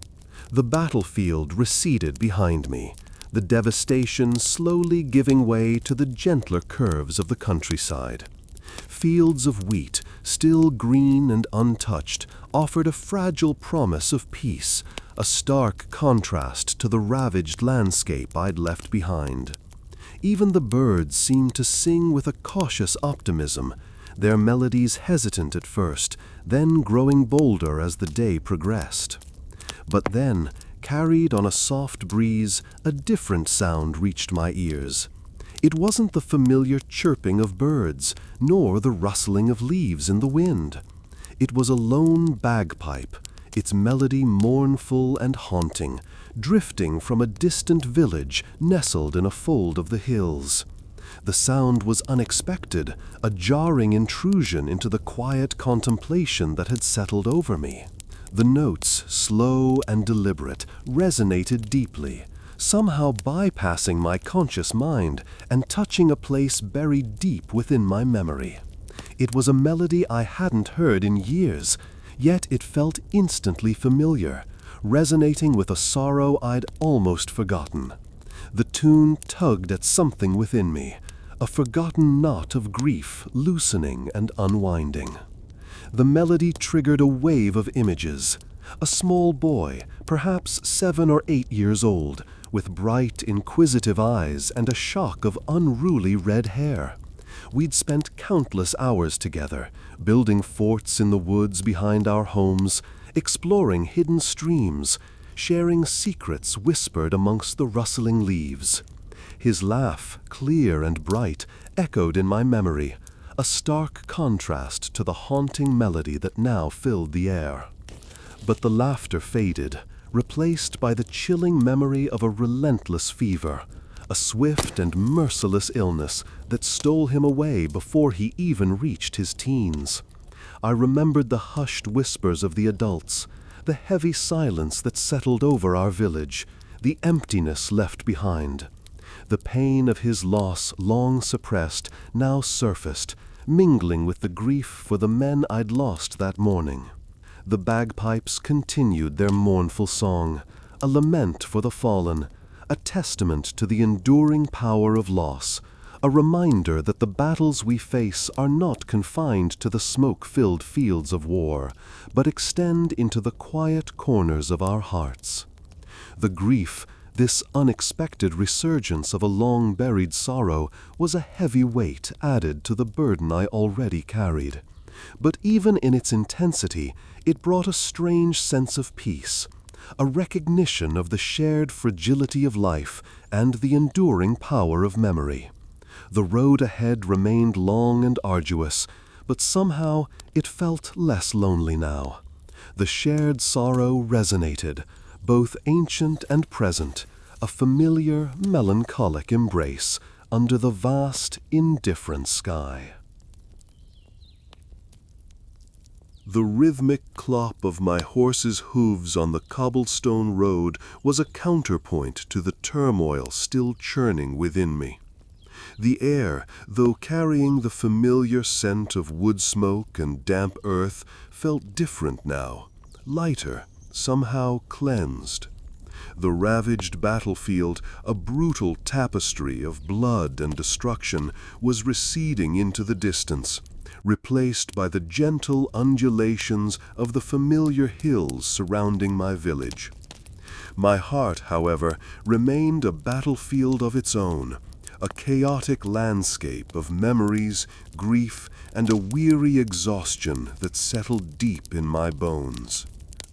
The battlefield receded behind me, the devastation slowly giving way to the gentler curves of the countryside. Fields of wheat, still green and untouched, offered a fragile promise of peace, a stark contrast to the ravaged landscape I'd left behind. Even the birds seemed to sing with a cautious optimism, their melodies hesitant at first, then growing bolder as the day progressed. But then, carried on a soft breeze, a different sound reached my ears. It wasn't the familiar chirping of birds, nor the rustling of leaves in the wind. It was a lone bagpipe, its melody mournful and haunting, drifting from a distant village nestled in a fold of the hills. The sound was unexpected, a jarring intrusion into the quiet contemplation that had settled over me. The notes, slow and deliberate, resonated deeply, somehow bypassing my conscious mind and touching a place buried deep within my memory. It was a melody I hadn't heard in years, yet it felt instantly familiar, resonating with a sorrow I'd almost forgotten. The tune tugged at something within me, a forgotten knot of grief loosening and unwinding. The melody triggered a wave of images. A small boy, perhaps 7 or 8 years old, with bright, inquisitive eyes and a shock of unruly red hair. We'd spent countless hours together, building forts in the woods behind our homes, exploring hidden streams, sharing secrets whispered amongst the rustling leaves. His laugh, clear and bright, echoed in my memory, a stark contrast to the haunting melody that now filled the air. But the laughter faded, replaced by the chilling memory of a relentless fever, a swift and merciless illness that stole him away before he even reached his teens. I remembered the hushed whispers of the adults, the heavy silence that settled over our village, the emptiness left behind. The pain of his loss, long suppressed, now surfaced, mingling with the grief for the men I'd lost that morning. The bagpipes continued their mournful song, a lament for the fallen, a testament to the enduring power of loss, a reminder that the battles we face are not confined to the smoke-filled fields of war, but extend into the quiet corners of our hearts. The grief, this unexpected resurgence of a long-buried sorrow, was a heavy weight added to the burden I already carried. But even in its intensity, it brought a strange sense of peace, a recognition of the shared fragility of life and the enduring power of memory. The road ahead remained long and arduous, but somehow it felt less lonely now. The shared sorrow resonated, both ancient and present, a familiar, melancholic embrace under the vast, indifferent sky. The rhythmic clop of my horse's hooves on the cobblestone road was a counterpoint to the turmoil still churning within me. The air, though carrying the familiar scent of wood smoke and damp earth, felt different now, lighter, somehow cleansed. The ravaged battlefield, a brutal tapestry of blood and destruction, was receding into the distance, replaced by the gentle undulations of the familiar hills surrounding my village. My heart, however, remained a battlefield of its own, a chaotic landscape of memories, grief, and a weary exhaustion that settled deep in my bones.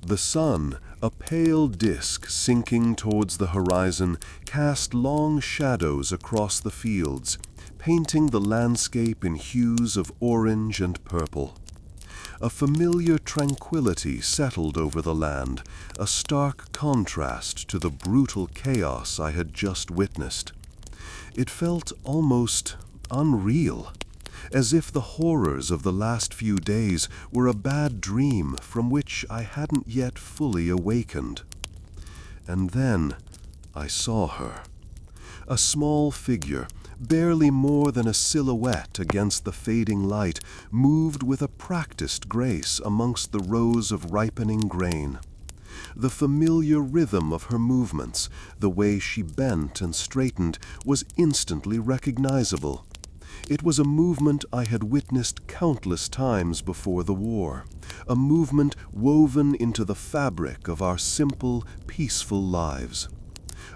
The sun, a pale disk sinking towards the horizon, cast long shadows across the fields, painting the landscape in hues of orange and purple. A familiar tranquility settled over the land, a stark contrast to the brutal chaos I had just witnessed. It felt almost unreal, as if the horrors of the last few days were a bad dream from which I hadn't yet fully awakened. And then I saw her. A small figure, barely more than a silhouette against the fading light, moved with a practiced grace amongst the rows of ripening grain. The familiar rhythm of her movements, the way she bent and straightened, was instantly recognizable. It was a movement I had witnessed countless times before the war, a movement woven into the fabric of our simple, peaceful lives.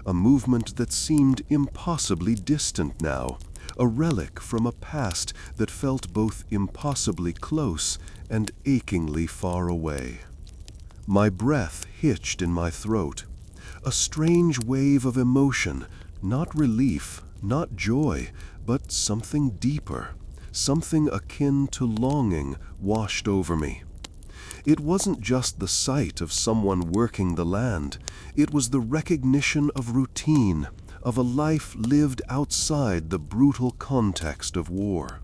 A movement that seemed impossibly distant now, a relic from a past that felt both impossibly close and achingly far away. My breath hitched in my throat. A strange wave of emotion, not relief, not joy, but something deeper, something akin to longing, washed over me. It wasn't just the sight of someone working the land. It was the recognition of routine, of a life lived outside the brutal context of war.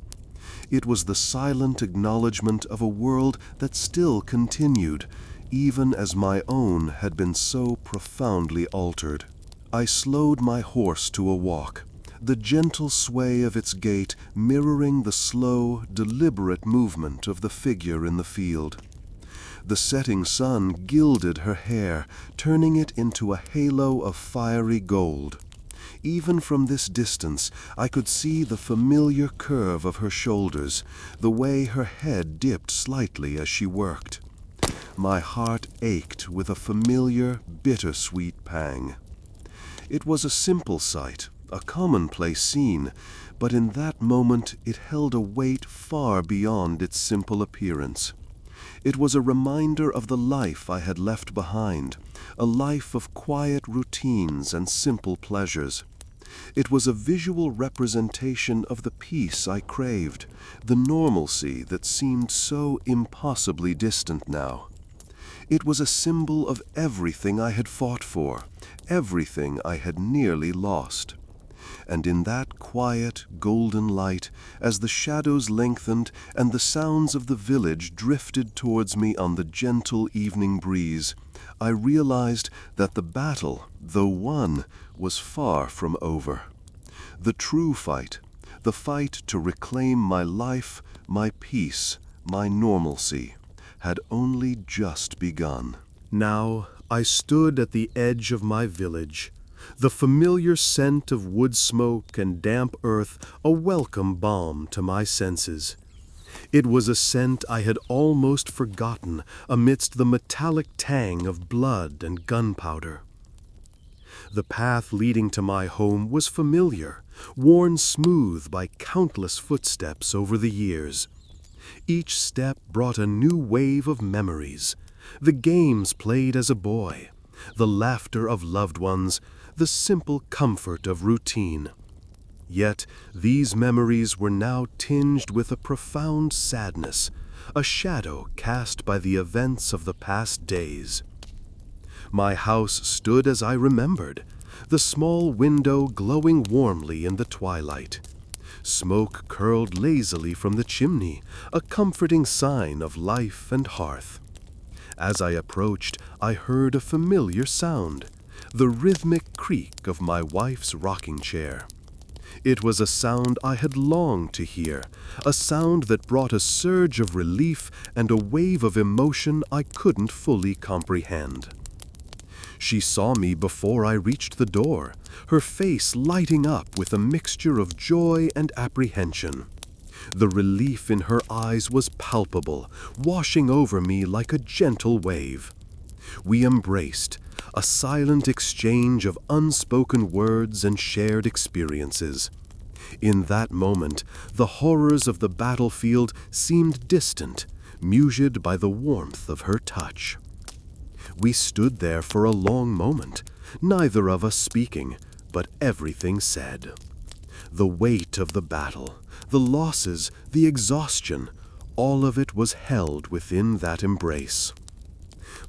It was the silent acknowledgement of a world that still continued, even as my own had been so profoundly altered. I slowed my horse to a walk, the gentle sway of its gait mirroring the slow, deliberate movement of the figure in the field. The setting sun gilded her hair, turning it into a halo of fiery gold. Even from this distance, I could see the familiar curve of her shoulders, the way her head dipped slightly as she worked. My heart ached with a familiar, bittersweet pang. It was a simple sight, a commonplace scene, but in that moment it held a weight far beyond its simple appearance. It was a reminder of the life I had left behind, a life of quiet routines and simple pleasures. It was a visual representation of the peace I craved, the normalcy that seemed so impossibly distant now. It was a symbol of everything I had fought for, everything I had nearly lost. And in that quiet, golden light, as the shadows lengthened and the sounds of the village drifted towards me on the gentle evening breeze, I realized that the battle, though won, was far from over. The true fight, the fight to reclaim my life, my peace, my normalcy, had only just begun. Now I stood at the edge of my village, the familiar scent of wood smoke and damp earth a welcome balm to my senses. It was a scent I had almost forgotten amidst the metallic tang of blood and gunpowder. The path leading to my home was familiar, worn smooth by countless footsteps over the years. Each step brought a new wave of memories, the games played as a boy, the laughter of loved ones, the simple comfort of routine. Yet these memories were now tinged with a profound sadness, a shadow cast by the events of the past days. My house stood as I remembered, the small window glowing warmly in the twilight. Smoke curled lazily from the chimney, a comforting sign of life and hearth. As I approached, I heard a familiar sound, the rhythmic creak of my wife's rocking chair. It was a sound I had longed to hear, a sound that brought a surge of relief and a wave of emotion I couldn't fully comprehend. She saw me before I reached the door, her face lighting up with a mixture of joy and apprehension. The relief in her eyes was palpable, washing over me like a gentle wave. We embraced, a silent exchange of unspoken words and shared experiences. In that moment, the horrors of the battlefield seemed distant, muted by the warmth of her touch. We stood there for a long moment, neither of us speaking, but everything said. The weight of the battle, the losses, the exhaustion, all of it was held within that embrace.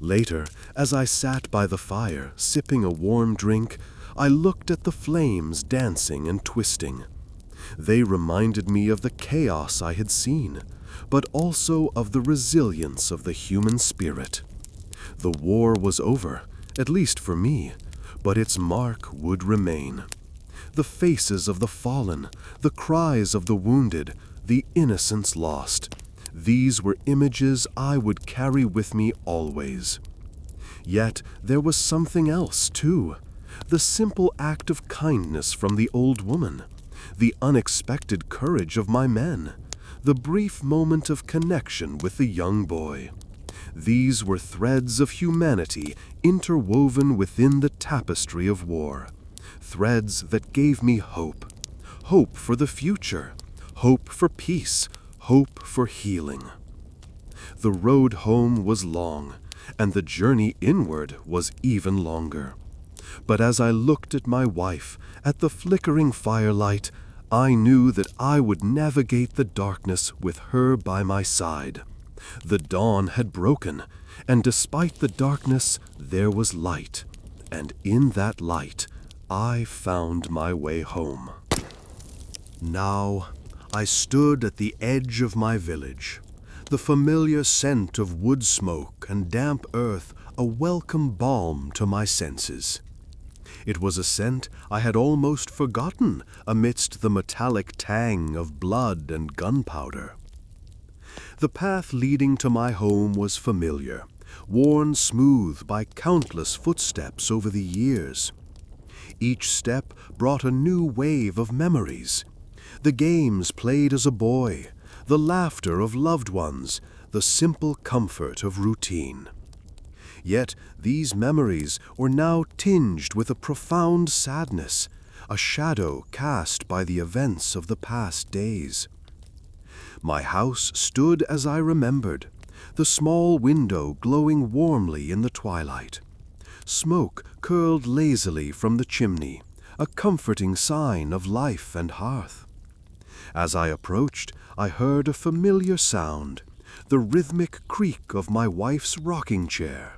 Later, as I sat by the fire, sipping a warm drink, I looked at the flames dancing and twisting. They reminded me of the chaos I had seen, but also of the resilience of the human spirit. The war was over, at least for me, but its mark would remain. The faces of the fallen, the cries of the wounded, the innocents lost. These were images I would carry with me always. Yet there was something else, too. The simple act of kindness from the old woman, the unexpected courage of my men, the brief moment of connection with the young boy. These were threads of humanity interwoven within the tapestry of war, threads that gave me hope, hope for the future, hope for peace, hope for healing. The road home was long, and the journey inward was even longer. But as I looked at my wife, at the flickering firelight, I knew that I would navigate the darkness with her by my side. The dawn had broken, and despite the darkness, there was light, and in that light, I found my way home. Now, I stood at the edge of my village, the familiar scent of wood smoke and damp earth a welcome balm to my senses. It was a scent I had almost forgotten amidst the metallic tang of blood and gunpowder. The path leading to my home was familiar, worn smooth by countless footsteps over the years. Each step brought a new wave of memories. The games played as a boy, the laughter of loved ones, the simple comfort of routine. Yet these memories were now tinged with a profound sadness, a shadow cast by the events of the past days. My house stood as I remembered, the small window glowing warmly in the twilight. Smoke curled lazily from the chimney, a comforting sign of life and hearth. As I approached, I heard a familiar sound, the rhythmic creak of my wife's rocking chair.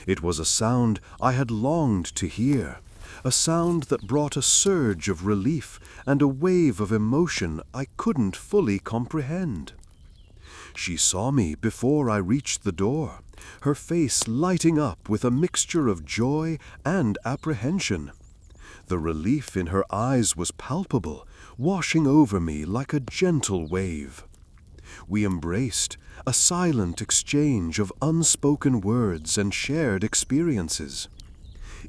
It was a sound I had longed to hear, a sound that brought a surge of relief and a wave of emotion I couldn't fully comprehend. She saw me before I reached the door, her face lighting up with a mixture of joy and apprehension. The relief in her eyes was palpable, washing over me like a gentle wave. We embraced, a silent exchange of unspoken words and shared experiences.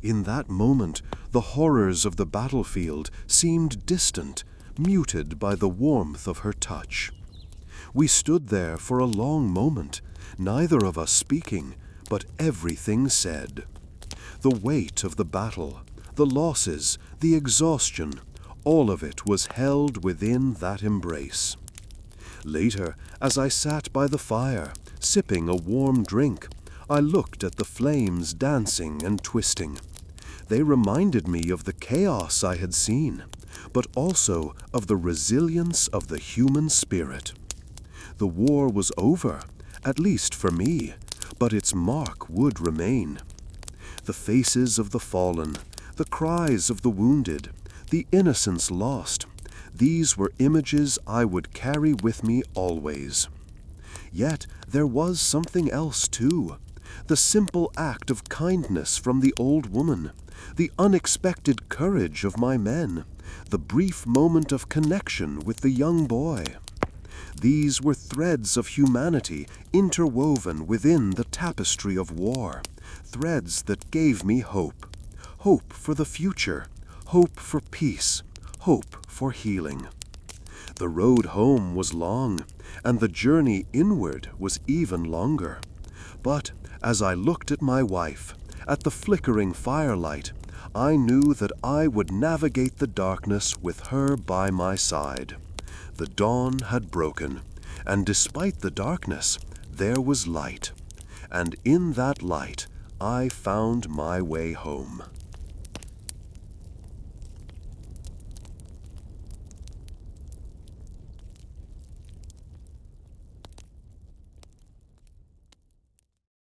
In that moment, the horrors of the battlefield seemed distant, muted by the warmth of her touch. We stood there for a long moment, neither of us speaking, but everything said. The weight of the battle, the losses, the exhaustion, all of it was held within that embrace. Later, as I sat by the fire, sipping a warm drink, I looked at the flames dancing and twisting. They reminded me of the chaos I had seen, but also of the resilience of the human spirit. The war was over, at least for me, but its mark would remain. The faces of the fallen, the cries of the wounded, the innocents lost, these were images I would carry with me always. Yet there was something else too, the simple act of kindness from the old woman, the unexpected courage of my men, the brief moment of connection with the young boy. These were threads of humanity interwoven within the tapestry of war, threads that gave me hope. Hope for the future, hope for peace, hope for healing. The road home was long, and the journey inward was even longer. But as I looked at my wife, at the flickering firelight, I knew that I would navigate the darkness with her by my side. The dawn had broken, and despite the darkness, there was light. And in that light, I found my way home.